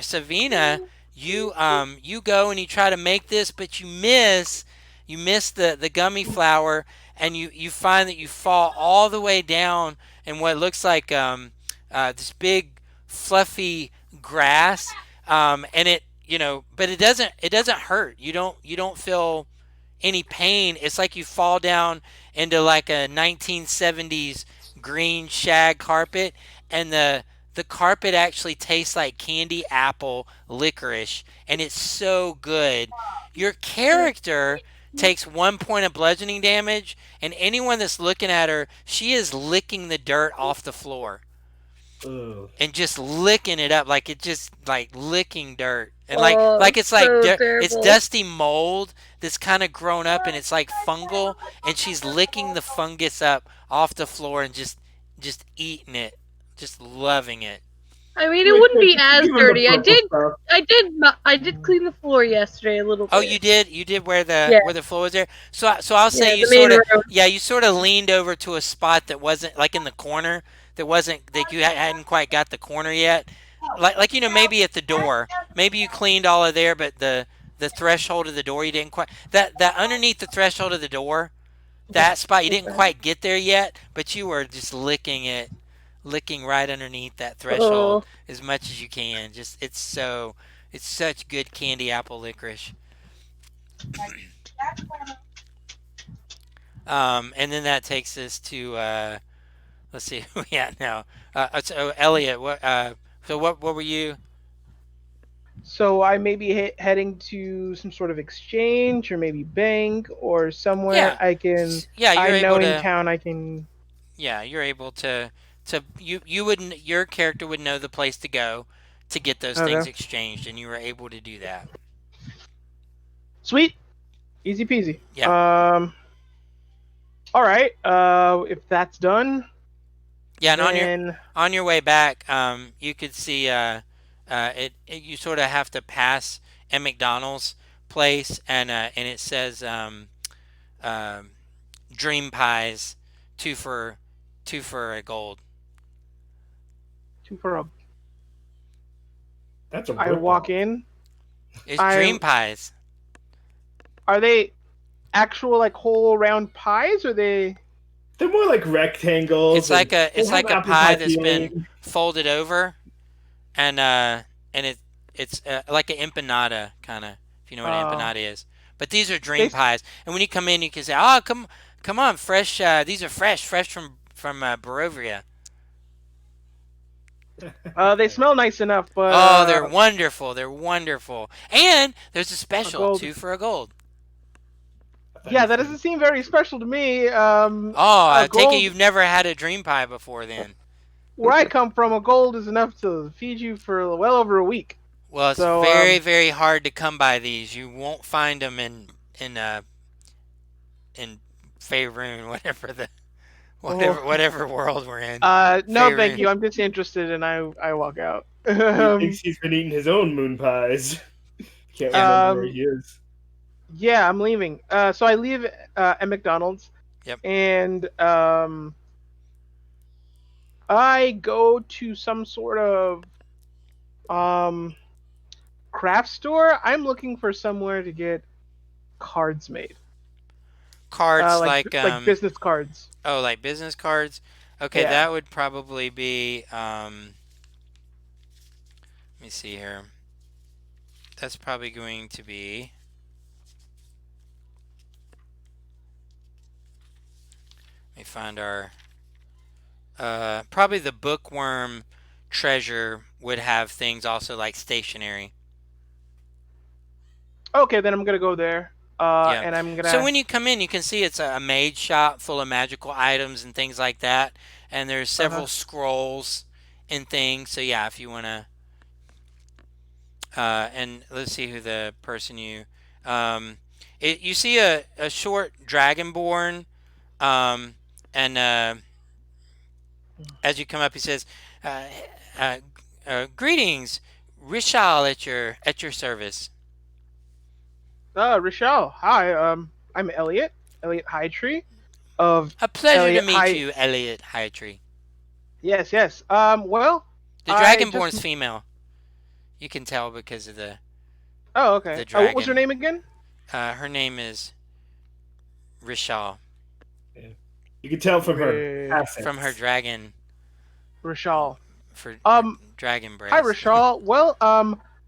Savina, you go and you try to make this, but you miss the gummy flower, and you find that you fall all the way down in what looks like this big fluffy grass, and but it doesn't hurt. You don't feel any pain. It's like you fall down into like a 1970s green shag carpet, and the carpet actually tastes like candy apple licorice, and it's so good. Your character takes 1 point of bludgeoning damage, and anyone that's looking at her, she is licking the dirt off the floor ugh. and just licking it up, like it just like licking dirt, and Oh, like it's like so it's terrible. dusty mold that's kind of grown up, and it's like fungal, and she's licking the fungus up off the floor and just eating it, just loving it. I mean, it Wait, wouldn't wait, be just as give him the dirty. purple stuff. I did clean the floor yesterday a little Oh, bit. you did where Yeah, the floor was there. So I'll say yeah, you the main sort of, room. yeah, you sort of leaned over to a spot that wasn't like in the corner, that wasn't that you hadn't quite got the corner yet. Like maybe at the door, maybe you cleaned all of there, but the threshold of the door you didn't quite, that underneath the threshold of the door, that spot you didn't quite get there yet, but you were just licking it, licking right underneath that threshold Oh, as much as you can. Just it's such good candy apple licorice. And then that takes us to let's see who we at now. So Elliot, what were you? So I may be heading to some sort of exchange or maybe bank or somewhere Yeah, I can. yeah, I you're know able in to. town I can. Yeah, you're able to you wouldn't your character would know the place to go to get those things Okay. exchanged, and you were able to do that. Sweet, easy peasy. Yeah, All right. If that's done, yeah, and then on your way back, you could see you sort of have to pass a McDonald's place, and it says um, Dream Pies, two for a gold. two for a. That's a I rip walk off. in. It's I Dream Pies. Are they actual like whole round pies? Or they? They're more like rectangles, It's like and a they it's have like a apple pie pie that's been filling. folded over, and it's like an empanada kind of, if you know what an Uh, empanada is. But these are they. dream pies, and when you come in, you can say, "Oh, Come on, fresh. These are fresh from Barovia. They smell nice enough, but Oh, they're wonderful. They're wonderful. And there's a a special, gold. two for a gold. I thought Yeah, you that said doesn't seem very special to me. Oh, A I take it gold. you've never had a dream pie before then. Where I come from, a gold is enough to feed you for well over a week. Well, it's So, very hard to come by these. You won't find them in in Faerun, whatever the oh, whatever world we're in. no, thank Faerun. you. I'm disinterested, and I walk out. he thinks he's been eating his own moon pies. Can't Yeah. remember where um, he is. yeah, I'm leaving. So I leave at McDonald's, Yep. and I go to some sort of um craft store. I'm looking for somewhere to get cards made, Cards like business cards. like business cards. Okay, Yeah. that would probably be let me see here. That's probably going to be. Let me find our. Probably the bookworm treasure would have things also like stationery. Okay, then I'm gonna go there. Yeah. And I'm So gonna. when you come in, you can see it's a mage shop full of magical items and things like that. And there's Uh huh. several scrolls and things. So yeah, if you want to. And let's see who the person you. Um, you see a short dragonborn. Um, and as you come up, he says, uh, uh, "Greetings, Rishal at your service." Rochelle. Hi. I'm Elliot. Elliot Hightree of A pleasure to Elliot meet High. you, Elliot Hightree. Yes, yes. Well, The I just. dragonborn's female. You can tell because of Oh, okay. the What was your dragon. name again? Her name is Rishal Yeah. You can tell from her from her accents. dragon Rochelle. for her Um, dragon Hi, breath. Rochelle. Well,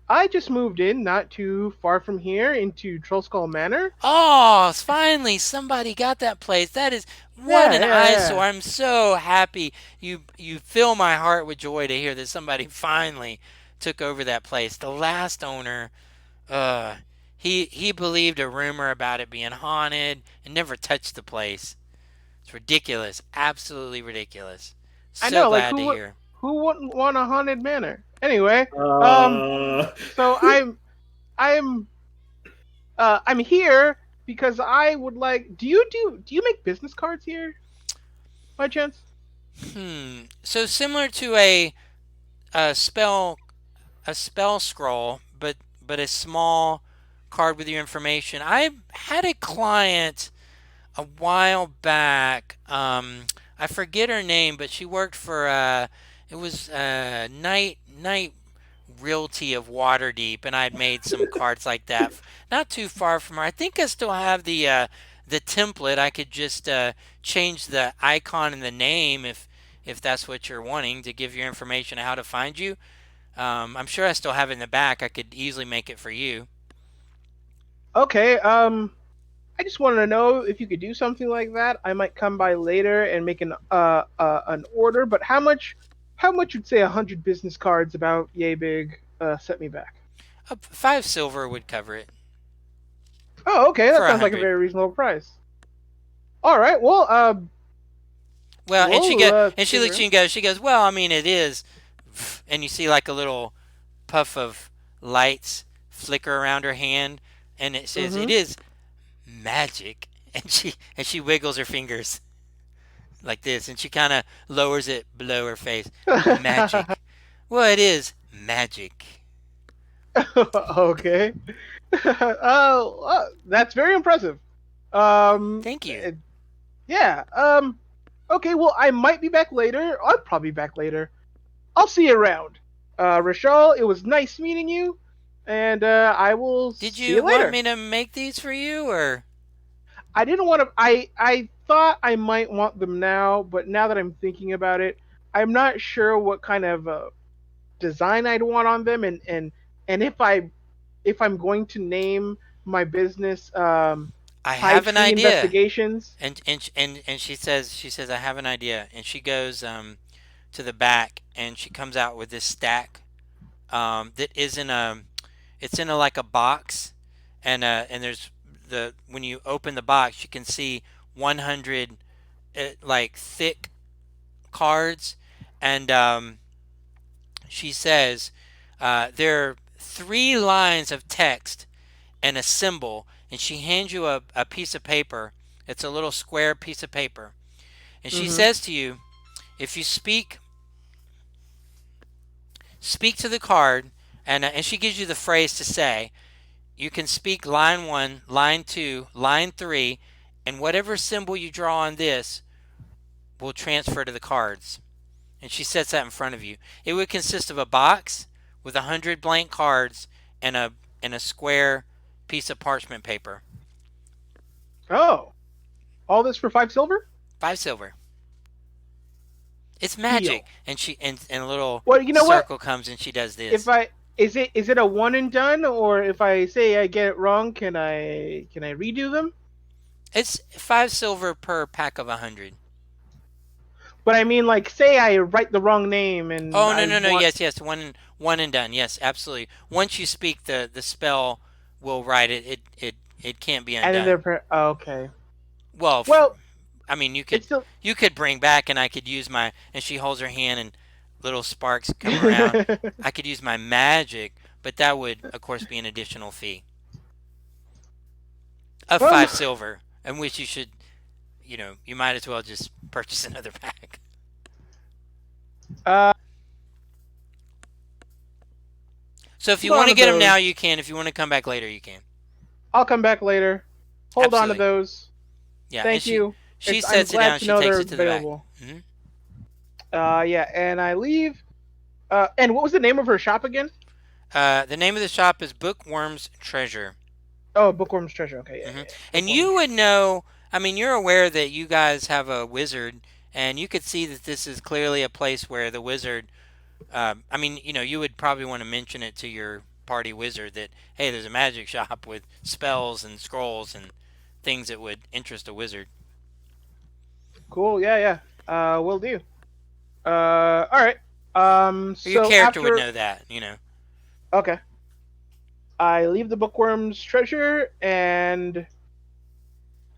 I just moved in not too far from here into Trollskull Manor. Oh, finally somebody got that place. That is what Yeah, an yeah, eyesore. yeah. I'm so happy. You fill my heart with joy to hear that somebody finally took over that place. The last owner, uh, he believed a rumor about it being haunted and never touched the place. It's ridiculous, absolutely ridiculous. I So know. Like, glad to hear. who wouldn't want a haunted manor? Anyway, um, Uh, so I'm I'm here because I would like. Do you make business cards here by chance? So similar to a spell scroll, but a small card with your information. I had a client a while back. I forget her name, but she worked for it was Night Realty of Waterdeep, and I'd made some cards like that, not too far from her. I think I still have the template. I could just change the icon and the name if that's what you're wanting to give your information how to find you. I'm sure I still have it in the back. I could easily make it for you. Okay. I just wanted to know if you could do something like that. I might come by later and make an order. But how much would say 100 business cards about yay big set me back? 5 silver would cover it Oh, okay. for That a sounds like a hundred. very reasonable price. All right. Well, Well, we'll and she looks at figure. you and goes, she goes, well, I mean, it is, and you see like a little puff of lights flicker around her hand, and it says, it Mm-hmm. is magic, and she wiggles her fingers like this, and she kind of lowers it below her face. Magic. Well, it is magic. Okay. That's very impressive. Um, Thank you. uh, yeah. Okay. Well, I might be back later. I'll probably be back later. I'll see you around. Rachel, it was nice meeting you, and I will Did see you you want later. me to make these for you, or? I didn't want to. I thought I might want them now, but now that I'm thinking about it, I'm not sure what kind of design I'd want on them, and if I'm going to name my business I high have an tree idea. investigations. And she says I have an idea, and she goes to the back, and she comes out with this stack that is in a it's in a like a box, and there's the when you open the box you can see 100 like thick cards, and she says there are 3 lines of text and a symbol, and she hands you a piece of paper. It's a little square piece of paper, and she Mm-hmm. says to you, if you speak to the card, and she gives you the phrase to say. You can speak line 1, line 2, line 3, and whatever symbol you draw on this will transfer to the cards. And she sets that in front of you. It would consist of a box with 100 blank cards and a square piece of parchment paper. Oh, all this for 5 silver? 5 silver. It's magic. Deal. And a little Well, you know what? circle comes and she does If this. I is it a one and done, or if I say I get it wrong, can I redo them? It's 5 silver per pack of 100. But I mean, like, say I write the wrong name and Oh, no, I no, no. want, Yes. One and done. Yes, absolutely. Once you speak, the spell will write it. It can't be and then undone. oh, okay. Well, Well, I mean, it's still. you could bring back, and I could use my. And she holds her hand, and little sparks come around. I could use my magic, but that would, of course, be an additional fee of Well, 5 silver, in which you should, you might as well just purchase another pack. uh, So if you hold want on to to get them now, those. you can. If you want to come back later, you can. I'll come back later. Hold on to Absolutely. those. Yeah, and Thank you. she I'm sets it glad down. to She know takes they're it to the back. available. Hmm. Yeah, and I leave. And what was the name of her shop again? The name of the shop is Bookworm's Treasure. Oh, Bookworm's Treasure. Okay, yeah, Hmm. yeah. And Bookworm's you would Treasure. know. I mean, you're aware that you guys have a wizard, and you could see that this is clearly a place where the wizard. I mean, you would probably want to mention it to your party wizard that hey, there's a magic shop with spells and scrolls and things that would interest a wizard. Cool. Yeah, yeah. Will do. All right. Or your So character would after, know that. okay, I leave the Bookworm's Treasure, and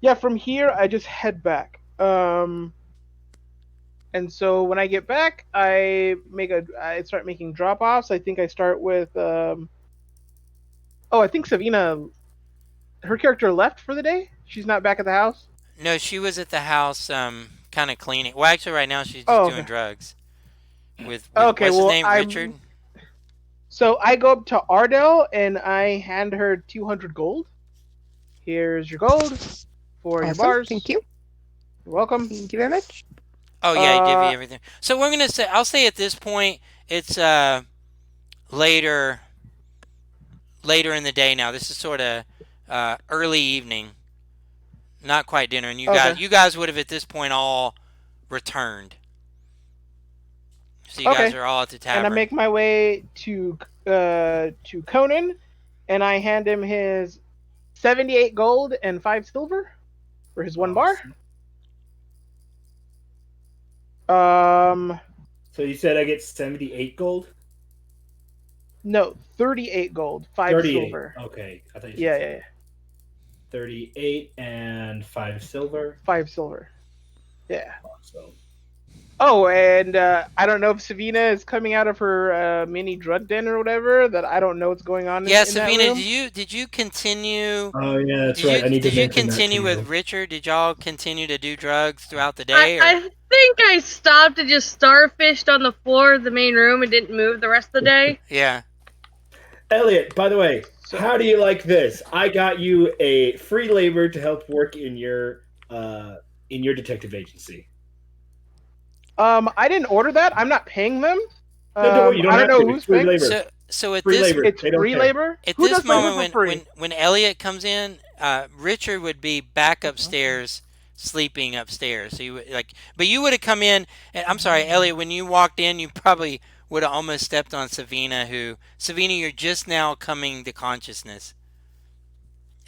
yeah, from here I just head back. And so when I get back, I start making drop offs. I think I start with oh, I think Savina, her character left for the day. She's not back at the house. No, she was at the house, kind of cleaning. Well, actually, right now she's just Oh, doing okay. drugs with Okay, what's his well, name, Richard. I go up to Ardell and I hand her 200 gold. Here's your gold for your Awesome. bars. Thank you. You're welcome. Thank you very much. Oh yeah, he divvy Uh, everything. So we're gonna say, I'll say at this point, it's later later in the day now. This is sort of early evening, not quite dinner, and you okay. guys you guys would have at this point all returned. So you guys Okay. are all at the And I tavern. make my way to Conan, and I hand him his 78 gold and 5 silver for his one bar. Um, So you said I get 78 gold? no, 38 gold, 5 38. silver. Okay. I thought you said Yeah, yeah, yeah. 38 and 5 silver. 5 silver. Yeah. So Oh, and I don't know if Savina is coming out of her mini drug den or whatever. That I don't know what's going on Yeah, in that Savina, room. did you continue? Oh yeah, that's Did you right. I need to did you mention that to continue with you. Richard? Did y'all continue to do drugs throughout the I, day, or I think I stopped and just starfished on the floor of the main room and didn't move the rest of the day. yeah? Elliot, by the way, So- how do you like this? I got you a free labor to help work in your detective agency. I didn't order that. I'm not paying them. No, don't worry, you don't I have don't know to. who's It's free paying. labor. So at Free this labor. It's They don't free care. labor. At Who this does my moment, work for free? when Elliot comes in, Richard would be back upstairs, sleeping upstairs. So you would, but you would have come in. And, I'm sorry, Elliot. When you walked in, you probably would have almost stepped on Savina. Savina, you're just now coming to consciousness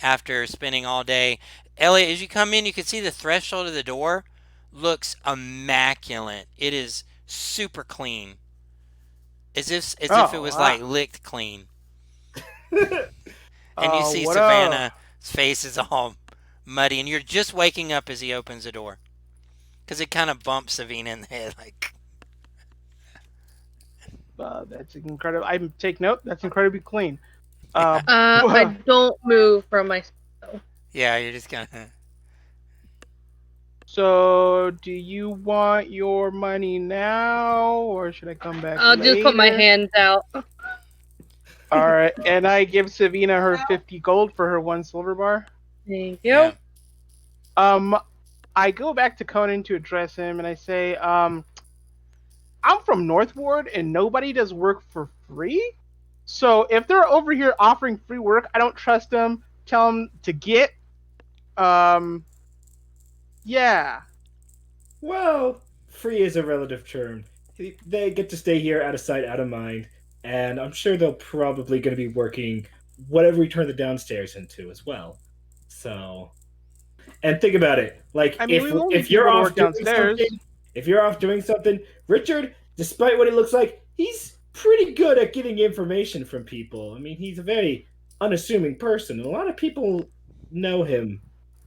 after spending all day. Elliot, as you come in, you can see the threshold of the door looks immaculate. It is super clean, as if it Oh, was wow. like licked clean. And you see What up? Savannah's face is all muddy, and you're just waking up as he opens the door because it kind of bumps Savannah in the head, like, That's incredible. I take note. That's incredibly clean. yeah, I don't move from my spell. yeah. You're just kind of. So, do you want your money now, or should I come back I'll just put my later? hands out. All right, and I give Savina her 50 gold for her 1 silver bar. Thank Yeah. you. I go back to Conan to address him, and I say, I'm from Northward, and nobody does work for free. So if they're over here offering free work, I don't trust them. Tell them to get. Um, yeah. Well, free is a relative term. They get to stay here out of sight, out of mind, and I'm sure they're probably going to be working whatever we turn the downstairs into as well. So, and think about it. Like, I mean, we will need if you're people to off work doing downstairs. something, if you're off doing something, Richard, despite what he looks like, he's pretty good at getting information from people. I mean, he's a very unassuming person, and a lot of people know him.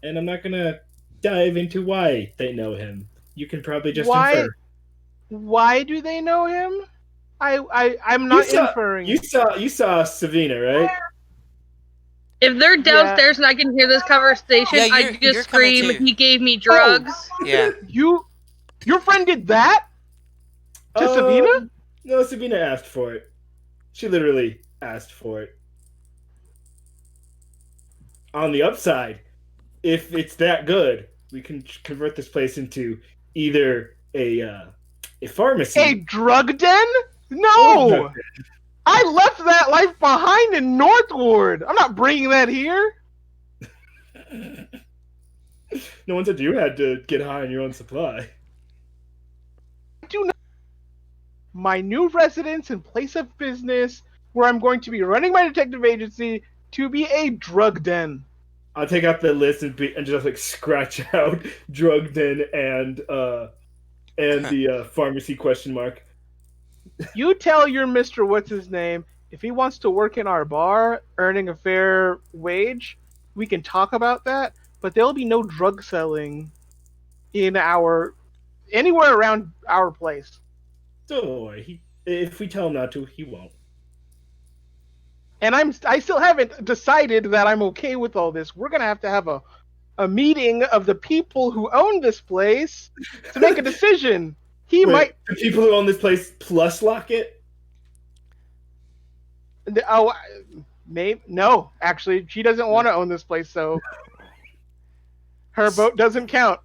And I'm not gonna dive into why they know him. You can probably just Why? infer. Why do they know him? I'm You not saw inferring. you saw Savina, right? If they're Yeah. downstairs and I can hear this conversation, Yeah, I you're just coming scream, too. "He gave me drugs." Yeah. Your friend did that to Savina? No, Savina asked for it. She literally asked for it. On the upside, if it's that good, we can convert this place into either a pharmacy. A drug den? or a No! drug I left that life behind in Northward. I'm not bringing that here. den. No one said you had to get high on your own supply. Do not. My new residence and place of business, where I'm going to be running my detective agency, to be a drug den. I'll take out the list and just like scratch out drug den and the pharmacy question mark. You tell your Mr. What's his name if he wants to work in our bar, earning a fair wage, we can talk about that. But there'll be no drug selling in anywhere around our place. Don't worry. If we tell him not to, he won't. And I still haven't decided that I'm okay with all this. We're gonna have a meeting of the people who own this place to make a decision. He Wait, might. the people who own this place plus Lockett? Oh, maybe no. Actually, she doesn't want to own this place, so her vote doesn't count.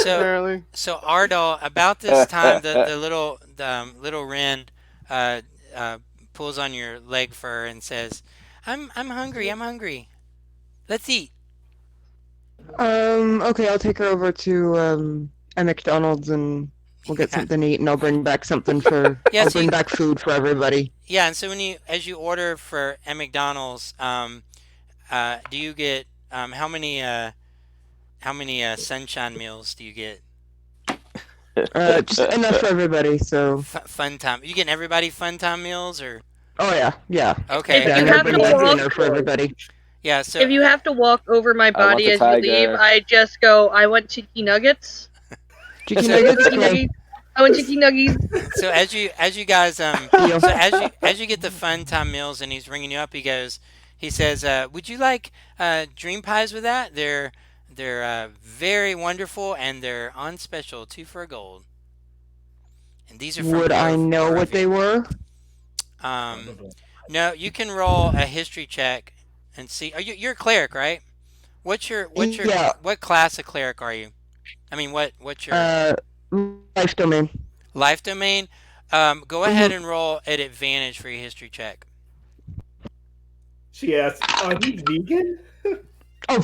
So Apparently. so Ardal, about this time, the little wren uh, pulls on your leg fur and says, I'm hungry. I'm hungry. Let's eat." Okay, I'll take her over to a McDonald's and we'll get Yeah. something to eat, and I'll bring back something for. Yeah, I'll so bring you, back food for everybody. yeah, and so as you order for at McDonald's, do you get how many sunshine meals do you get? Just enough for everybody. So. Fun time. You getting everybody fun time meals or Oh yeah. okay? If Yeah, you and have I'll bring to back walk, dinner for everybody. Yeah. So if you have to walk over my I want body the as you leave, tiger. I just go, "I want chicky nuggets." Chicken So- nuggets. Chicky Okay. nuggets. I want chicky nuggets. so as you guys Deal. so as you get the fun time meals and he's ringing you up, he says, "Would you like dream pies with that? They're very wonderful and they're on special, 2 for $1." And these are from Would I know what they were? Um, no, you can roll a history check and see. You're a cleric, right? Yeah. What class of cleric are you? I mean, what's your Life domain. life domain? Go ahead and roll at advantage for your history check. She asked, "Are you vegan?" Oh.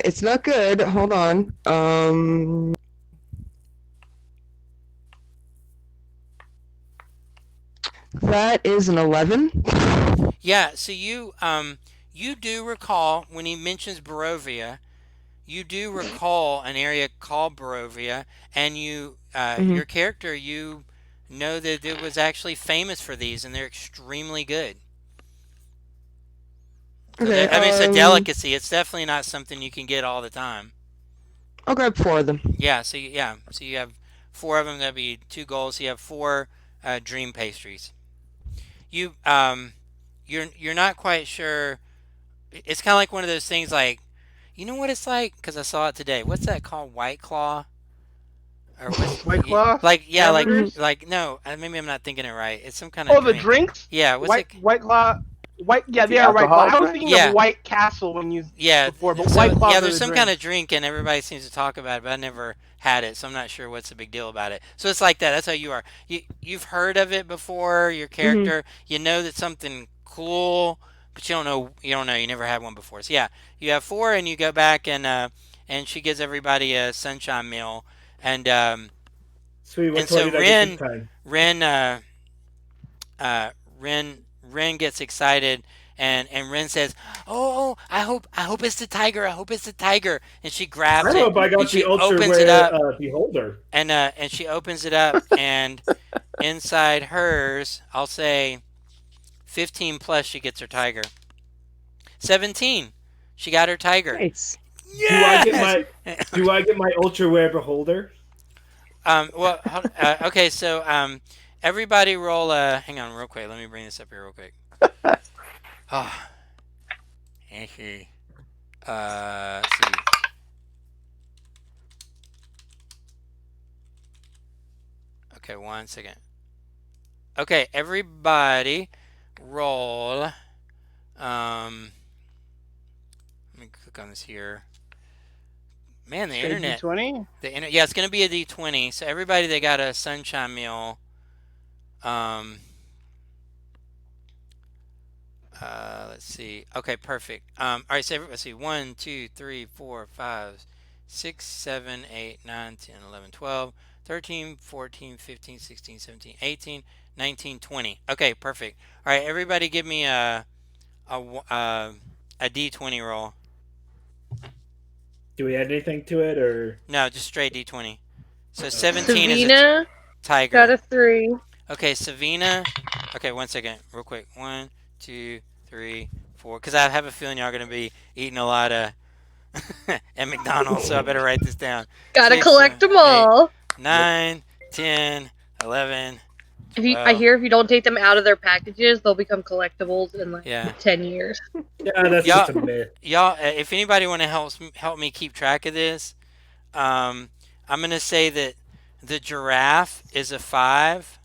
It's not good. Hold on. That is an 11. Yeah, so you do recall when he mentions Barovia, you do recall an area called Barovia, and Hmm. your character, you know that it was actually famous for these, and they're extremely good. So Okay. that, I mean, it's a delicacy. It's definitely not something you can get all the time. I'll grab four of them. So you have four of them. That'd be two goals. You have four dream pastries. You you're not quite sure. It's kind of like one of those things. Like, you know what it's like? Because I saw it today. What's that called? White Claw, or what's White Claw like? Yeah, Hmm. hamburgers. like no. Maybe I'm not thinking it right. It's some kind of Oh, the drink. drinks. Yeah. What's it? White Claw. White. Yeah, The they are White Claw. alcohol I was drink? thinking of Yeah. White Castle when you Yeah. before, but So White yeah, Claws are there's the some kind of drinks. drink, and everybody seems to talk about it, but I never had it, so I'm not sure what's the big deal about it. So it's like that. That's how you are. You've heard of it before. Your Hmm. character. You know that something cool, but you don't know. You don't know. You never had one before. So yeah, you have four, and you go back and she gives everybody a sunshine meal, and Sweet. What and toy so did I get this time? Ren uh, Ren gets excited, and Ren says, "Oh, I hope it's the tiger. I hope it's the tiger." And she grabs I it hope I and got the she ultra opens it rare up, beholder. and she opens it up, and inside hers, I'll say 15 plus, she gets her tiger. 17, she got her tiger. Nice. Do I get Yes. my Do I get my ultra rare beholder? Well, okay, so everybody roll. Hang on, real quick. Let me bring this up here real quick. Oh, let's see. Okay, one second. Okay, everybody roll. Let me click on this here. Man, the Straight internet. D20. Yeah, it's gonna be a D20. So everybody that got a sunshine meal, um, let's see. Okay, perfect. All right, so let's see. 1, 2, 3, 4, 5, 6, 7, 8, 9, 10, 11, 12, 13, 14, 15, 16, 17, 18, 19, 20. Okay, perfect. All right, everybody give me a, a D20 roll. Do we add anything to it or? No, just straight D20. So Okay. 17 is a Savina got tiger. a 3. Okay, Savina. Okay, one second, real quick. One, two, three, four. Because I have a feeling y'all gonna be eating a lot of at McDonald's, so I better write this down. Gotta 6, collect 7, them 8, all. Yep. 9, 10, 11, I 12. hear if you don't take them out of their packages, they'll become collectibles in like Yeah, 10 years. Yeah, that's y'all, just a myth. y'all. If anybody want to help me keep track of this, um, I'm gonna say that the giraffe is a 5,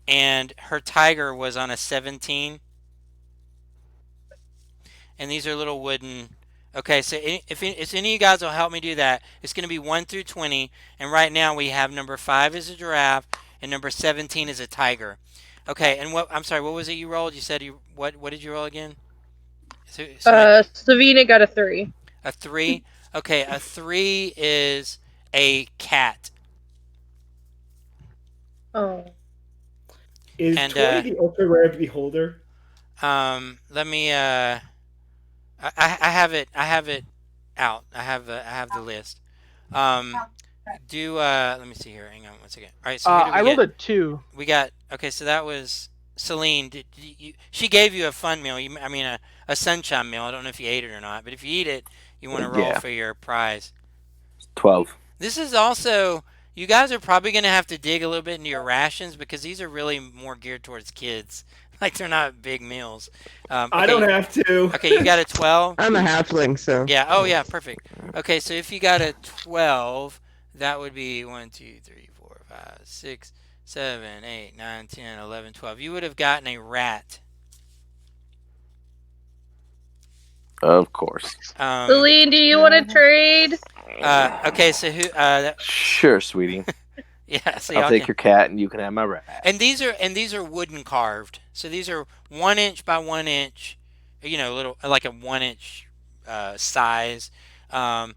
and her tiger was on a 17. And these are little wooden. Okay, so if any of you guys will help me do that, it's going to be 1 through 20. And right now we have number 5 is a giraffe, and number 17 is a tiger. Okay, and what? I'm sorry, what was it you rolled? You said you what did you roll again? Savina got a 3. A 3. Okay, a 3 is a cat, Oh. Is and 20 the ultra rare beholder? let me I have it. I have it out. I have the list. Um, do let me see here. Hang on one second. All right. So who do we I rolled get? a 2. We got okay. So that was Celine. She gave you a fun meal. I mean a sunshine meal. I don't know if you ate it or not, but if you eat it, you want to roll Yeah, for your prize. 12. This is also, you guys are probably going to have to dig a little bit into your rations because these are really more geared towards kids. Like they're not big meals. I don't Okay. have to. Okay. You got a 12. I'm a halfling, so Yeah. Oh, yeah. Perfect. Okay. So if you got a 12, that would be 1, 2, 3, 4, 5, 6, 7, 8, 9, 10, 11, 12. You would have gotten a rat. Of course. Celine, do you want to trade? Okay. So who? Sure, sweetie. Yeah. So I'll y'all take can. your cat and you can have my rat. And these are wooden carved. So these are 1 inch by 1 inch. You know, little like a 1 inch size. And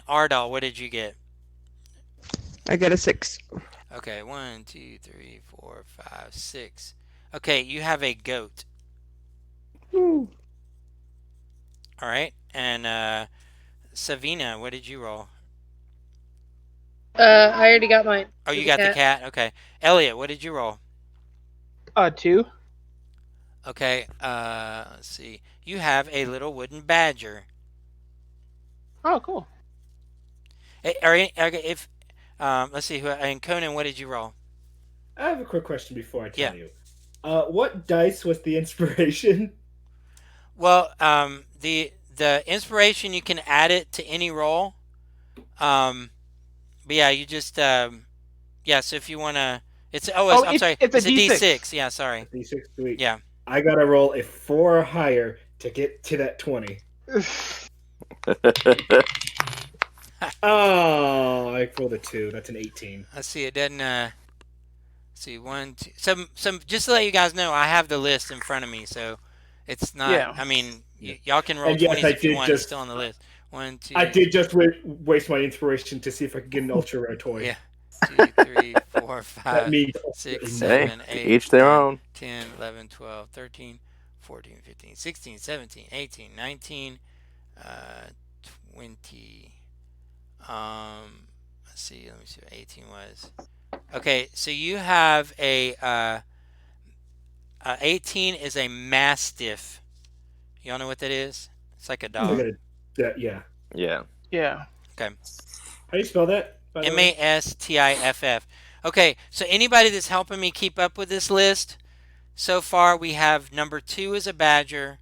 Ardal, what did you get? I got a 6. Okay, one, two, three, four, five, six. Okay, you have a goat. Ooh. All right, and Savina, what did you roll? I already got mine Oh, for you the got the cat. cat. Okay, Elliot, what did you roll? 2. Okay, let's see. You have a little wooden badger. Oh, cool. Okay, if let's see. And Conan, what did you roll? I have a quick question before I Yeah. tell you. What dice was the inspiration? Well, the inspiration you can add it to any roll. Um, but yeah, you just yeah. So if you wanna, Oh, I'm sorry. it's a It's a D6. D6. Yeah, sorry. D6 sweet. Yeah. I gotta roll a 4 or higher to get to that 20. Oh, I rolled a 2. That's an 18. Let's see. It doesn't. Let's see, one, two, some. Just to let you guys know, I have the list in front of me, so it's not. Yeah. I mean, Yeah. y'all can roll And yes, twenties if you want. It's still on the list. One, I two, did just waste my inspiration to see if I could get an ultra rare toy. yeah, two, three, four, That five, means six, absolutely Hey, nothing. seven, to eight, each their nine, own. 10, 11, 12, 13, 14, 15, 16, 17, 18, 19, 20. Let's see. Let me see what 18 was. Okay, so you have 18 is a mastiff. Y'all know what that is? It's like a It's like dog. yeah. Yeah. Yeah. Okay. How do you spell that, by the way? Mastiff. Okay, so anybody that's helping me keep up with this list, so far we have number 2 is a badger,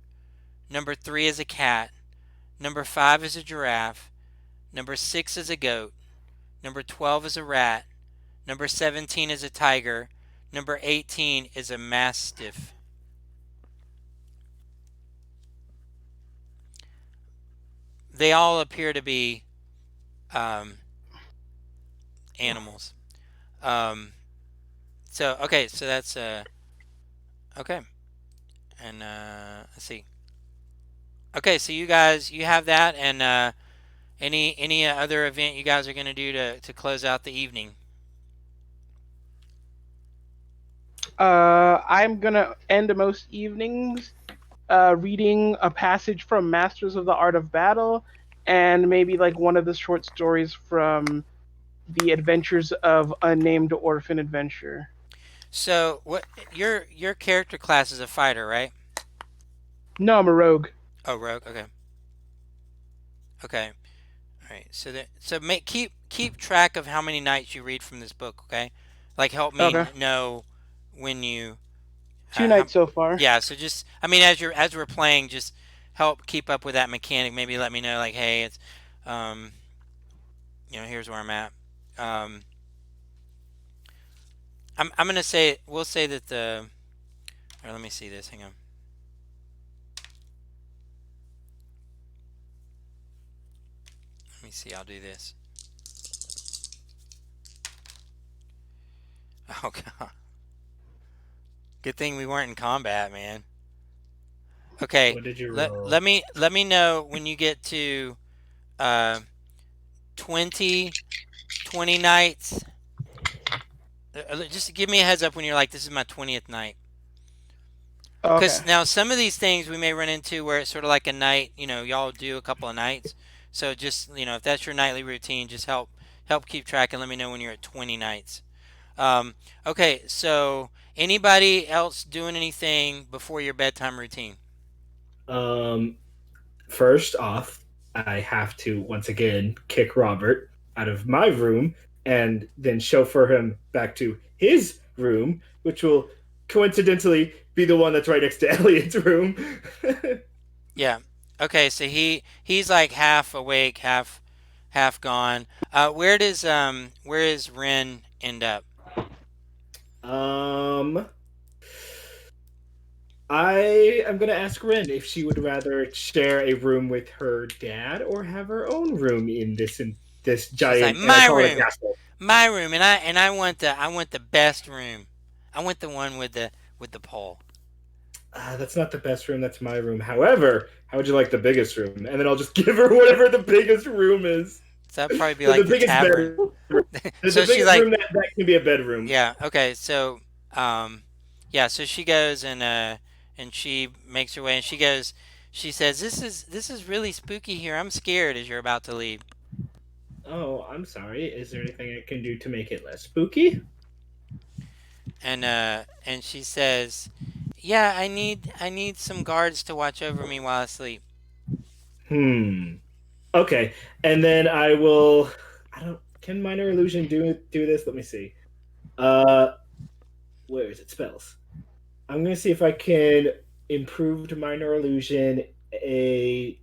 number 3 is a cat, number 5 is a giraffe, number 6 is a goat, number 12 is a rat, number 17 is a tiger, number 18 is a mastiff. They all appear to be um, animals. Um, so okay, so that's okay, and let's see. Okay, so you guys, you have that, and any other event you guys are gonna do to close out the evening? I'm gonna end most evenings reading a passage from Masters of the Art of Battle, and maybe like one of the short stories from the Adventures of Unnamed Orphan Adventure. So what your character class is a fighter, right? No, I'm a rogue. Oh, rogue. Okay. Okay. All right. So make keep track of how many nights you read from this book. Okay. Like help me Okay. know when you. Two How, nights so far. yeah. So just I mean as we're playing, just help keep up with that mechanic. Maybe let me know like, hey, it's um here's where I'm at. Um, I'm gonna say we'll say that the. Or let me see this. Hang on. Let me see. I'll do this. Oh god. Good thing we weren't in combat, man. Okay. What did you Let roll? let me let me know when you get to uh 20 20 nights. Just give me a heads up when you're like, this is my 20th night. Okay. Because now some of these things we may run into where it's sort of like a night, y'all do a couple of nights. So just, if that's your nightly routine, just help keep track and let me know when you're at 20 nights. Okay, so anybody else doing anything before your bedtime routine? Um, First off, I have to once again kick Robert out of my room and then chauffeur him back to his room, which will coincidentally be the one that's right next to Elliot's room. Yeah. Okay, so he's like half awake, half gone. Where is Ren end up? um, I am gonna ask Ren if she would rather share a room with her dad or have her own room in this She's like, giant, and I my call it a room, castle. my room, and I want the best room. I want the one with the pole. That's not the best room. That's my room. However, how would you like the biggest room? And then I'll just give her whatever the biggest room is. So that'd probably be The like the biggest tavern. bedroom. The So she's biggest like, room that can be a bedroom. yeah, okay. So um, Yeah, so she goes and she makes her way and she says, this is really spooky here. I'm scared as you're about to leave. Oh, I'm sorry. Is there anything I can do to make it less spooky? And she says, "Yeah, I need some guards to watch over me while I sleep." Hmm. Okay. And then I will. I don't. Can minor illusion do this? Let me see. Uh, where is it? Spells. I'm gonna see if I can improve to minor illusion a.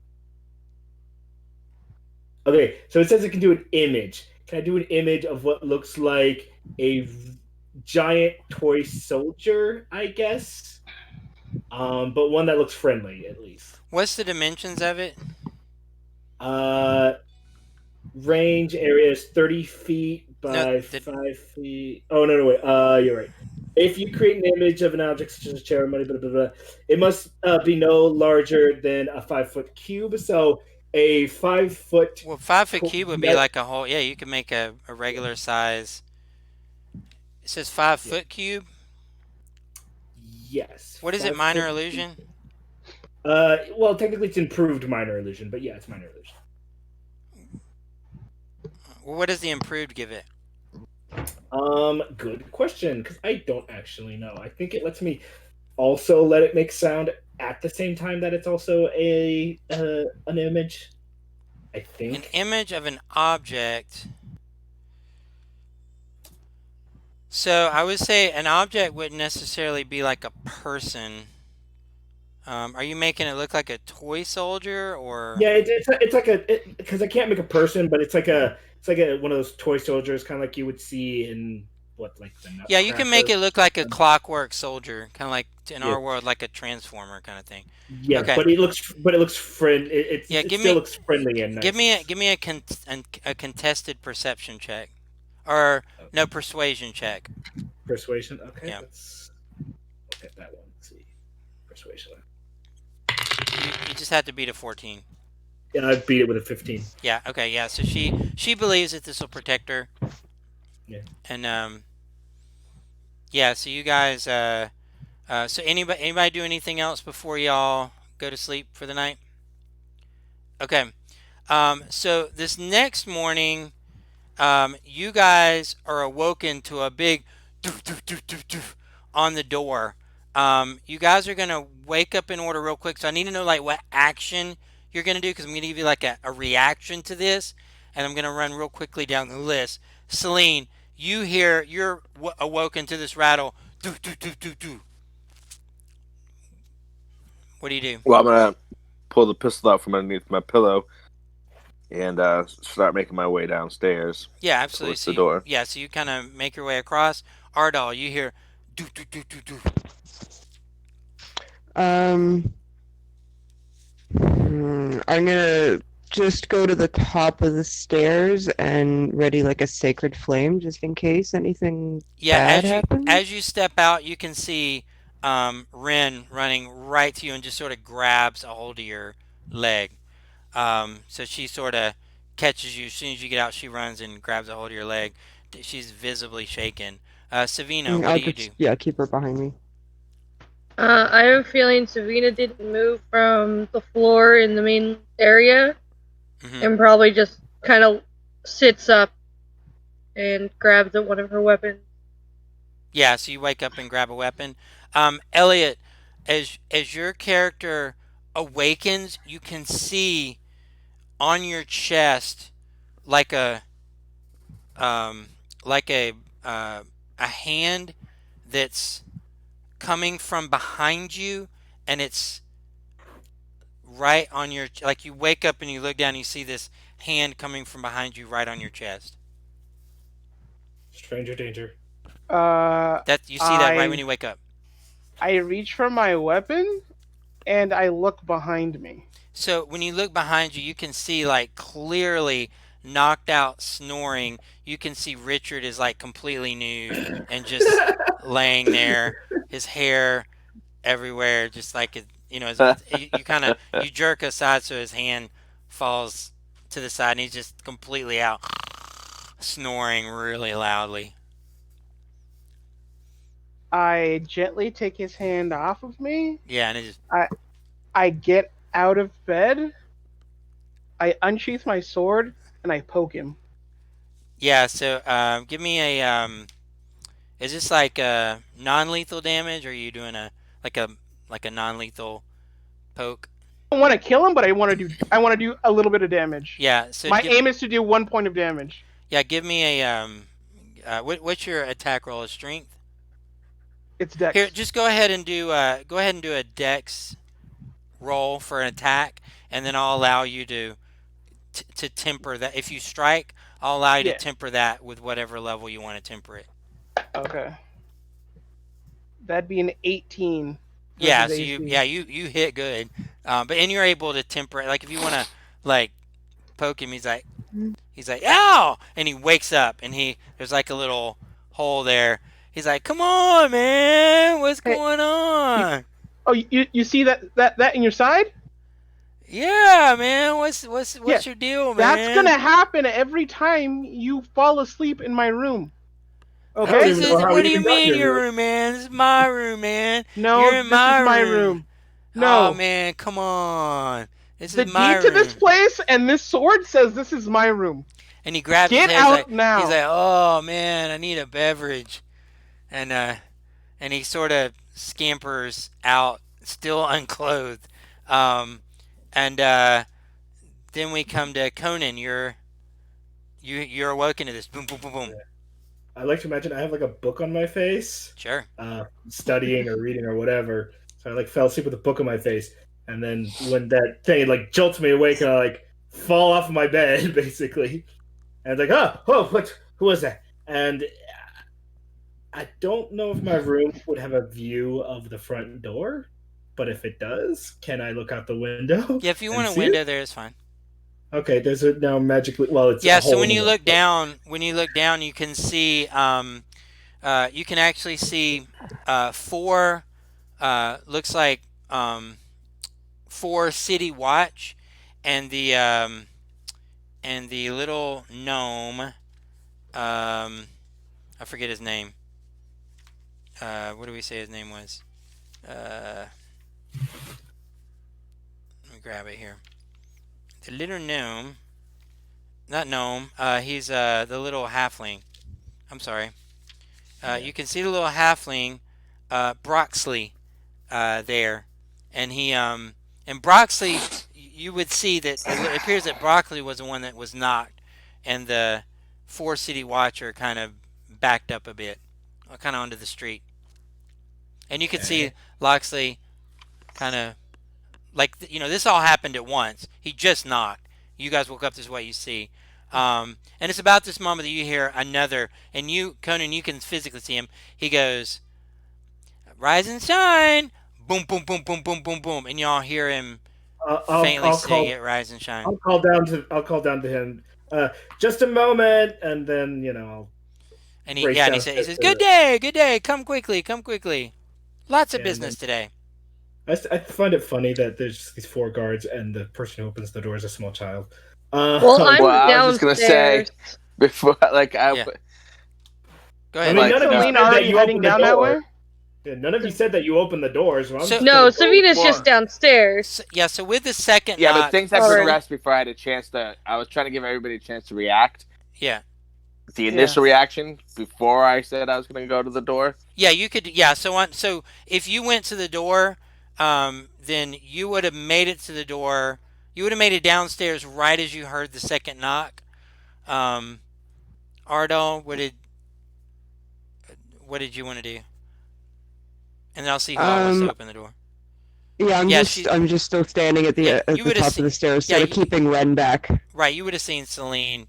Okay, so it says it can do an image. Can I do an image of what looks like a giant toy soldier? I guess. But one that looks friendly at least. What's the dimensions of it? Uh, range area is 30 feet No, by the 5 feet. Oh, no, no, wait. You're right. If you create an image of an object such as a chair, money, blah, blah, blah, it must be no larger than a 5 foot cube. So a 5 foot. well, 5 foot cube would be like a whole. Yeah, you can make a regular size. It says five Yeah. foot cube. Yes, What is it? 5 foot. Minor illusion. Well, technically it's improved minor illusion, but yeah, it's minor illusion. Well, what does the improved give it? Good question, because I don't actually know. I think it lets me also let it make sound at the same time that it's also a an image. I An think. image of an object. So I would say an object wouldn't necessarily be like a person. Are you making it look like a toy soldier or? Yeah, it's like a because I can't make a person, but it's like a one of those toy soldiers, kind of like you would see in what like the Yeah, you can make Nutcracker. it look like a clockwork soldier, kind of like in Yeah, our world, like a transformer kind of thing. yeah, Okay. but it looks friend. Yeah, It still looks friendly and nice. give me a contested perception check, or no persuasion check. Persuasion. Okay, Yeah, let's look at that one. Let's see, persuasion. you just have to beat a 14. Yeah, I beat it with a 15. Yeah. Okay. Yeah. So she believes that this will protect her, Yeah. and yeah. So you guys so anybody do anything else before y'all go to sleep for the night? Okay. So this next morning, you guys are awoken to a big doof, doof, doof, doof, doof on the door. You guys are gonna wake up in order real quick. So I need to know like what action you're gonna do because I'm gonna give you like a reaction to this, and I'm gonna run real quickly down the list. Celine, you're awoken to this rattle. Doof, doof, doof, doof, doof. What do you do? Well, I'm gonna pull the pistol out from underneath my pillow and start making my way downstairs Yeah, absolutely. towards the door. So you kind of make your way across. Ardal, you hear doof, doof, doof, doof, doof. Um, I'm gonna just go to the top of the stairs and ready like a sacred flame just in case anything Yeah, bad happens. as you step out, you can see Ren running right to you and just sort of grabs a hold of your leg. So she sort of catches you as soon as you get out. She runs and grabs a hold of your leg. She's visibly shaken. Savina, what I'll do you just do? yeah keep her behind me. I have a feeling Savina didn't move from the floor in the main area Hmm. and probably just kind of sits up and grabs at one of her weapons. Yeah, so you wake up and grab a weapon. Elliot, as your character awakens, you can see on your chest like um, like a hand that's coming from behind you, and it's right on your like you wake up and you look down and you see this hand coming from behind you right on your chest. Stranger danger. Uh, That you see that right when I you wake up. I reach for my weapon and I look behind me. So when you look behind you, you can see like clearly knocked out snoring. You can see Richard is like completely nude and just laying there, his hair everywhere, just like you kind of you jerk aside so his hand falls to the side, and he's just completely out, snoring really loudly. I gently take his hand off of me. Yeah, and it just I get out of bed. I unsheath my sword and I poke him. yeah. So give me a is this like non-lethal damage, or are you doing a like a like a non-lethal poke? I don't want to kill him, but I want to do a little bit of damage. Yeah. So My give aim is to do 1 point of damage. yeah, give me a what's your attack roll? Of strength? It's Here, Dex. just go ahead and do a dex roll for an attack, and then I'll allow you to temper that. If you strike, I'll allow you to Yeah. temper that with whatever level you want to temper it. Okay. That'd be an 18 Yeah, versus so AC. you hit good, but and you're able to temper it. Like if you want to like poke him, he's like ow, and he wakes up and there's like a little hole there. He's like, come on, man, what's Hey, going you, on? oh, you see that in your side? Yeah, man, Yeah. what's your deal, That's man? gonna happen every time you fall asleep in my room. I don't Okay? even know how What we do you even got in mean your your room. room, man? This is my room, man. No, You're in this is my my room. room. Oh No. man, come on. This is The my deed to this room. place and this sword says this is my room. And he grabs his Get head. out He's now. like, oh man, I need a beverage. And and he sort of scampers out, still unclothed. Um, and then we come to Conan. You're awoken to this. Boom, boom, boom, boom. I like to imagine I have like a book on my face, Sure. studying or reading or whatever. So I like fell asleep with a book on my face, and then when that thing like jolts me awake, and I like fall off my bed basically, and it's like, oh, what? Who was that? And I don't know if my room would have a view of the front door, but if it does, can I look out the window Yeah, if you and want a see it? window there, it's fine. Okay, there's it now magically. Well, it's a Yeah, so hole in the wall. when you look down, you can see, you can actually see four, looks like four city watch, and the little gnome, I forget his name. What do we say his name was? Let me grab it here. The little gnome, not gnome. He's the little halfling. I'm sorry. Yeah. You can see the little halfling, Broxley, there, and and Broxley, you would see that it appears that Broxley was the one that was knocked, and the four city watcher kind of backed up a bit, kind of onto the street, and you could see Okay. Loxley kind of like this all happened at once. He just knocked. You guys woke up this way. You see. And it's about this moment that you hear another, and you, Conan, you can physically see him. He goes, rise and shine, boom, boom, boom, boom, boom, boom, boom, and y'all hear him faintly I'll sing call it, rise and shine. I'll call down to him. Just a moment, and then I'll And he race yeah, and he downstairs says, to good day, come quickly, come quickly. Lots of and business then today. I find it funny that there's just these four guards, and the person who opens the door is a small child. Well, Well, I'm I was just gonna say downstairs. before, like, Yeah. Go I ahead. mean, like, none of you Celine said that already you heading opened the down that door. way? Yeah, none of you said that you opened the door, so I'm So- just No, gonna go Savina's Well, just downstairs. So, yeah, so with the second yeah, but knock, things had Alright. progressed before I had a chance to. I was trying to give everybody a chance to react. yeah, The initial reaction before I said I was going to go to the door. yeah, you could, yeah. So if you went to the door, then you would have made it to the door. You would have made it downstairs right as you heard the second knock. Ardal, what did you want to do? And then I'll see who all wants to Um, open the door. yeah, Yeah, I'm just still standing at yeah, at you the would have top seen, of the stairs, yeah, sort of keeping Ren back. right. You would have seen Celine,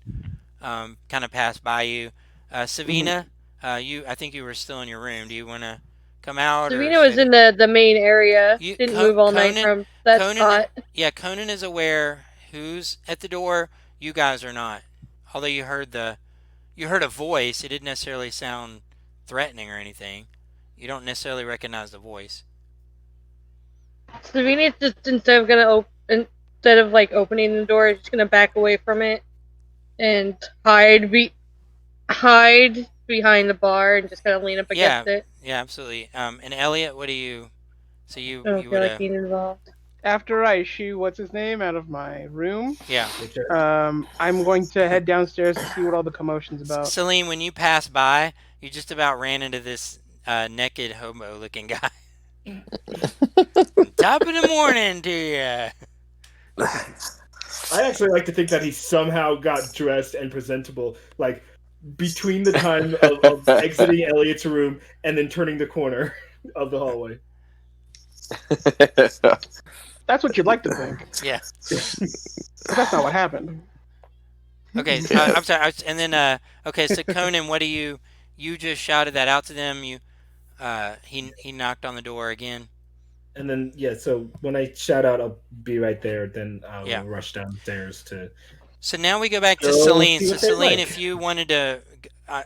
kind of pass by you. Savina, I think you were still in your room. Do you want to come out or Savina was stay in there? the main area. You, Didn't move all night Conan, from that Conan, spot. yeah, Conan is aware who's at the door. You guys are not. Although you heard a voice, it didn't necessarily sound threatening or anything. You don't necessarily recognize the voice. Savina's just instead of like opening the door, just gonna back away from it and hide behind the bar and just kind of lean up Yeah, against it. yeah, absolutely. And Elliot, what do you? So I don't you feel would like being involved. After I shoo what's his name out of my room, yeah. I'm going to head downstairs to see what all the commotion's about. Celine, when you pass by, you just about ran into this naked hobo-looking guy. Top of the morning to you. I actually like to think that he somehow got dressed and presentable, like between the time of exiting Elliot's room and then turning the corner of the hallway. That's what you'd like to think, Yeah. but that's not what happened. Okay. I'm sorry. And then okay. So Conan, what do you? You just shouted that out to them. You he knocked on the door again. And then so when I shout out, I'll be right there. Then I Yeah. will rush downstairs to. So now we go back to Go Celine. see So what they Celine, like. if you wanted to,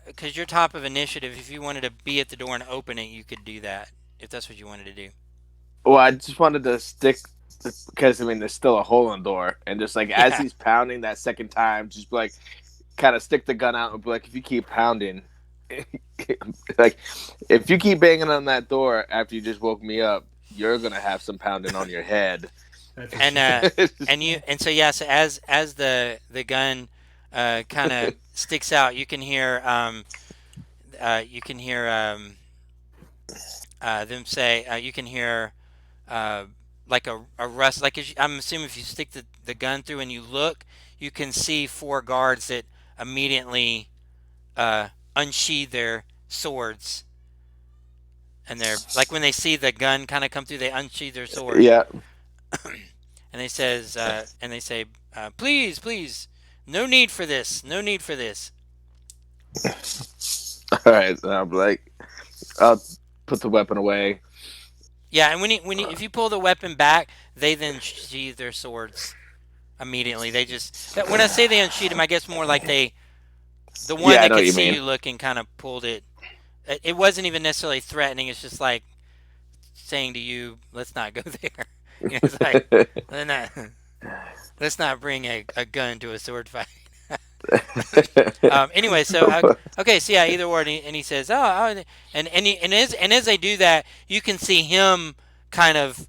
because you're top of initiative, if you wanted to be at the door and open it, you could do that. If that's what you wanted to do. Well, I just wanted to stick because I mean there's still a hole in the door, and just like as Yeah. he's pounding that second time, just be like kind of stick the gun out and be like, if you keep pounding, like if you keep banging on that door after you just woke me up, you're gonna have some pounding on your head. That's And so yeah. So as the gun kind of sticks out, you can hear them say you can hear like a rust. Like I'm assuming if you stick the gun through and you look, you can see four guards that immediately unsheathe their swords, and they're like when they see the gun kind of come through, they unsheathe their sword, Yeah. and they say, please, please, no need for this, no need for this. All right. And I'm like, I'll put the weapon away. Yeah, and if you pull the weapon back, they then sheathe their swords immediately. They just when I say they unsheathe them, I guess more like the one Yeah, I that know what could you see mean. you looking kind of pulled it. It wasn't even necessarily threatening. It's just like saying to you, "Let's not go there." You know, it's like let's not bring a gun to a sword fight. Anyway, so okay, so yeah, either or, and he says, and as they do that, you can see him kind of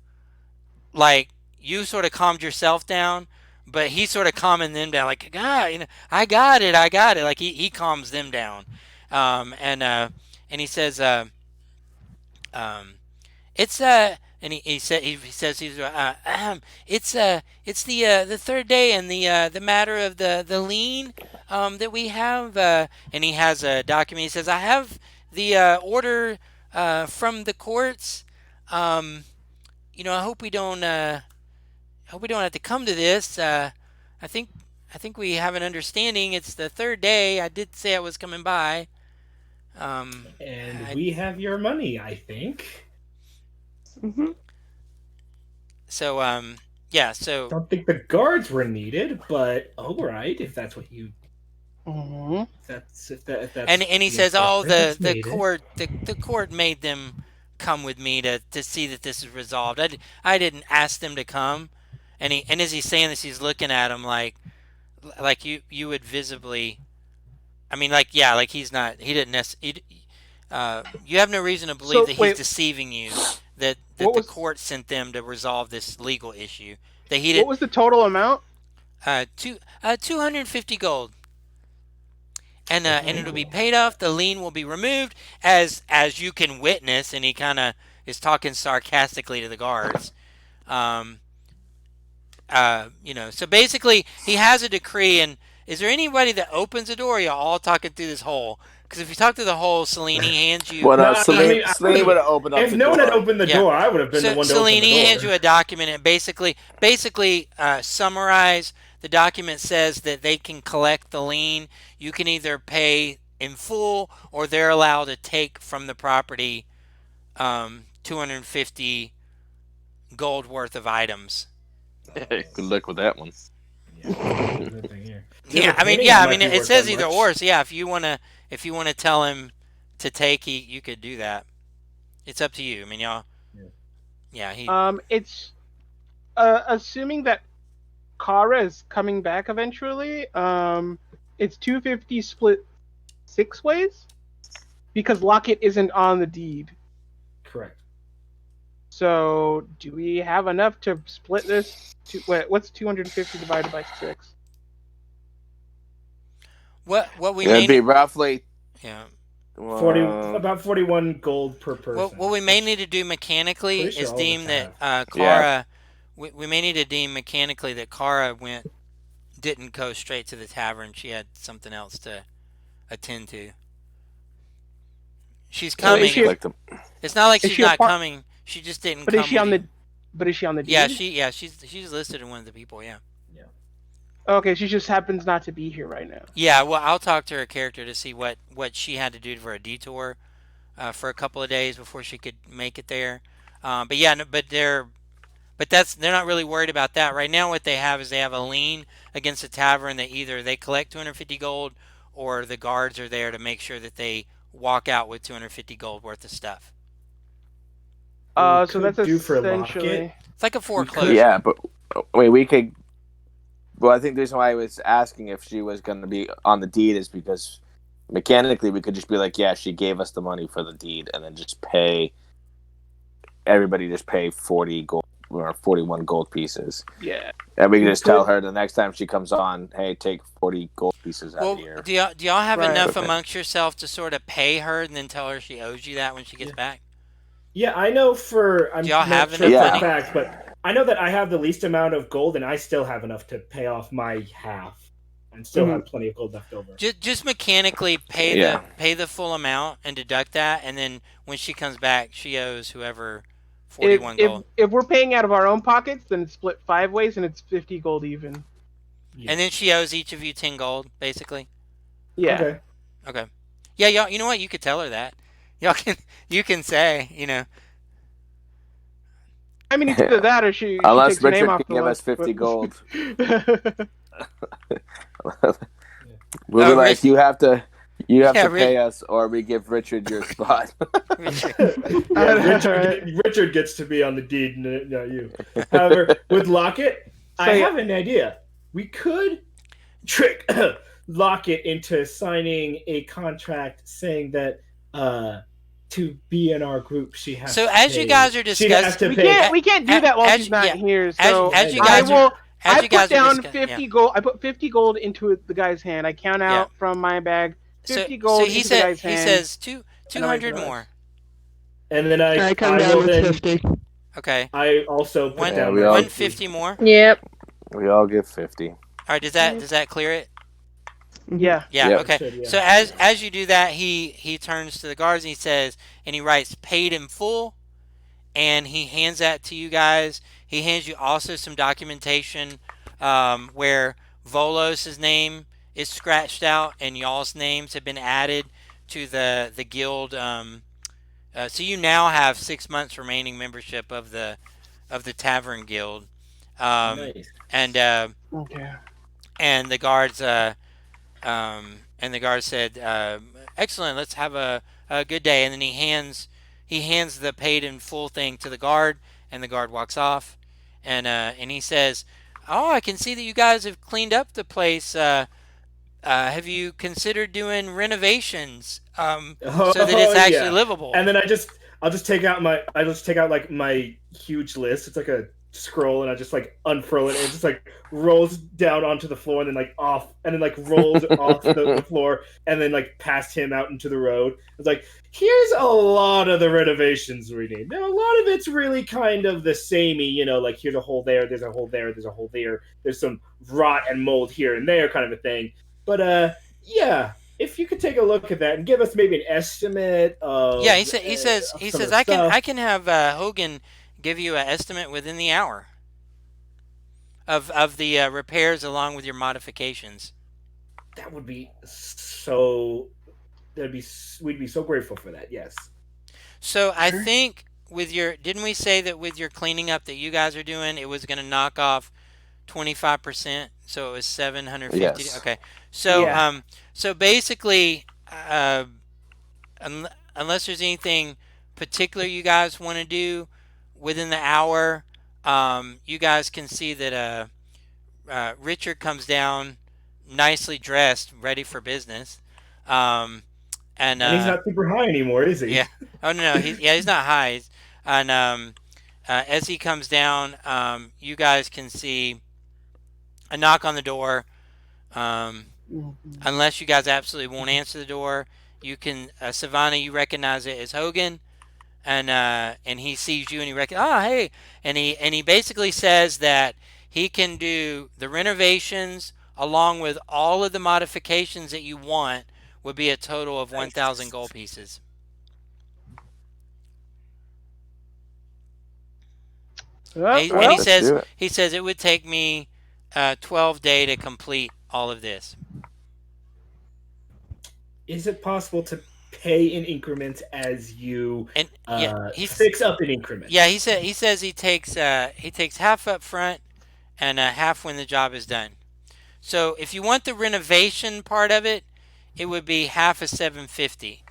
like you sort of calmed yourself down, but he's sort of calming them down, like God, I got it, I got it. Like he calms them down, and he says, um, it's he says it's the third day in the matter of the lien that we have and he has a document. He says I have the order from the courts. I hope we don't have to come to this. I think I think we have an understanding. It's the third day. I did say I was coming by. and I, we have your money, I think. Hmm. so yeah. So Don't think the guards were needed, but all right, if that's what you. Mm-hmm. If that's and he the says, "Oh, assessment that's the made it. court the court made them come with me to see that this is resolved. I didn't ask them to come." And as he's saying this, he's looking at him like you would visibly. I mean, like yeah, like he didn't you have no reason to believe So that he's wait, deceiving you. That what the was court sent them to resolve this legal issue. That he what did was the total amount? 250 gold. And it'll be paid off. The lien will be removed, as you can witness. And he kind of is talking sarcastically to the guards. Um, so basically, he has a decree. And is there anybody that opens the door? Or you're all talking through this hole. Because if you talk through the hole, Celine, he hands you. Well, no, No, I Celine, mean, Celine would have opened up if the no one had door. opened the Yeah. door, I would have been the So one to open Celine, the he door. hands you a document and basically summarize. The document says that they can collect the lien. You can either pay in full or they're allowed to take from the property 250 gold worth of items. Good luck with that one. Yeah, good thing here. Do you Yeah, have a I mean, painting yeah, that I might mean, be it worth says that either much? or. So yeah, if you want to tell him to take, you could do that. It's up to you. I mean, y'all. Yeah. Yeah, he. It's assuming that Kara is coming back eventually. It's 250 split 6 ways. because Lockett isn't on the deed. Correct. So do we have enough to split this? What's 250 divided by 6? What we It'd may be ne- roughly yeah 40, uh, about 41 gold per what person. we may need to do mechanically Pretty sure is all of us deem that have. yeah. Kara. We may need to deem mechanically that Kara didn't go straight to the tavern. She had something else to attend to. She's So Let me is coming. she click them. It's not like is she's she a not part? coming. She just didn't But is come she with on you. the? But is she on the Yeah, deed? she's listed in one of the people. Yeah. Yeah. Okay, she just happens not to be here right now. Yeah. Well, I'll talk to her character to see what she had to do for a detour for a couple of days before she could make it there. But yeah, no, but they're not really worried about that right now. What they have is they have a lien against the tavern that either they collect 250 gold or the guards are there to make sure that they walk out with 250 gold worth of stuff. What we So that's could do for essentially. Locket, It's like a we could. foreclosure. Yeah, but wait, we could. Well, I think the reason why I was asking if she was going to be on the deed is because mechanically we could just be like, yeah, she gave us the money for the deed, and then just pay everybody. Just pay 40 gold or 41 gold pieces, Yeah. and we can We just tell could- her the next time she comes on, hey, take 40 gold pieces out of Well, here. do y'all have Right. enough Okay. amongst yourself to sort of pay her and then tell her she owes you that when she gets Yeah. back? Yeah, I know I'm Do y'all not have sure enough for a money? fact, but I know that I have the least amount of gold, and I still have enough to pay off my half, and still Mhm. have plenty of gold left over. Just mechanically pay Yeah. the full amount and deduct that, and then when she comes back, she owes whoever If 41 if gold, if we're paying out of our own pockets, then it's split 5 ways, and it's 50 gold even. Yeah. and then she owes each of you 10 gold, basically. Yeah. Okay. Okay. Yeah, y'all. You know what? You could tell her that. Y'all can. You can say. I mean, it's either that or she Unless takes her name Richard off can the give us list. 50 gold. But... We'll be like, Rich, you have to yeah, pay us, or we give Richard your spot. Richard. Yeah, Alright. Richard gets to be on the deed, not you. However, with Locket, I yeah. have an idea. We could trick Locket into signing a contract saying that to be in our group, she has So to as you pay. guys are She'd have to discussing, pay. We can't do that while as she's not yeah, here. as So as you I I guys will. are as I you put guys are down discussing, 50 gold. I put 50 gold into the guy's hand. I count yeah. out from my bag So 50 gold he into the guy's he hand. says And I wait for 200 the more. rest. And then I come I down will with then 50. Okay. I also put One Yeah, down we my all- 150 more. All Yep. We all give 50. right. Does that clear it? Yeah. Yeah. Yep. Okay. Should, yeah. So as you do that, he turns to the guards and he says, and he writes paid in full, and he hands that to you guys. He hands you also some documentation where Volos's name is scratched out and y'all's names have been added to the guild. So you now have 6 months remaining membership of the Tavern Guild, Nice. and Okay. and the guards and the guard said, "Excellent, let's have a good day." And then he hands the paid in full thing to the guard, and the guard walks off, and he says, "Oh, I can see that you guys have cleaned up the place. Have you considered doing renovations so that it's Oh, actually yeah. livable?" And then I'll just take out like my huge list. It's like a scroll, and I just like unfurl it, and it just like rolls down onto the floor, and then like off, and then like rolls off the floor, and then like past him out into the road. It's like, here's a lot of the renovations we need. Now a lot of it's really kind of the samey, like here's a hole there, there's a hole there, there's a hole there, there's some rot and mold here and there, kind of a thing. But yeah, if you could take a look at that and give us maybe an estimate of Yeah, he says some of the I stuff. can have Hogan give you an estimate within the hour of the repairs along with your modifications. That would be so. We'd be so grateful for that. Yes. So I Sure. think with your didn't we say that with your cleaning up that you guys are doing, it was going to knock off 25%, so it was 750. Yes. Okay. So Yeah. so basically unless there's anything particular you guys want to do within the hour, you guys can see that Richard comes down nicely dressed, ready for business. Um, and And he's not super high anymore, is he? yeah. Oh no, no, he's not high. And as he comes down, you guys can see a knock on the door. Um, Mhm. unless you guys absolutely won't answer the door, you can Savannah. You recognize it as Hogan, and he sees you and he hey, and he basically says that he can do the renovations along with all of the modifications that you want would be a total of 1,000 Nice. gold pieces. Oh, And he well, Let's says do it. it would take me 12 day to complete all of this. Is it possible to pay in increments as you And yeah, fix up in increments? he takes half up front and half when the job is done. So if you want the renovation part of it, it would be half of 750.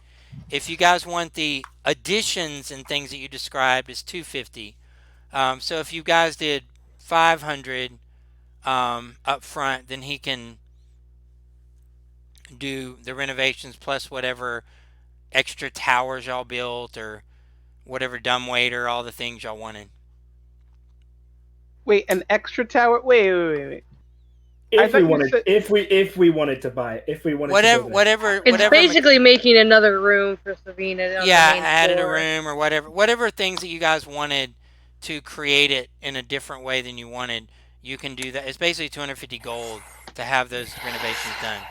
If you guys want the additions and things that you described, is 250. So if you guys did 500 up front, then he can do the renovations plus whatever extra towers y'all built or whatever dumbwaiter, all the things y'all wanted. wait, an extra tower. Wait. I If we thought you wanted, said. if we wanted to buy it, if we wanted to Whatever, go that. whatever, It's whatever. basically making another room for Savina on the Yeah, main added a floor. room or whatever things that you guys wanted to create it in a different way than you wanted. You can do that. It's basically 250 gold to have those renovations done.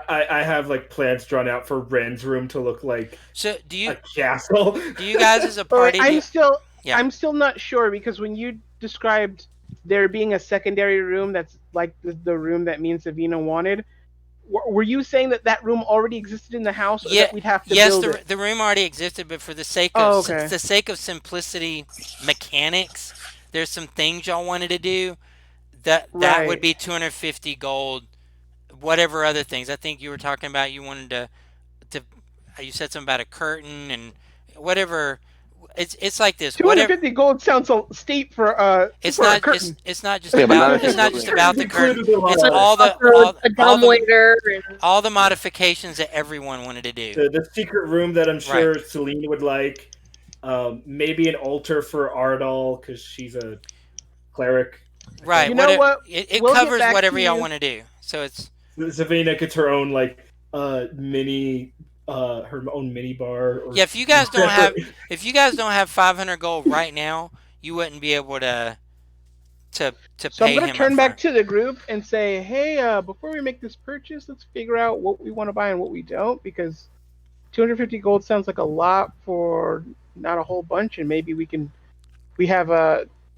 I have like plans drawn out for Ren's room to look like So a castle. do you guys as a All right, party yeah. I'm still not sure because when you described there being a secondary room that's like the room that me and Savina wanted, were you saying that that room already existed in the house, or Yeah, that we'd have to yes, build it? the room already existed, but for Oh, okay. the sake of simplicity mechanics, there's some things y'all wanted to do that would Right. be 250 gold. Whatever other things, I think you were talking about, you wanted to you said something about a curtain and whatever. It's like this. Whatever. 250 gold sounds so steep for a curtain. It's not just Yeah, but not about if you're the curtain. Included a lot It's of But also a dumbwaiter and all the modifications that everyone wanted to do. the secret room that I'm Right. sure Celine would like. Maybe an altar for Ardal because she's a cleric. I Right. You think. know What what? it We'll get covers back to whatever y'all you. want to do. So it's Savina gets her own like mini her own mini bar. Or yeah. If you guys don't have 500 gold right now, you wouldn't be able to So I'm pay gonna him up turn back front. to the group and say, hey, before we make this purchase, let's figure out what we want to buy and what we don't, because 250 gold sounds like a lot for not a whole bunch, and maybe we have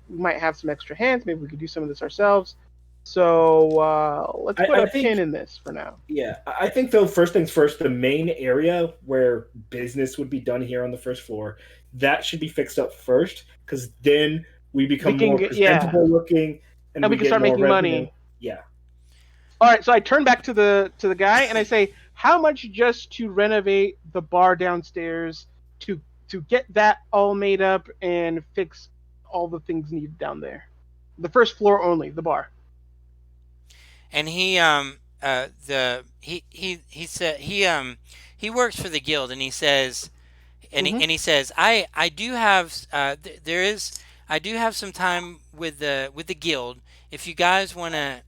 we might have some extra hands. Maybe we could do some of this ourselves. So let's put I a think pin in this for now. yeah, I think though first things first, the main area where business would be done here on the first floor, that should be fixed up first because then we We become can more get, yeah, presentable looking and and we we can get start more making revenue. money. Yeah. All right, so I turn back to the guy and I say, how much just to renovate the bar downstairs to get that all made up and fix all the things needed down there? The first floor only, the bar. And he said he works for the guild, and he says Mm-hmm. and he says I do have there is I do have some time with the guild. If you guys want to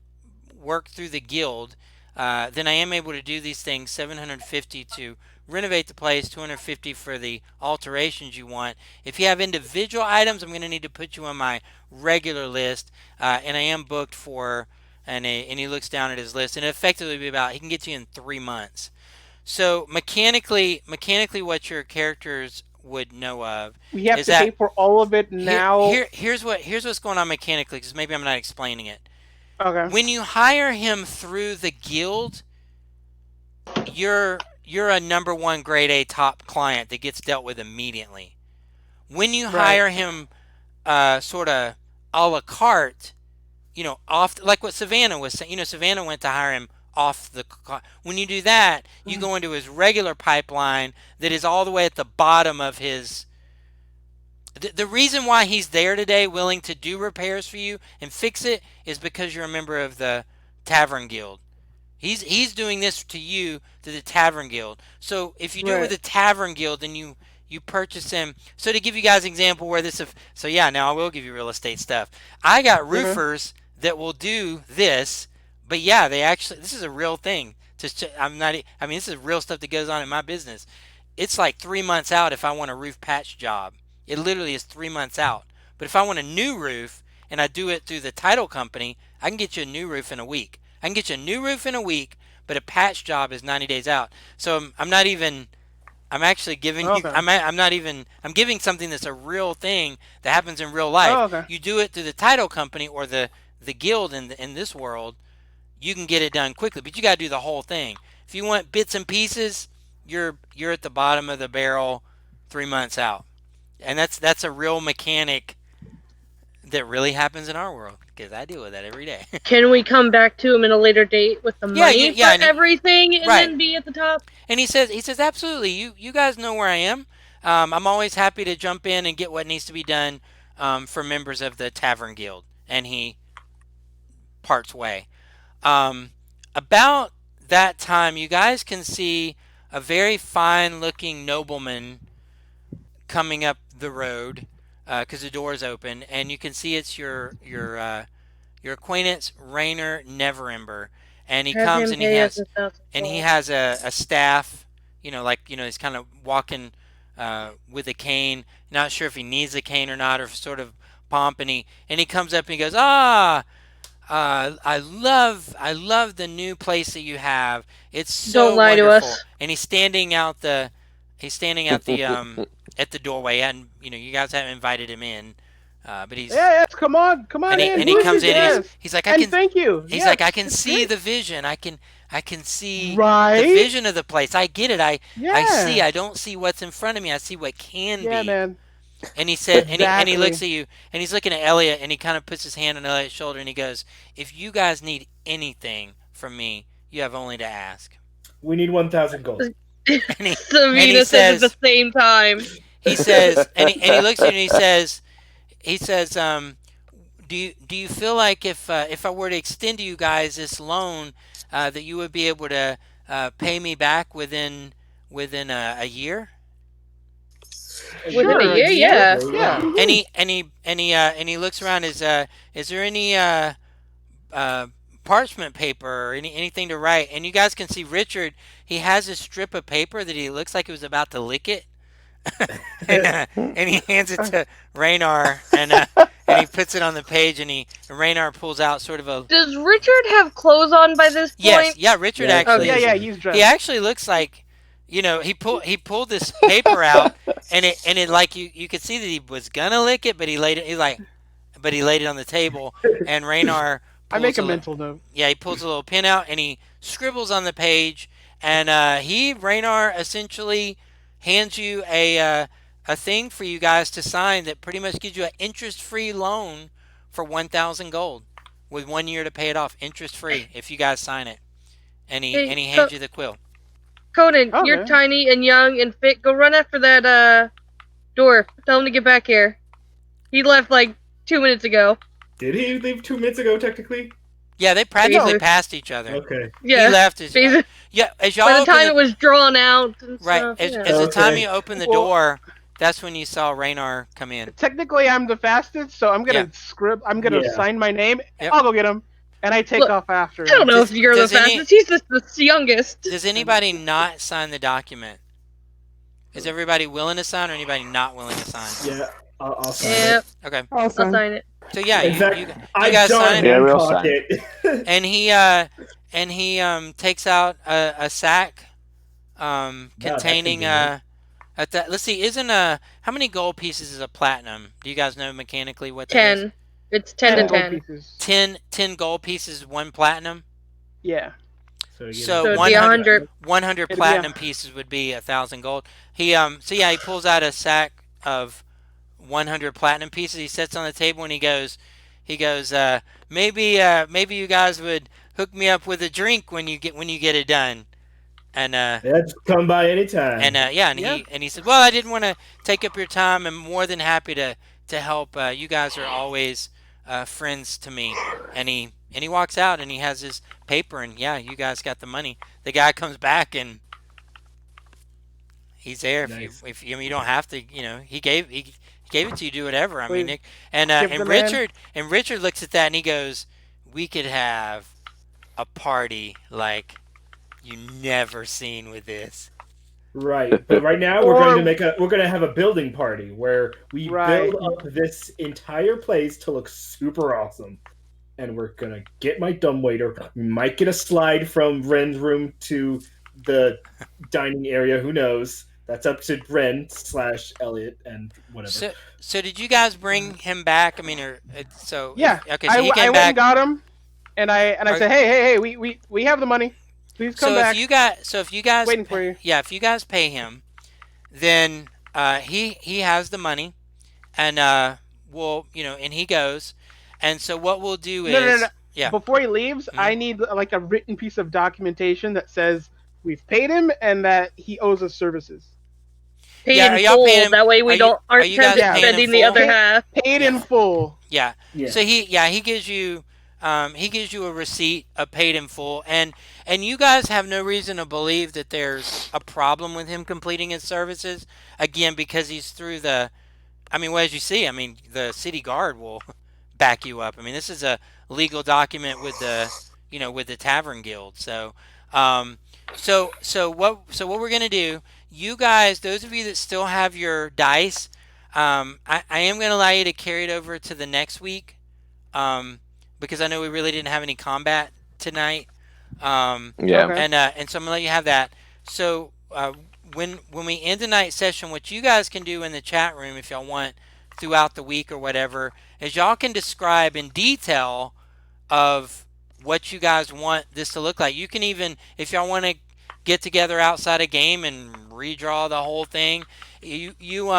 work through the guild, then I am able to do these things. 750 to renovate the place, 250 for the alterations you want. If you have individual items, I'm going to need to put you on my regular list, and I am booked for. And he looks down at his list, and it effectively be about he can get to you in 3 months. So mechanically, what your characters would know of We have is to pay that for all of it now. here's what's going on mechanically, because maybe I'm not explaining it. Okay. When you hire him through the guild, you're a number one grade A top client that gets dealt with immediately. When you Right. hire him, sort of a la carte, off like what Savannah was saying. Savannah went to hire him off the. When you do that, you go into his regular pipeline that is all the way at the bottom of his. The reason why he's there today, willing to do repairs for you and fix it, is because you're a member of the Tavern Guild. He's doing this to you to the Tavern Guild. So if you do it with Right. the Tavern Guild, then you purchase them. So to give you guys an example where this, so yeah, now I will give you real estate stuff. I got Okay. roofers that will do this, but yeah, they actually this is a real thing. I'm not. I mean, this is real stuff that goes on in my business. It's like 3 months out if I want a roof patch job. It literally is 3 months out. But if I want a new roof and I do it through the title company, I can get you a new roof in a week. I can get you a new roof in a week, but a patch job is 90 days out. So I'm not even. I'm actually giving you. Okay. I'm not even. I'm giving something that's a real thing that happens in real life. Oh, okay. You do it through the title company or the guild in this world. You can get it done quickly, but you got to do the whole thing. If you want bits and pieces, you're at the bottom of the barrel 3 months out, and that's a real mechanic that really happens in our world because I deal with that every day. Can we come back to him in a later date with the Yeah, money yeah, for everything and right. then be at the top? And he says absolutely. You guys know where I am. I'm always happy to jump in and get what needs to be done for members of the Tavern Guild. And he parts way. Um, about that time, you guys can see a very fine-looking nobleman coming up the road because the door is open, and you can see it's your acquaintance Rainer Neverember, and he Have comes him and he pay us has 1,000 and he gold. has a staff, he's kind of walking with a cane. Not sure if he needs a cane or not, or sort of pomp, and he comes up and he goes, I love the new place that you have. It's Don't so lie to wonderful. us. And he's standing at the doorway, and you guys haven't invited him in, but he's Yes, come on and he in. and he comes in and Yes. he's like And thank you. he's Yes, like I can it's see great. the vision. I can see the Right? vision of the place. I get it. I see. Yeah. I don't see what's in front of me. I see what can Yeah, be. man. And he said, and he looks Exactly. at you, and he's looking at Elliot, and he kind of puts his hand on Elliot's shoulder, and he goes, "If you guys need anything from me, you have only to ask." We need 1,000 gold. And he Savina says at the same time. he says, and he looks at you, and he says, do you feel like if I were to extend to you guys this loan, that you would be able to pay me back within a year? Within a Sure, year, yeah. Yeah. And he looks around. Is there any uh, parchment paper or anything to write? And you guys can see Richard. He has a strip of paper that he looks like he was about to lick it, and he hands it to Raynar, and he puts it on the page, and Raynar pulls out sort of a Does Richard have clothes on by this yes, point? yeah. Richard Yeah. actually, Yeah, Okay. yeah, he's dressed. he actually looks like, he pulled this paper out, and it like you could see that he was gonna lick it, but he laid it on the table, and Raynar I pulls make a li- mental note. yeah, he pulls a little pin out and he scribbles on the page, and Raynar essentially hands you a thing for you guys to sign that pretty much gives you an interest-free loan for 1,000 gold, with 1 year to pay it off, interest-free, if you guys sign it. And he Hey, and he hands you the quill. Conan, you're Okay. tiny and young and fit. Go run after that dwarf. Tell him to get back here. He left like 2 minutes ago. Did he leave 2 minutes ago, technically? Yeah, they practically Jesus. passed each other. Okay. Yeah. He left as Basically, yeah, as y'all by the open time it was drawn out and right stuff. as, yeah. as the time Okay. you opened the Well- door, that's when you saw Raynar come in. Technically, I'm the fastest, so I'm gonna Yeah. I'm gonna Yeah. sign my name. Yep. I'll go get him, and I take Look, off after I don't him. know Does- if you're the does any- fastest. He's the youngest. Does anybody not sign the document? Is everybody willing to sign, or anybody not willing to sign? Yeah, I'll sign Yep, Okay, I'll Awesome. sign it. so yeah, it. In fact, you I guys don't sign it? Yeah, hand we'll cock sign it. and he takes out a sack containing convenient. let's see, isn't how many gold pieces is a platinum? Do you guys know mechanically what that is? 10. It's 10 to And gold 10. pieces. 10 gold pieces, one platinum. Yeah. So, you So So it'd be 100 100. 100 It'd be platinum pieces would be 1,000 gold. So yeah, he pulls out a sack of 100 platinum pieces. He sets on the table and he goes, maybe you guys would hook me up with a drink when you get it done. And That's come by anytime. yeah, and Yeah. he said, well, I didn't want to take up your time. I'm more than happy to help. You guys are always friends to me. And he And he walks out and he has his paper and yeah, you guys got the money. The guy comes back and he's there. Nice. If you, I mean, you don't have to, he gave it to you. Do whatever. I mean, Please Nick tip the and man. Richard looks at that and he goes, "We could have a party like you never seen with this." Right, but right now Or we're going to have a building party where we build right. up this entire place to look super awesome. And we're going to get my dumbwaiter. We might get a slide from Ren's room to the dining area. Who knows? That's up to Ren/Elliot and whatever. So did you guys bring him back? I mean, or so Yeah, okay, so he I came went and back. got him, and I Are, said, hey, we have the money. Please come back. if you guys, Waiting for you. yeah, if you guys pay him, then he has the money, and and he goes, and so what we'll do No. is, yeah, Before he leaves, I mhm. need like a written piece of documentation that says we've paid him and that he owes us services. Paid Yeah, in are y'all paying full. him? That way Are we you don't are aren't you guys tempted Yeah. paying in spending the full? other half. Paid Yeah, in full. yeah. Yeah. So he gives you a receipt of paid in full, and you guys have no reason to believe that there's a problem with him completing his services again because he's through the. I mean, well, as you see, I mean, the city guard will back you up. I mean, this is a legal document with with the tavern guild. Um, so what we're gonna do, you guys, those of you that still have your dice, I am gonna allow you to carry it over to the next week, um, because I know we really didn't have any combat tonight. Um, Yeah. Okay. and so I'm gonna let you have that. So when we end the night session, what you guys can do in the chat room, if y'all want, throughout the week or whatever, is y'all can describe in detail of what you guys want this to look like. You can even, if y'all want to get together outside a game and redraw the whole thing, you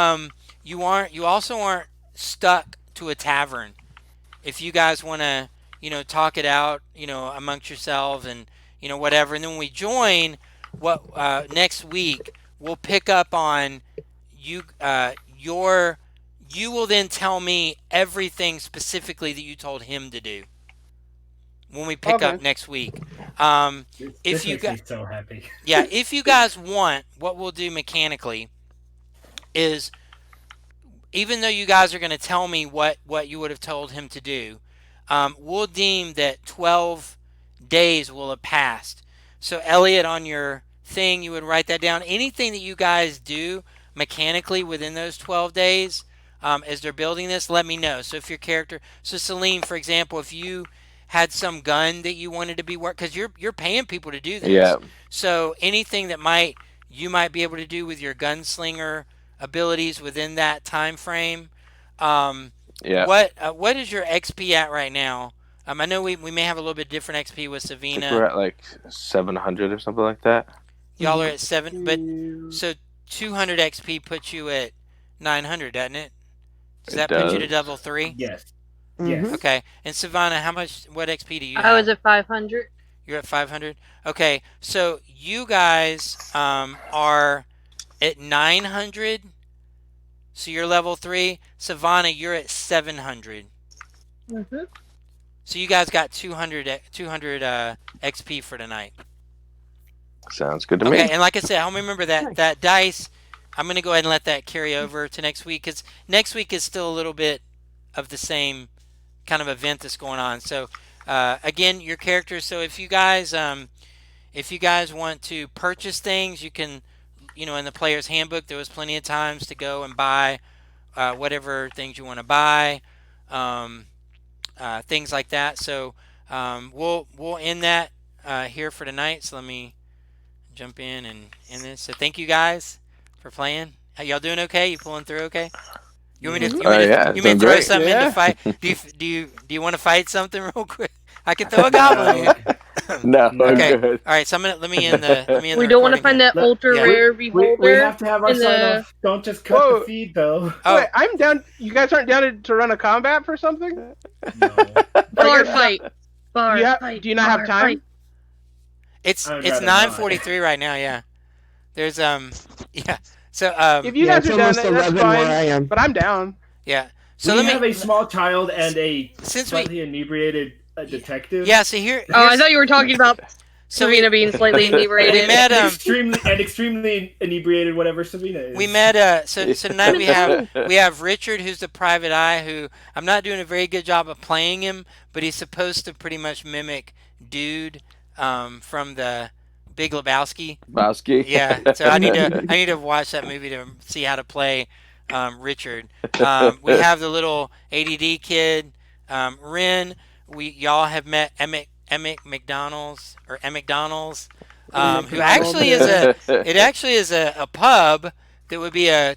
also aren't stuck to a tavern if you guys want to, talk it out, amongst yourselves and, whatever. And then when we join, what next week, we'll pick up on you, you will then tell me everything specifically that you told him to do when we pick Okay. up next week. Um, if This you makes me got, so happy. yeah, if you guys want, what we'll do mechanically is even though you guys are going to tell me what you would have told him to do, we'll deem that 12 days will have passed. So, Elliot, on your thing, you would write that down. Anything that you guys do mechanically within those 12 days as they're building this, let me know. So, if your character, so Celine, for example, if you had some gun that you wanted to be work, because you're paying people to do this, Yeah. so anything that you might be able to do with your gunslinger abilities within that time frame. Um, Yeah. what is your XP at right now? I know we may have a little bit different XP with I think we're Savina. at like 700 or something like that. Y'all are Mhm. at seven, but so 200 XP puts you at 900, doesn't it? Does It that put you to does. level three? Yes. Mhm. Yes. Okay. And Savannah, what XP do you I was have? at 500. You're at 500. Okay. So you guys are at 900. So you're level three. Savannah, you're at 700. Mm-hmm. So you guys got 200 XP for tonight. Sounds good to Okay, me. and like I said, I'll remember that Nice. dice. I'm gonna go ahead and let that carry over to next week because next week is still a little bit of the same kind of event that's going on. So again, your characters. So if you guys want to purchase things, you can, in the player's handbook, there was plenty of times to go and buy whatever things you want to buy. Um, things like that. So we'll end that here for tonight. So let me jump in and end this. So thank you guys for playing. How y'all doing? Okay? You pulling through? Okay? You want me to Yeah. Yeah, you it's want me to doing throw great. something in to Yeah. fight? Do you want to fight something real quick? I can throw a goblin No. here. No, we're No. Okay. good. All right. So let me end the We don't want to recording find here. that Let- ultra Yeah. rare we beholder have to have our in sign the. off. Don't just cut the Whoa. feed though. Oh, Wait, I'm down. You guys aren't down to run a combat for something? No. Bar Are you fight. Bar do you, fight. do you not have bar time? fight. it's I would it's rather not. 9:43 right now. Yeah. There's yeah. So If you Yeah, guys it's are down, almost that's 11 where fine. I am. But I'm down. yeah. So We let me have a small child and a since we slightly inebriated a detective. Yeah. So here, Oh, I here's thought you were talking about so Serena being slightly we inebriated. met Extremely inebriated, whatever Sabina is. we met so tonight we have Richard, who's the private eye, who I'm not doing a very good job of playing him, but he's supposed to pretty much mimic Dude from the Big Lebowski. Bowski. Yeah, so I need to watch that movie to see how to play Richard. We have the little ADD kid, Ren. Y'all have met Emmett McDonald's or Emmett McDonald's, who McDonald's, actually is yeah. a pub that would be a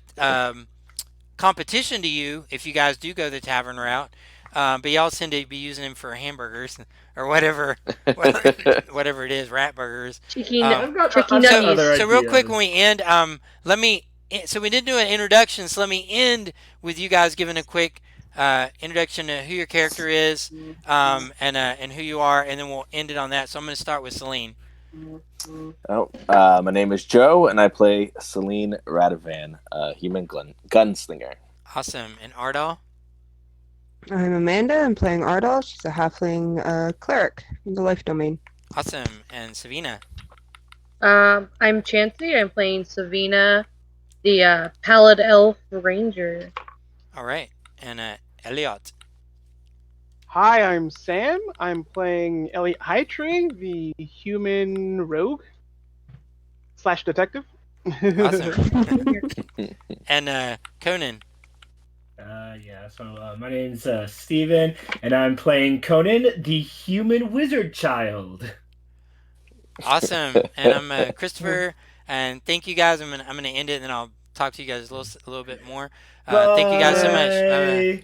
competition to you if you guys do go the tavern route. But y'all tend to be using him for hamburgers or whatever, whatever it is, rat burgers. Chicken, Um, chicken I've got so, nuggies. other so real quick ideas. when we end, let me. So we did do an introduction. So let me end with you guys giving a quick introduction to who your character is, and who you are, and then we'll end it on that. So I'm going to start with Celine. Oh, my name is Joe, and I play Celine Radovan, a human gunslinger. Awesome. And Ardal. I'm Amanda. I'm playing Ardal. She's a halfling cleric in the life domain. Awesome. And Savina. I'm Chansey. I'm playing Savina, the Pallid Elf Ranger. All right. And Elliot. Hi, I'm Sam. I'm playing Elliot Hightree, the human rogue / detective. Awesome. And Conan. Yeah, so my name's Steven, and I'm playing Conan, the human wizard child. Awesome. And I'm Christopher. And thank you guys. I'm gonna end it, and then I'll talk to you guys a little bit more. Thank you guys so much. Bye. Bye.